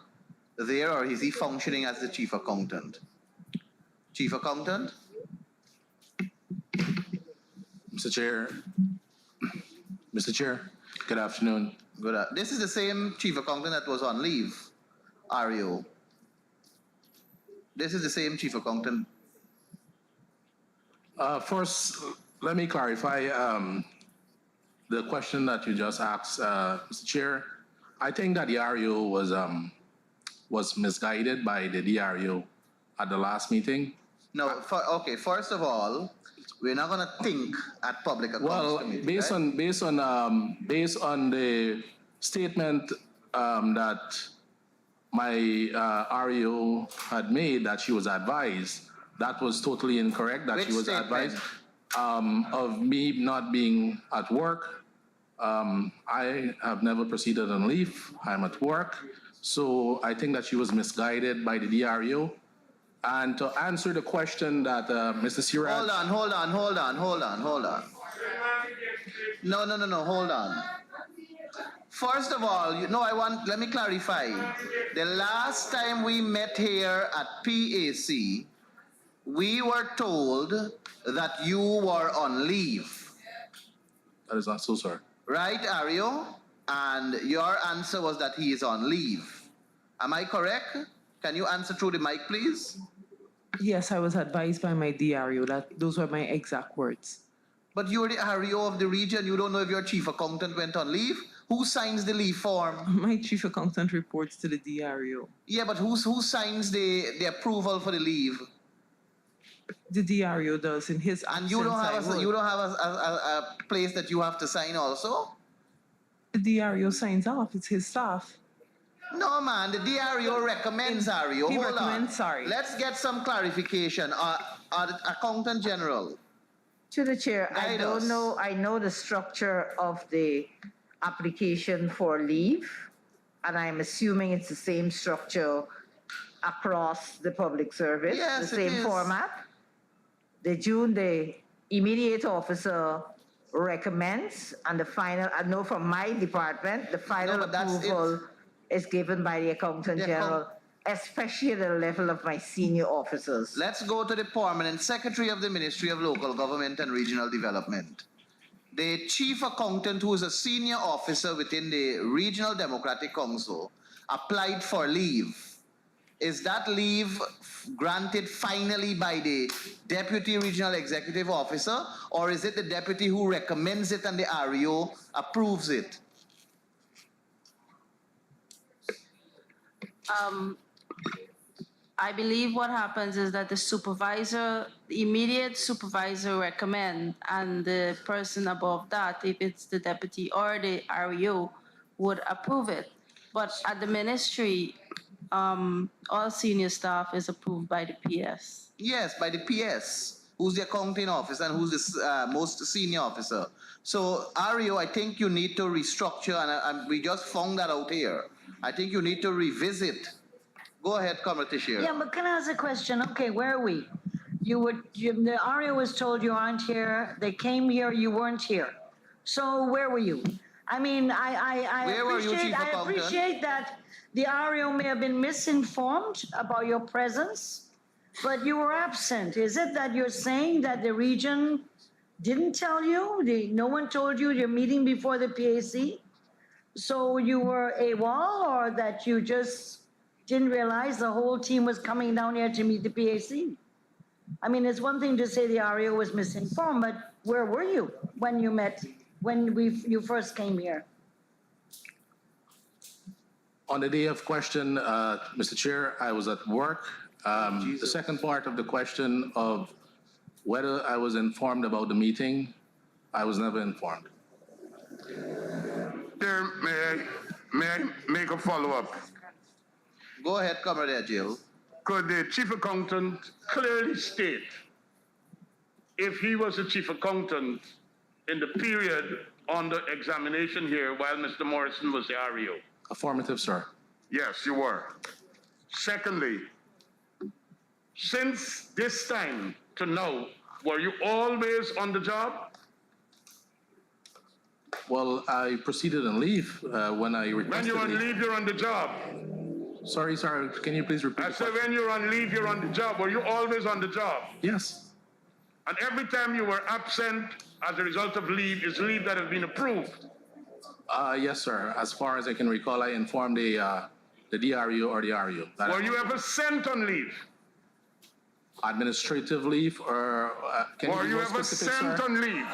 there or is he functioning as the chief accountant? Chief accountant? Mr. Chair, good afternoon. This is the same chief accountant that was on leave, REO. This is the same chief accountant. First, let me clarify the question that you just asked, Mr. Chair. I think that the REO was misguided by the DREO at the last meeting. No, okay, first of all, we're not going to think at public accounts committee, based right? based on the statement that my REO had made that she was advised, that was totally incorrect. That Which she was statement? advised of me not being at work. I have never proceeded on leave. I'm at work, so I think that she was misguided by the DREO. And to answer the question that Mr. Siraj... Hold on. No, hold on. First of all, let me clarify. The last time we met here at PAC, we were told that you were on leave. That is not so, sir. Right, Ario? And your answer was that he is on leave. Am I correct? Can you answer through the mic, please? Yes, I was advised by my DRO that those were my exact words. But you're the REO of the region. You don't know if your chief accountant went on leave. Who signs the leave form? My chief accountant reports to the DRO. Yeah, but who signs the approval for the leave? The DRO does in his absence. And you don't have a place that you have to sign also? The DRO signs off. It's his staff. No, man. The DRO recommends REO. He Hold recommends, on. sorry. Let's get some clarification. Accountant General. To the chair, I Guide don't us. know, I know the structure of the application for leave, and I'm assuming it's the same structure across the public service, Yes, the it same is. format. The immediate officer recommends, and the final, I know from my department, the final but that's approval is given by the accountant The general, especially at the level of my senior officers. Let's go to the permanent secretary of the Ministry of Local Government and Regional Development. The chief accountant, who is a senior officer within the Regional Democratic Council, applied for leave. Is that leave granted finally by the deputy regional executive officer, or is it the deputy who recommends it and the REO approves it? I believe what happens is that the immediate supervisor recommend, and the person above that, if it's the deputy or the REO, would approve it. But at the ministry, all senior staff is approved by the PS. Yes, by the PS, who's the accounting officer and who's the most senior officer. So, REO, I think you need to restructure, and we just found that out here. I think you need to revisit. Go ahead, Comrade Teixeira. Yeah, but can I ask a question? Okay, where are we? The REO was told you aren't here. They came here, you weren't here. So where were you? I mean, Where were you, Chief I Accountant? appreciate that the REO may have been misinformed about your presence, but you were absent. Is it that you're saying that the region didn't tell you? No one told you you're meeting before the PAC? So you were AWOL, or that you just didn't realize the whole team was coming down here to meet the PAC? I mean, it's one thing to say the REO was misinformed, but where were you when you met, you first came here? On the day of question, Mr. Chair, I was at work. The second part of the question of whether I was informed about the meeting, I was never informed. Chair, may I make a follow-up? Go ahead, Comrade Agil. Could the chief accountant clearly state if he was the chief accountant in the period under examination here while Mr. Morrison was the REO? Affirmative, sir. Yes, you were. Secondly, since this time to now, were you always on the job? Well, I proceeded on leave when I requested When you're on leave, you're on the job. Sorry, can you please repeat I the said question? when you're on leave, you're on the job. Were you always on the job? Yes. And every time you were absent as a result of leave is leave that has been approved. Yes, sir. As far as I can recall, I informed the DRU or the RU. Were you ever sent on leave? Administrative leave or can Were be you more ever specific, sent sir? on leave?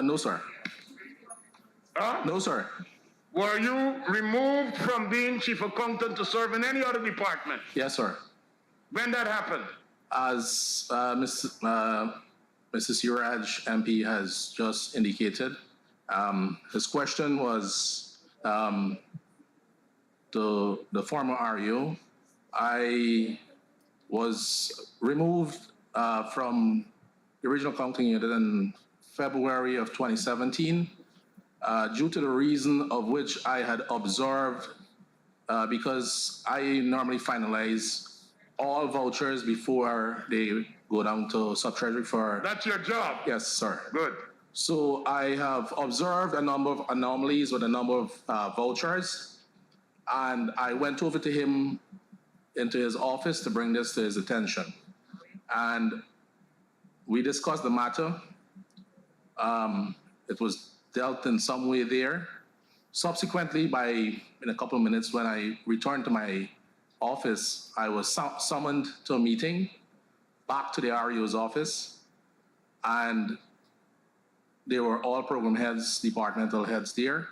No, sir. Huh? No, sir. Were you removed from being chief accountant to serve in any other department? Yes, sir. When that happened? As Mrs. Uraj MP has just indicated, his question was the former RU. I was removed from the regional accounting unit in February of 2017 due to the reason of which I had observed because I normally finalize all vouchers before they go down to sub-treasury for... That's your job? Yes, sir. Good. So I have observed a number of anomalies with a number of vouchers, and I went over to him into his office to bring this to his attention. And we discussed the matter. It was dealt in some way there, Subsequently, in a couple of minutes, when I returned to my office, I was summoned to a meeting back to the REO's office, and they were all program heads, departmental heads there.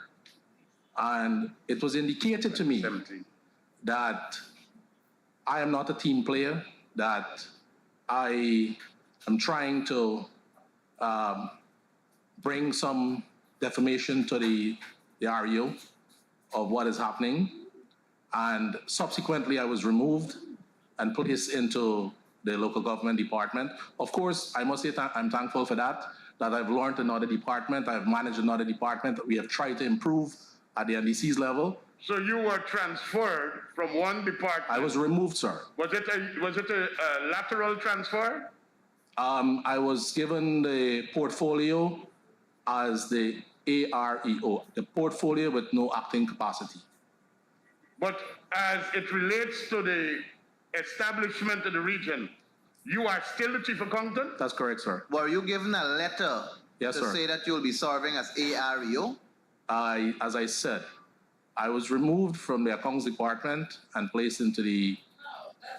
And it was indicated to me that I am not a team player, that I am trying to bring some defamation to the REO of what is happening. And subsequently, I was removed and placed into the local government department. Of course, I must say I'm thankful for that I've learned another department, I've managed another department, that we have tried to improve at the NDC's level. So you were transferred from one department? I was removed, sir. Was it a lateral transfer? I was given the portfolio as the AREO, the portfolio with no acting capacity. But as it relates to the establishment of the region, you are still the chief accountant? That's correct, sir. Were you given a letter Yes, to sir. say that you'll be serving as AREO? As I said, I was removed from the accounts department and placed into the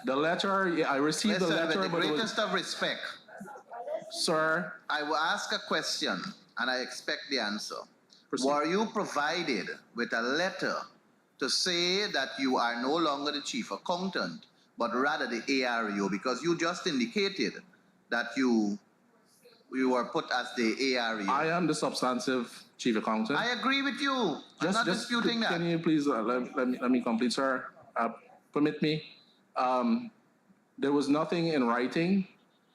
letter. Yeah, I received Listen, the letter, with the but it was, greatest of respect, sir. I will ask a question and I expect the answer. Proceed. Were you provided with a letter to say that you are no longer the chief accountant, but rather the AREO? Because you just indicated that you were put as the AREO. I am the substantive chief accountant. I agree with you. I'm not disputing that. Can you please let me complete, sir? Permit me. There was nothing in writing.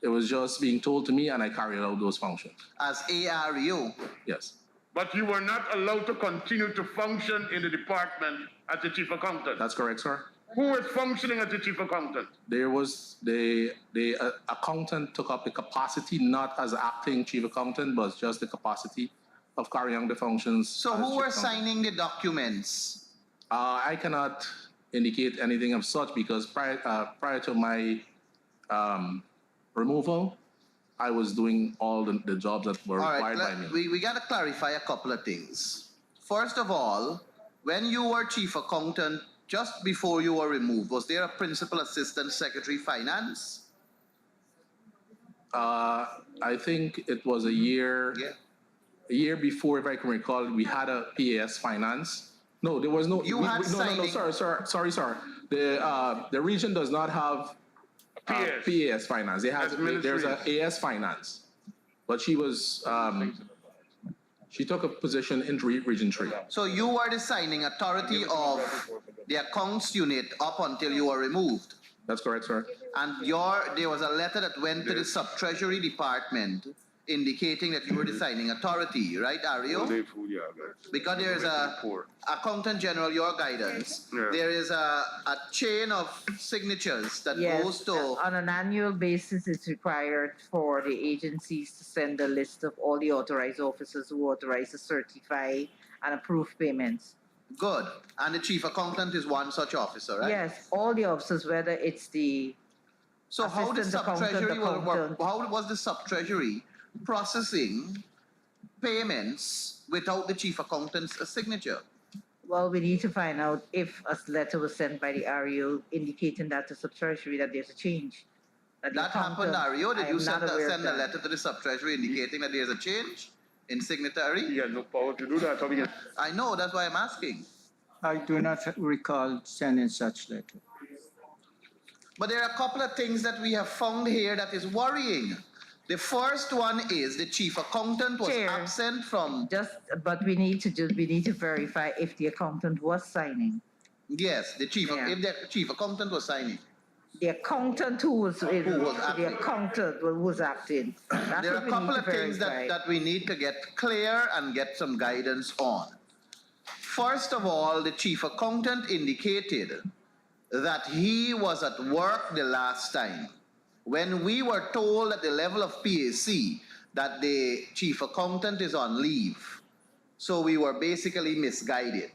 It was just being told to me, and I carried out those functions. As AREO? Yes. But you were not allowed to continue to function in the department as the chief accountant. That's correct, sir. Who was functioning as the chief accountant? There was the accountant took up the capacity not as acting chief accountant, but just the capacity of carrying the functions. So who were signing the documents? I cannot indicate anything of such because prior to my removal, I was doing all the jobs that were required by me. We got to clarify a couple of things. First of all, when you were chief accountant, just before you were removed, was there a principal assistant secretary finance? I think it was a year before, if I can recall, we had a PAS finance. No, there was no. Sorry, sir. The region does not have PAS finance. There's a AS finance, but she was she took a position in Region 3. So you were the signing authority of the accounts unit up until you were removed. That's correct, sir. And there was a letter that went to the sub-treasury department indicating that you were the signing authority, right, Ario? Because there is a accountant general, your guidance. Yeah. There is a chain of signatures that goes to. On an annual basis, it's required for the agencies to send a list of all the authorized officers who authorize to certify and approve payments. Good. And the chief accountant is one such officer, right? Yes, all the officers, whether it's the So how the assistant sub-treasury accountant. how was the sub-treasury processing payments without the chief accountant's signature? Well, we need to find out if a letter was sent by the REO indicating that to sub-treasury that there's a change. That happened, Ario? Did you send a that. letter to the sub-treasury indicating that there's a change in signatory? He had no power to do that. I know, that's why I'm asking. I do not recall sending such letter. But there are a couple of things that we have found here that is worrying. The first one is the chief accountant was absent from. But we need to verify if the accountant was signing. Yes, if the chief accountant was signing. The accountant who was acting. There are a couple of things that we need to get clear and get some guidance on. First of all, the chief accountant indicated that he was at work the last time. When we were told at the level of PAC that the chief accountant is on leave, so we were basically misguided.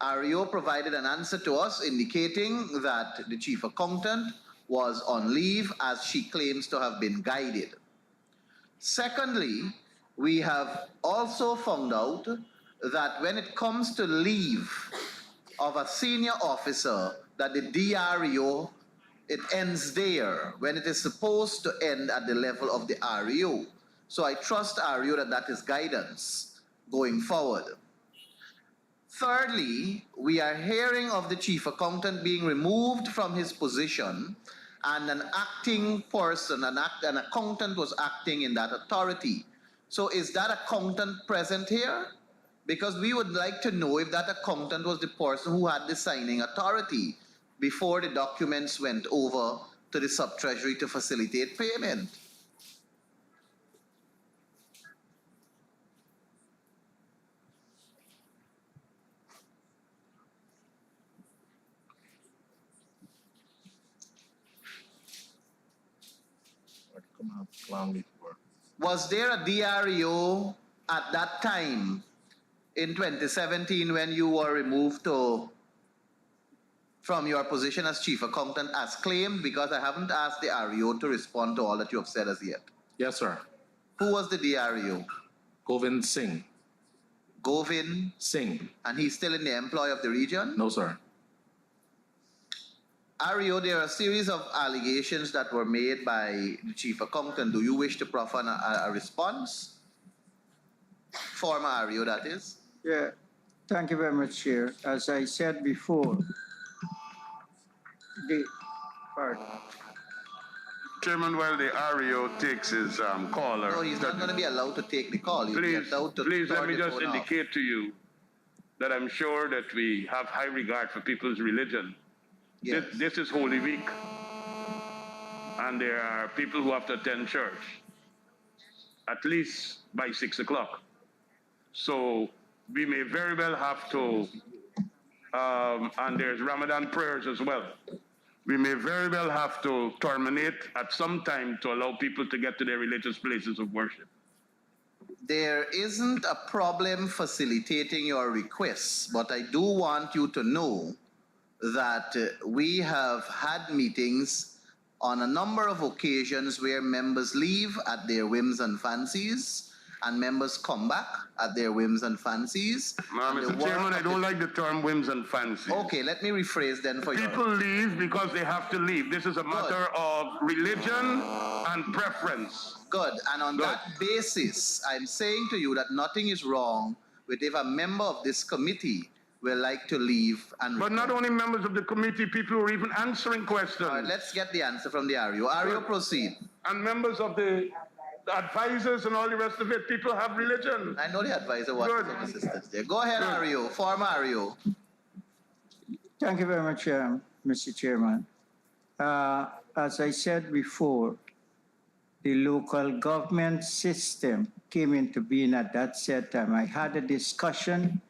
Ario provided an answer to us indicating that the chief accountant was on leave as she claims to have been guided. Secondly, we have also found out that when it comes to leave of a senior officer, that the DREO, it ends there when it is supposed to end at the level of the REO. So I trust REO that that is guidance going forward. Thirdly, we are hearing of the chief accountant being removed from his position and an acting person, an accountant was acting in that authority. So is that accountant present here? Because we would like to know if that accountant was the person who had the signing authority before the documents went over to the sub-treasury to facilitate payment. Was there a DREO at that time in 2017 when you were removed from your position as chief accountant as claimed? Because I haven't asked the REO to respond to all that you have said as yet. Yes, sir. Who was the DREO? Govind Singh. Govind Singh. And he's still in the employ of the region? No, sir. REO, there are a series of allegations that were made by the chief accountant. Do you wish to proffer a response? Former REO, that is. Yeah, thank you very much, Chair. As I said before, Chairman, while the REO takes his caller. No, he's not going to be allowed to take the call. Please let me just indicate to you that I'm sure that we have high regard for people's religion. Yes. This is Holy Week, and there are people who have to attend church at least by 6 o'clock. So we may very well have to, and there's Ramadan prayers as well. We may very well have to terminate at some time to allow people to get to their religious places of worship. There isn't a problem facilitating your requests, but I do want you to know that we have had meetings on a number of occasions where members leave at their whims and fancies, and members come back at their whims and fancies. Mr. Chairman, I don't like the term whims and fancies. Okay, let me rephrase then for you. People leave because they have to leave. This is a matter of religion and preference. Good, and on that basis, I'm saying to you that nothing is wrong with if a member of this committee will like to leave and But not only members of the committee, people who are even answering questions. All right, let's get the answer from the REO. REO, proceed. And members of the advisors and all the rest of it, people have religion. I know the advisor wants some assistance there. Go ahead, REO, former REO. Thank you very much, Mr. Chairman. As I said before, the local government system came into being at that set time. I had a discussion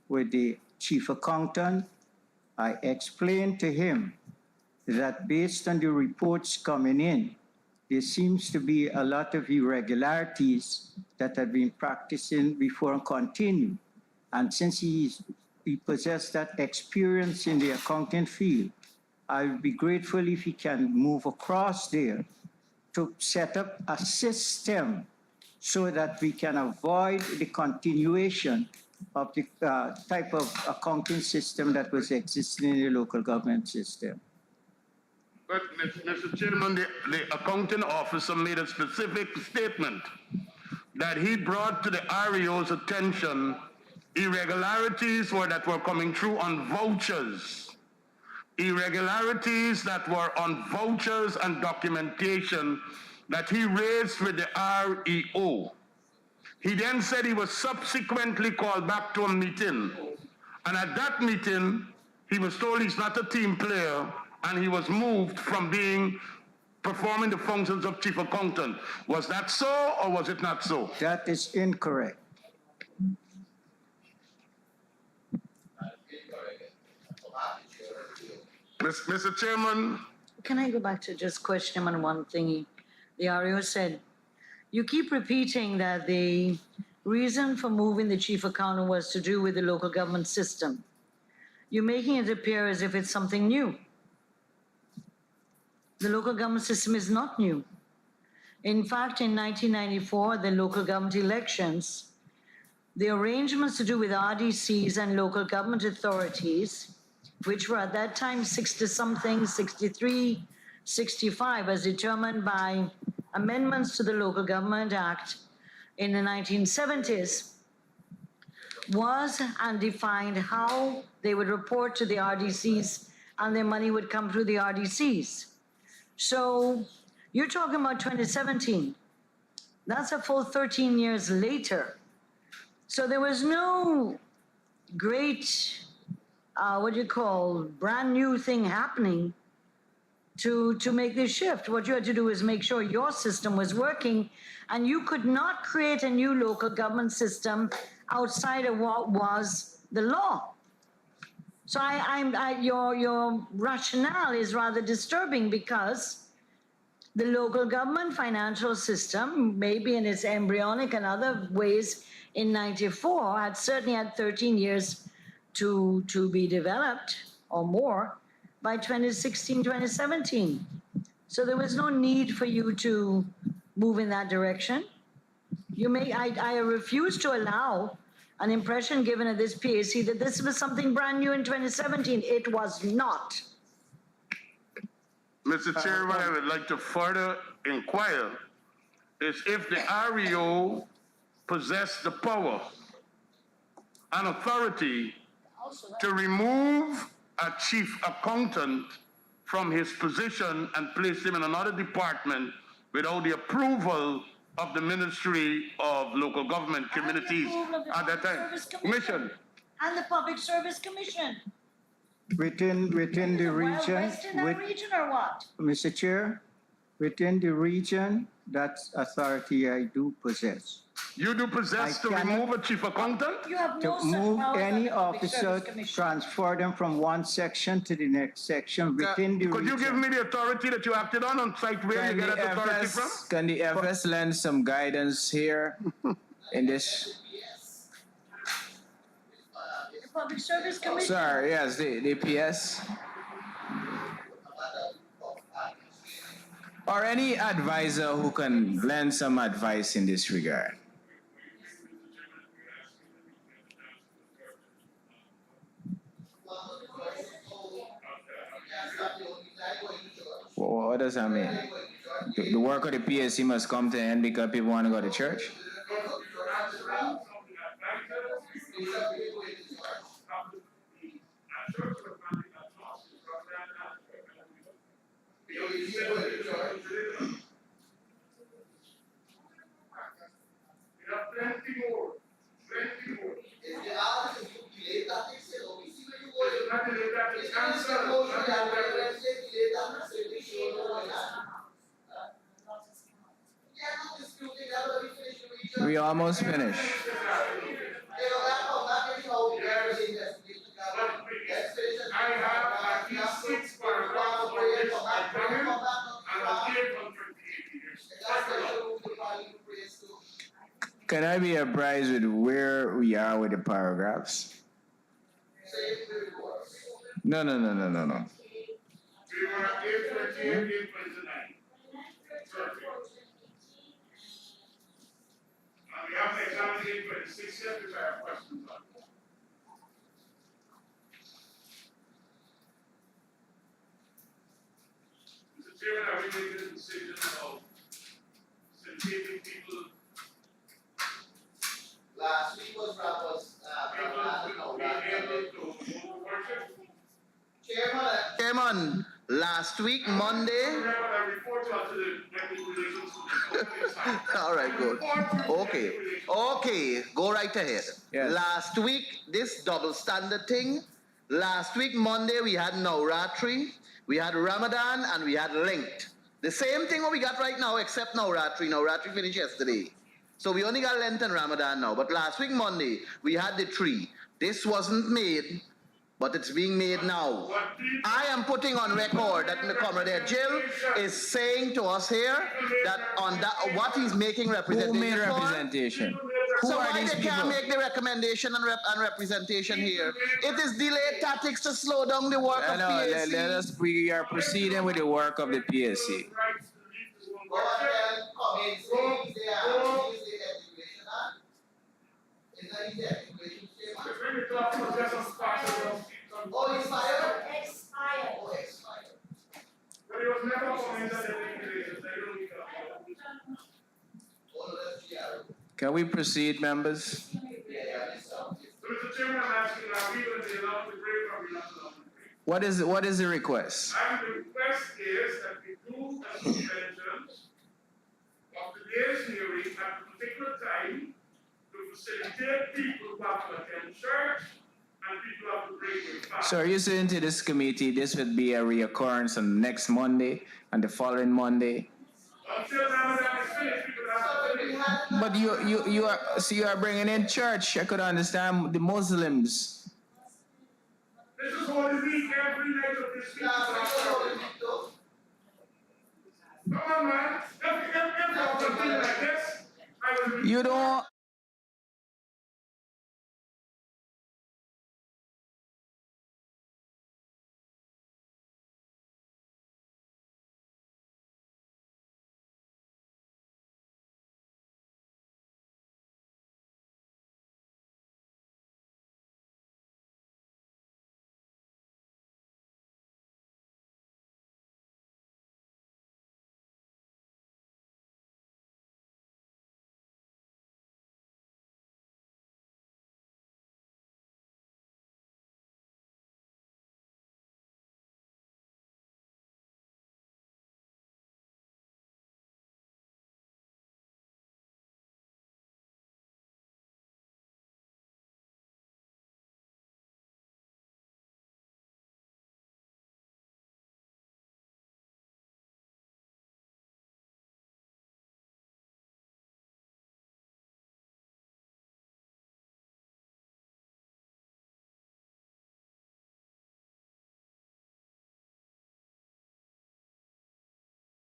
with the chief accountant. I explained to him that based on the reports coming in, there seems to be a lot of irregularities that have been practicing before and continue. And since he possessed that experience in the accounting field, I would be grateful if he can move across there to set up a system so that we can avoid the continuation of the type of accounting system that was existing in the local government system. But, Mr. Chairman, the accounting officer made a specific statement that he brought to the REO's attention irregularities that were coming through on vouchers. Irregularities that were on vouchers and documentation that he raised with the REO. He then said he was subsequently called back to a meeting. And at that meeting, he was told he's not a team player, and he was moved from performing the functions of chief accountant. Was that so, or was it not so? That is incorrect. Mr. Chairman. Can I go back to just question him on one thing? The REO said, you keep repeating that the reason for moving the chief accountant was to do with the local government system. You're making it appear as if it's something new. The local government system is not new. In fact, in 1994, the local government elections, the arrangements to do with RDCs and local government authorities, which were at that time 60-something, 63, 65, as determined by amendments to the Local Government Act in the 1970s, was and defined how they would report to the RDCs and their money would come through the RDCs. So you're talking about 2017. That's a full 13 years later. So there was no great, brand new thing happening to make this shift. What you had to do is make sure your system was working, and you could not create a new local government system outside of what was the law. So your rationale is rather disturbing, because the local government financial system, maybe in its embryonic and other ways in 94, had certainly had 13 years to be developed or more by 2016, 2017. So there was no need for you to move in that direction. I refuse to allow an impression given at this PAC that this was something brand new in 2017. It was not. Mr. Chairman, I would like to further inquire is if the REO possess the power and authority to remove a chief accountant from his position and place him in another department without the approval of the Ministry of Local Government Communities at that time. Commission. And the Public Service Commission. Within the region, West in that region or what? Mr. Chair, within the region, that authority I do possess. You do possess to remove a chief accountant? You have To no such move powers any as the Public officer, Service Commission. transfer them from one section to the next section within the region. Could you give me the authority that you acted on site where you get that authority from? Can the FS lend some guidance here in this? The Public Service Commission. Sir, yes, the PS. Or any advisor who can lend some advice in this regard. What does that mean? The work of the PSC must come to an end because people want to go to church? We almost finished. I have at least 6 paragraphs for this agreement and a clear contract. Can I be apprised with where we are with the paragraphs? No. We were 828, 829. And we have to examine 826 yet, which I have questions on. Mr. Chairman, are we making a decision of sending people? Last week was Chairman, last week, Monday. All right, good. Okay, go right ahead. Yes. Last week, this double standard thing. Last week, Monday, we had Navratri, we had Ramadan, and we had linked. The same thing what we got right now, except Navratri. Navratri finished yesterday. So we only got Lent and Ramadan now. But last week, Monday, we had the three. This wasn't made, but it's being made now. I am putting on record that the Comrade Jill is saying to us here that on that what he's making representation Who made for. representation? Who So are why these they can't people? make the recommendation and representation here? It is delayed tactics to slow down the work of PAC. We are proceeding with the work of the PSC. Can we proceed, members? So, Mr. Chairman, I'm asking, are we going to be allowed to break or are we not allowed to break? What is the request? And the request is that we do a suspension of today's hearing at a particular time to facilitate people who have to attend church and people who have to break their fast. So are you saying to this committee this would be a reoccurrence on next Monday and the following Monday? Until Ramadan is finished, people have to finish. But you are bringing in church. I could understand the Muslims. This is Holy Week, every night of this week. Come on, man. If I continue like this, I will be. You don't.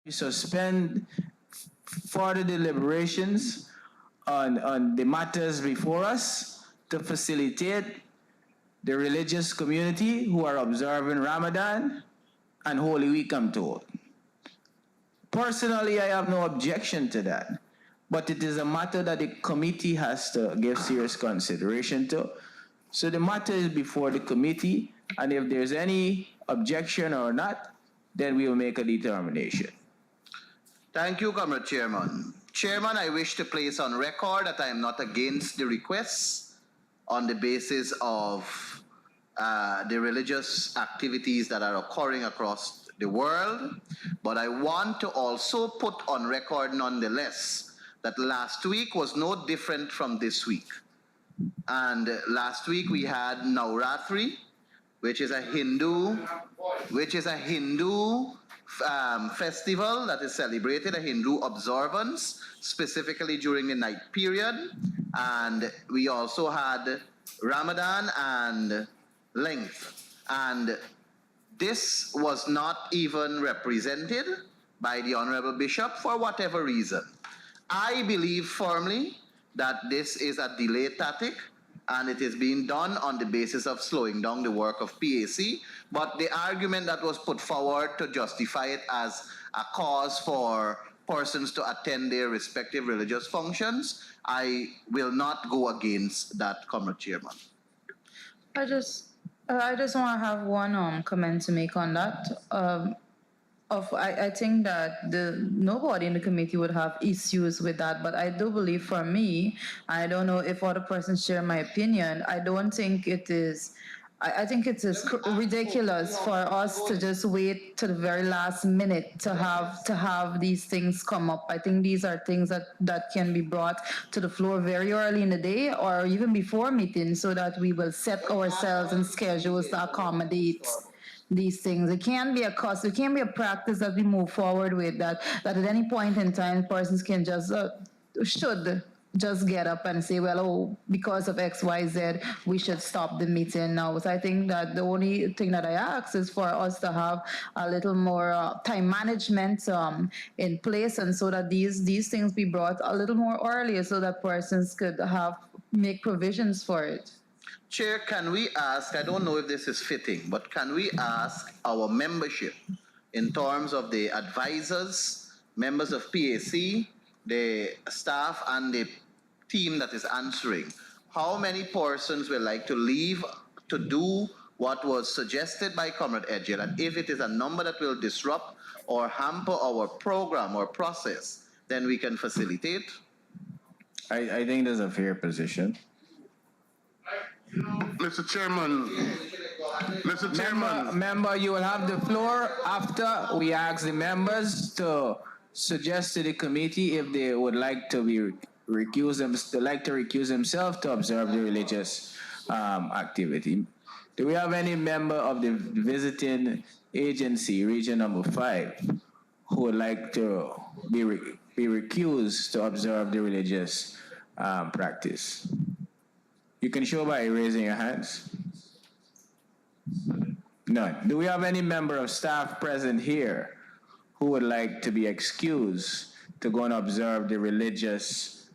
We suspend further deliberations on the matters before us to facilitate the religious community who are observing Ramadan and Holy Week, I'm told. Personally, I have no objection to that, but it is a matter that the committee has to give serious consideration to. So the matter is before the committee, and if there's any objection or not, then we will make a determination. Thank you, Comrade Chairman. Chairman, I wish to place on record that I am not against the requests on the basis of the religious activities that are occurring across the world, but I want to also put on record nonetheless that last week was no different from this week. And last week we had Navratri, which is a Hindu festival that is celebrated, a Hindu observance, specifically during the night period. And we also had Ramadan and Length. And this was not even represented by the Honorable Bishop for whatever reason. I believe firmly that this is a delay tactic, and it is being done on the basis of slowing down the work of PAC. But the argument that was put forward to justify it as a cause for persons to attend their respective religious functions, I will not go against that, Comrade Chairman. I just want to have one comment to make on that. I think that nobody in the committee would have issues with that, but I do believe for me, I don't know if other persons share my opinion, I don't think it is, I think it is ridiculous for us to just wait to the very last minute to have these things come up. I think these are things that can be brought to the floor very early in the day or even before meetings so that we will set ourselves and schedules to accommodate these things. It can't be a cost, it can't be a practice that we move forward with that at any point in time persons can just should just get up and say, well, oh, because of X, Y, Z, we should stop the meeting now. So I think that the only thing that I ask is for us to have a little more time management in place, and so that these things be brought a little more earlier so that persons could make provisions for it. Chair, can we ask, I don't know if this is fitting, but can we ask our membership in terms of the advisors, members of PAC, the staff and the team that is answering, how many persons will like to leave to do what was suggested by Comrade Edgel? And if it is a number that will disrupt or hamper our program or process, then we can facilitate. I think that's a fair position. Mr. Chairman, Mr. Chairman, Member, you will have the floor after we ask the members to suggest to the committee if they would like to be recuse themselves to observe the religious activity. Do we have any member of the visiting agency, region number 5, who would like to be recused to observe the religious practice? You can show by raising your hands. None. Do we have any member of staff present here who would like to be excused to go and observe the religious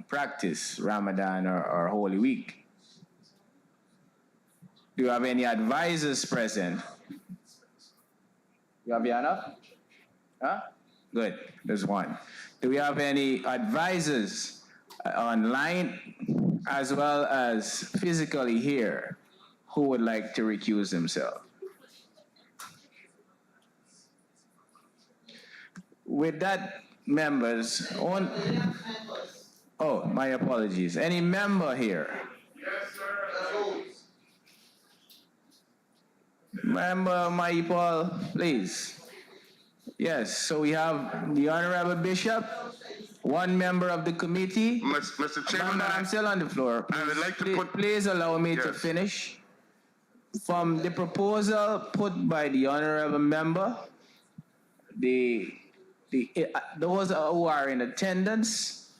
practice, Ramadan or Holy Week? Do you have any advisors present? You have Guyana? Huh? Good, there's one. Do we have any advisors online as well as physically here who would like to recuse themselves? With that, members, oh, my apologies. Any member here? Yes, sir. Member Maipol, please. Yes, so we have the Honorable Bishop, one member of the committee. Mr. Chairman, I'm still on the floor. Please, I would like to please allow me to finish. From the proposal put by the Honorable Member, those who are in attendance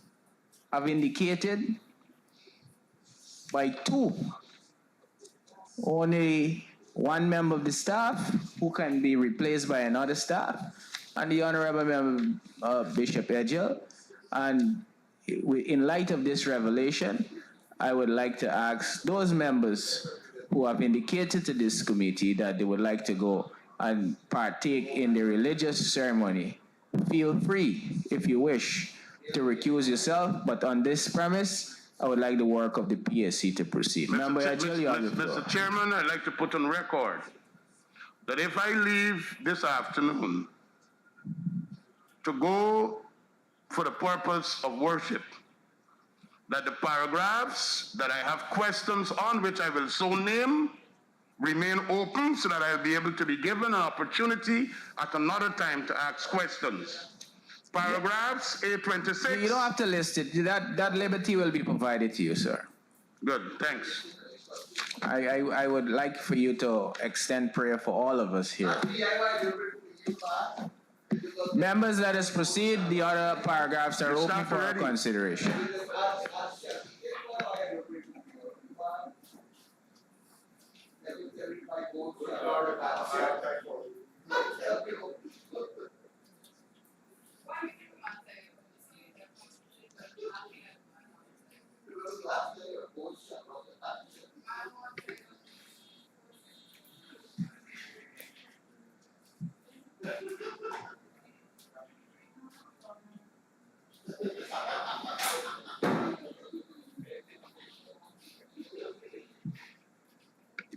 have indicated by 2, only one member of the staff who can be replaced by another staff, and the Honorable Member Bishop Edgel. And in light of this revelation, I would like to ask those members who have indicated to this committee that they would like to go and partake in the religious ceremony, feel free, if you wish, to recuse yourself, but on this premise, I would like the work of the PSC to proceed. Member Edgel, you have the floor. Mr. Chairman, I'd like to put on record that if I leave this afternoon to go for the purpose of worship, that the paragraphs that I have questions on, which I will so name, remain open so that I'll be able to be given an opportunity at another time to ask questions. Paragraphs A26. You don't have to list it. That liberty will be provided to you, sir. Good, thanks. I would like for you to extend prayer for all of us here. Members, let us proceed. The other paragraphs are open for our consideration.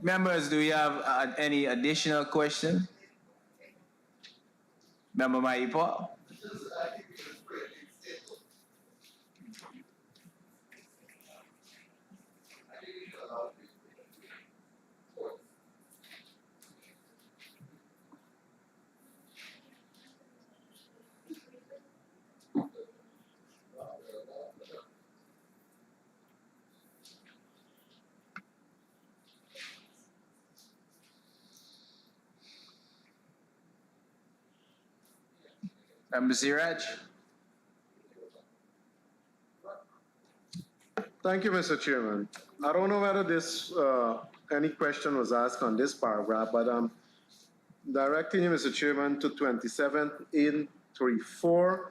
Members, do we have any additional questions? Member Maipo? Member Siraj? Thank you, Mr. Chairman. I don't know whether this any question was asked on this paragraph, but I'm directing you, Mr. Chairman, to 27.834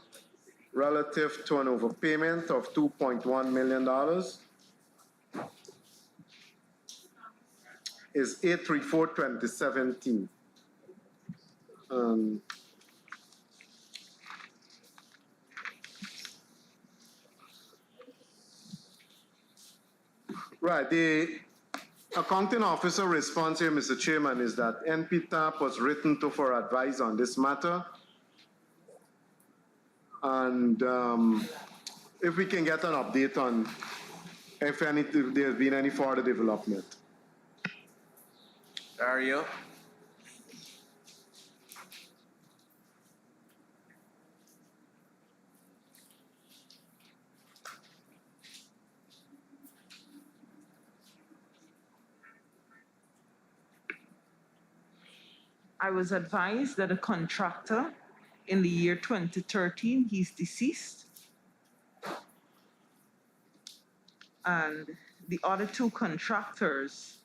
relative to an overpayment of $2.1 million. Is 834-2017. Right, the accounting officer response here, Mr. Chairman, is that NPTAP was written to for advice on this matter. And if we can get an update on if there's been any further development. Dario? I was advised that a contractor in the year 2013, he's deceased. And the other two contractors,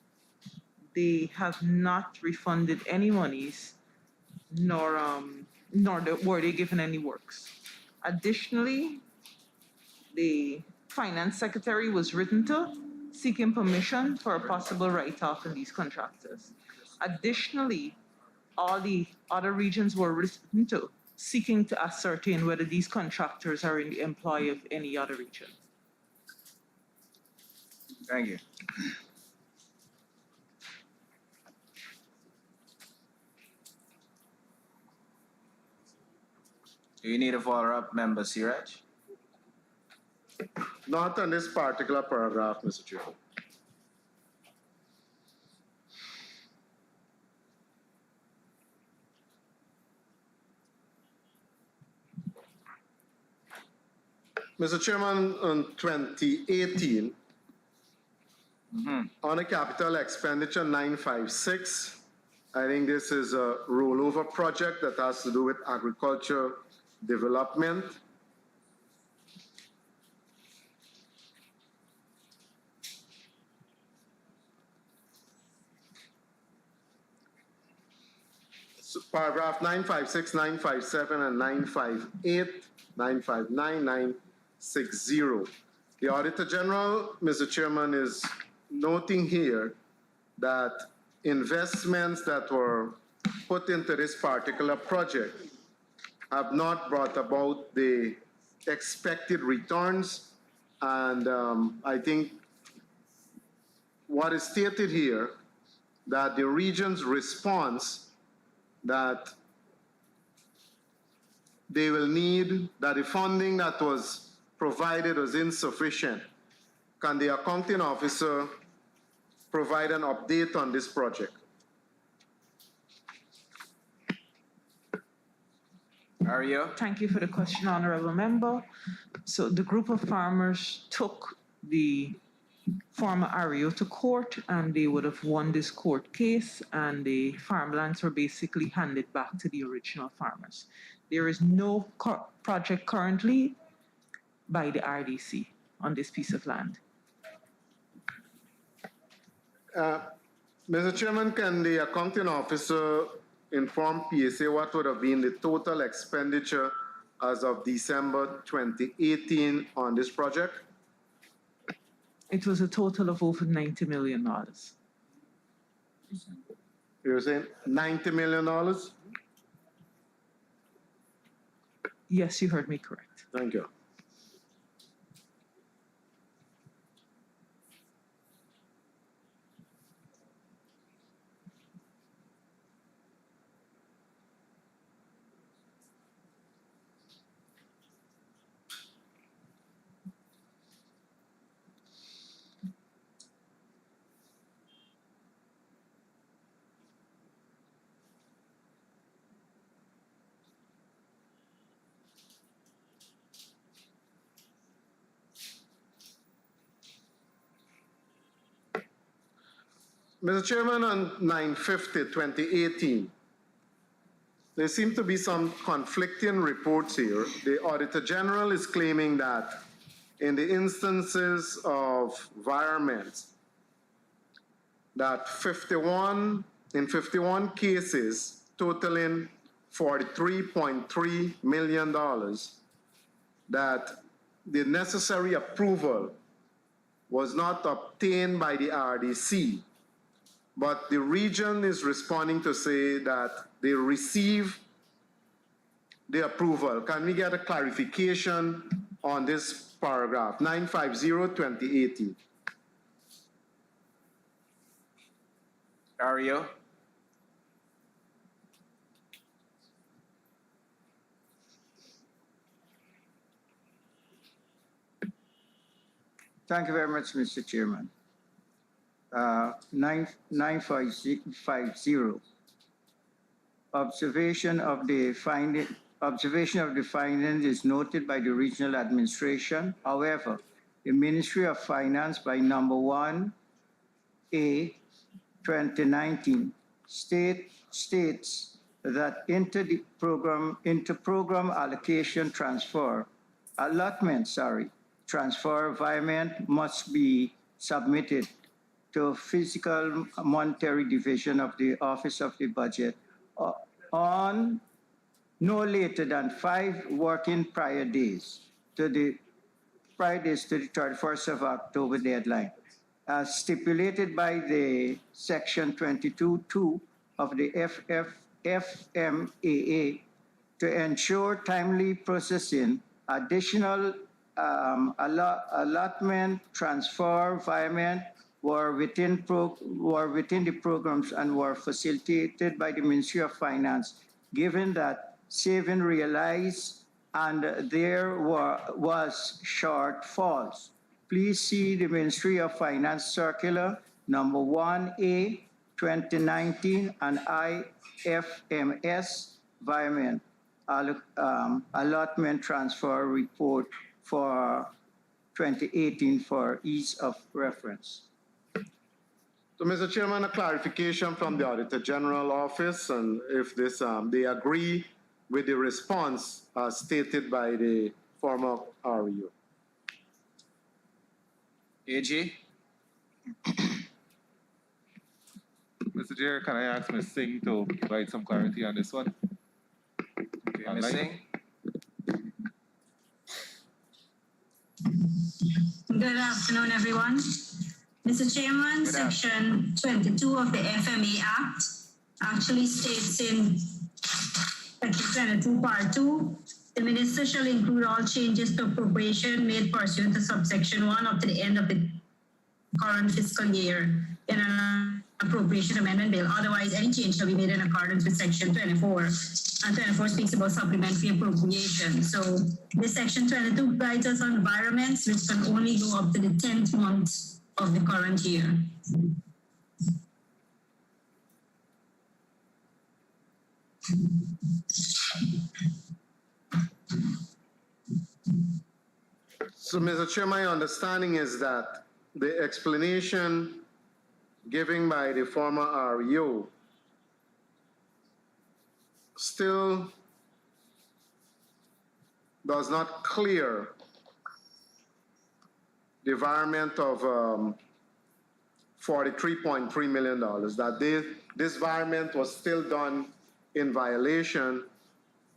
they have not refunded any monies, nor were they given any works. Additionally, the finance secretary was written to seeking permission for a possible write-off in these contractors. Additionally, all the other regions were written to seeking to ascertain whether these contractors are in the employ of any other region. Thank you. Do you need a follow-up, Member Siraj? Not on this particular paragraph, Mr. Chair. Mr. Chairman, on 2018, on a capital expenditure 956, I think this is a rollover project that has to do with agriculture development. So paragraph 956, 957, and 958, 959, 960. The Auditor General, Mr. Chairman, is noting here that investments that were put into this particular project have not brought about the expected returns. And I think what is stated here, that the region's response that they will need, that the funding that was provided was insufficient. Can the accounting officer provide an update on this project? Dario? Thank you for the question, Honorable Member. So the group of farmers took the former REO to court, and they would have won this court case, and the farmlands were basically handed back to the original farmers. There is no project currently by the RDC on this piece of land. Mr. Chairman, can the accounting officer inform PSA what would have been the total expenditure as of December 2018 on this project? It was a total of over $90 million. You're saying $90 million? Yes, you heard me correct. Thank you. Mr. Chairman, on 9/50/2018, there seem to be some conflicting reports here. The Auditor General is claiming that in the instances of environment, that 51 cases totaling $43.3 million, that the necessary approval was not obtained by the RDC. But the region is responding to say that they receive the approval. Can we get a clarification on this paragraph, 950/2018? Dario? Thank you very much, Mr. Chairman. 950. Observation of the findings is noted by the regional administration. However, the Ministry of Finance by number 1A 2019 states that inter-program allocation transfer environment must be submitted to Fiscal Monetary Division of the Office of the Budget on no later than 5 working prior days to the 31st of October deadline, as stipulated by the Section 22(2) of the FMAA to ensure timely processing. Additional allotment transfer environment were within the programs and were facilitated by the Ministry of Finance, given that saving realized and there was shortfalls. Please see the Ministry of Finance Circular number 1A 2019 and IFMS environment allotment transfer report for 2018 for ease of reference. So, Mr. Chairman, a clarification from the Auditor General Office, and if this they agree with the response stated by the former REO. AG? Mr. Chair, can I ask Ms. Singh to provide some clarity on this one? Okay, Ms. Singh? Good afternoon, everyone. Mr. Chairman, Section 22 of the FMA Act actually states in Section 22, Part 2, the Minister shall include all changes to appropriation made pursuant to subsection 1 up to the end of the current fiscal year in an appropriation amendment bill. Otherwise, any change shall be made in accordance with Section 24. And 24 speaks about supplementary appropriation. So this Section 22 guides us on environments which can only go up to the 10th month of the current year. So, Mr. Chair, my understanding is that the explanation given by the former REO still does not clear the environment of $43.3 million, that this environment was still done in violation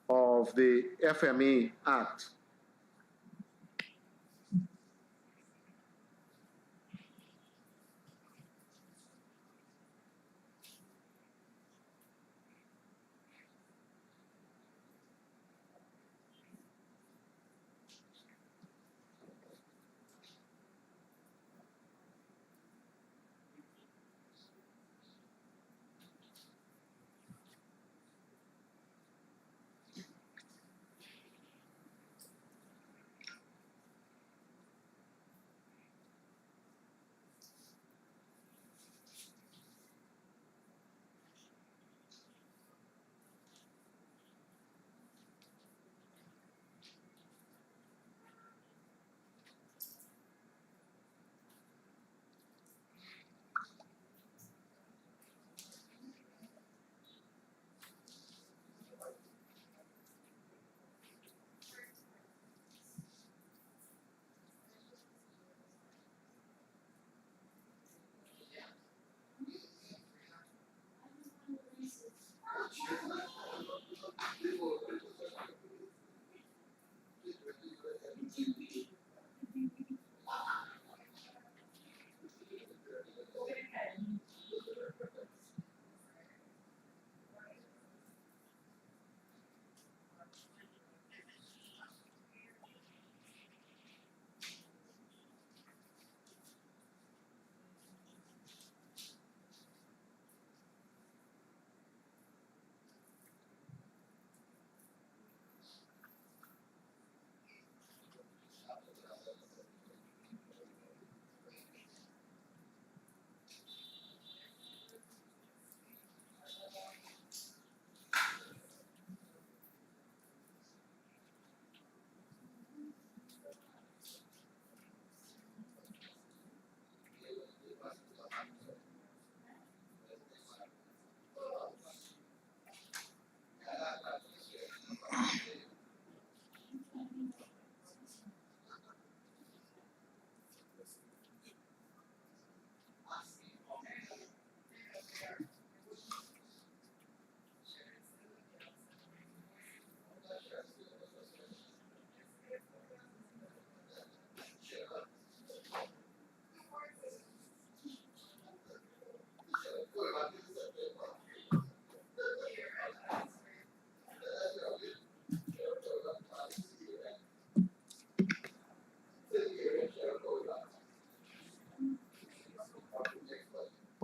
of the FMA Act.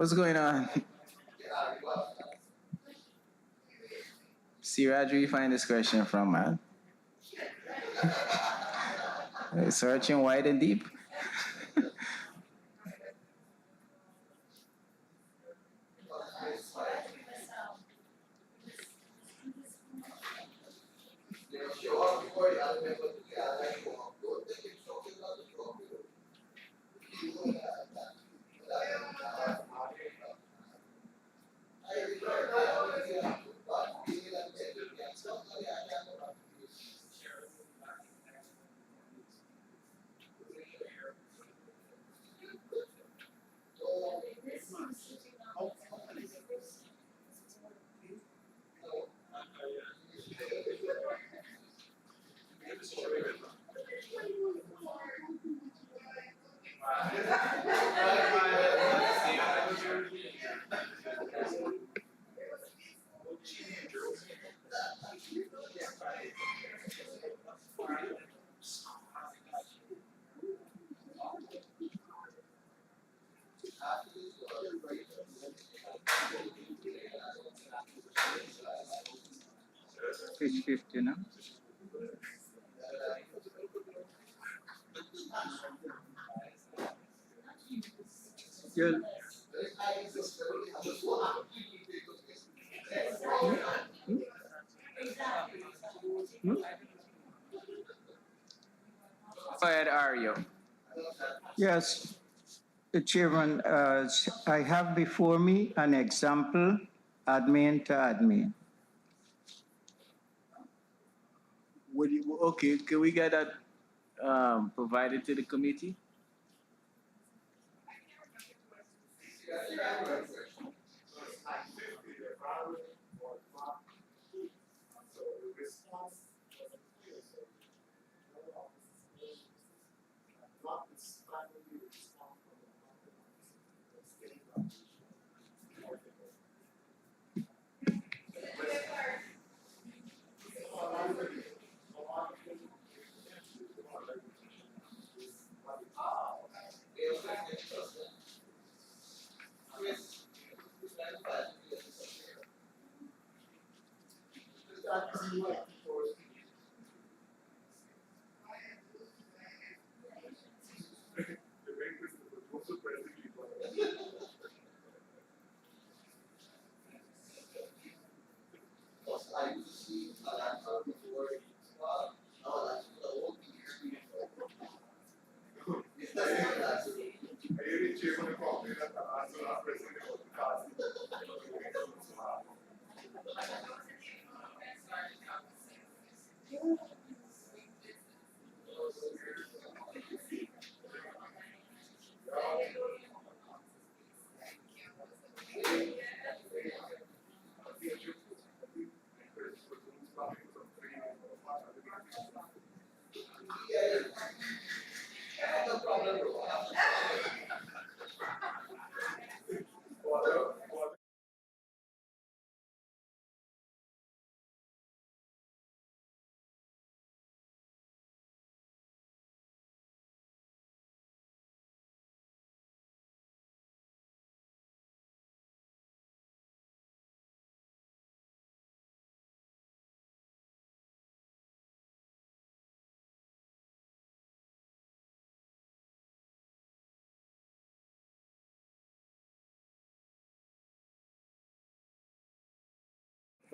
What's going on? See, Roger, you find this question from, man? Searching wide and deep. Page 50 now. Yeah. Go ahead, Ario. Yes, Chairman, I have before me an example, admin to admin. Okay, can we get that provided to the committee?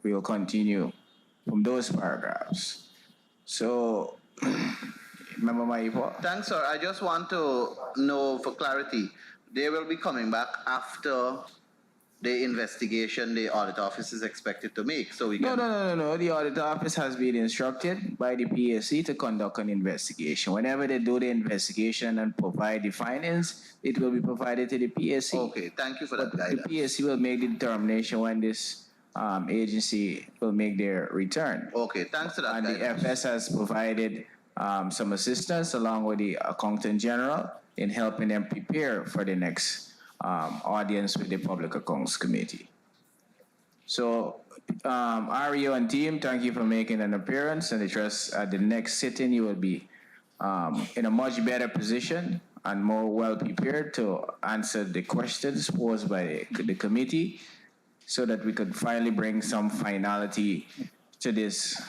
We will continue from those paragraphs. So, remember my report? Thanks, sir. I just want to know for clarity, they will be coming back after the investigation the audit office is expected to make, so we can... No. The audit office has been instructed by the PSC to conduct an investigation. Whenever they do the investigation and provide the findings, it will be provided to the PSC. Okay, thank you for that guidance. The PSC will make the determination when this agency will make their return. Okay, thanks for that And guidance. the FS has provided some assistance along with the Accountant General in helping them prepare for the next audience with the Public Accounts Committee. So, Ario and team, thank you for making an appearance, and I trust at the next sitting you will be in a much better position and more well prepared to answer the questions posed by the committee so that we could finally bring some finality to this,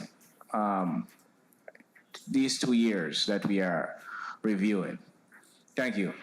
these 2 years that we are reviewing. Thank you.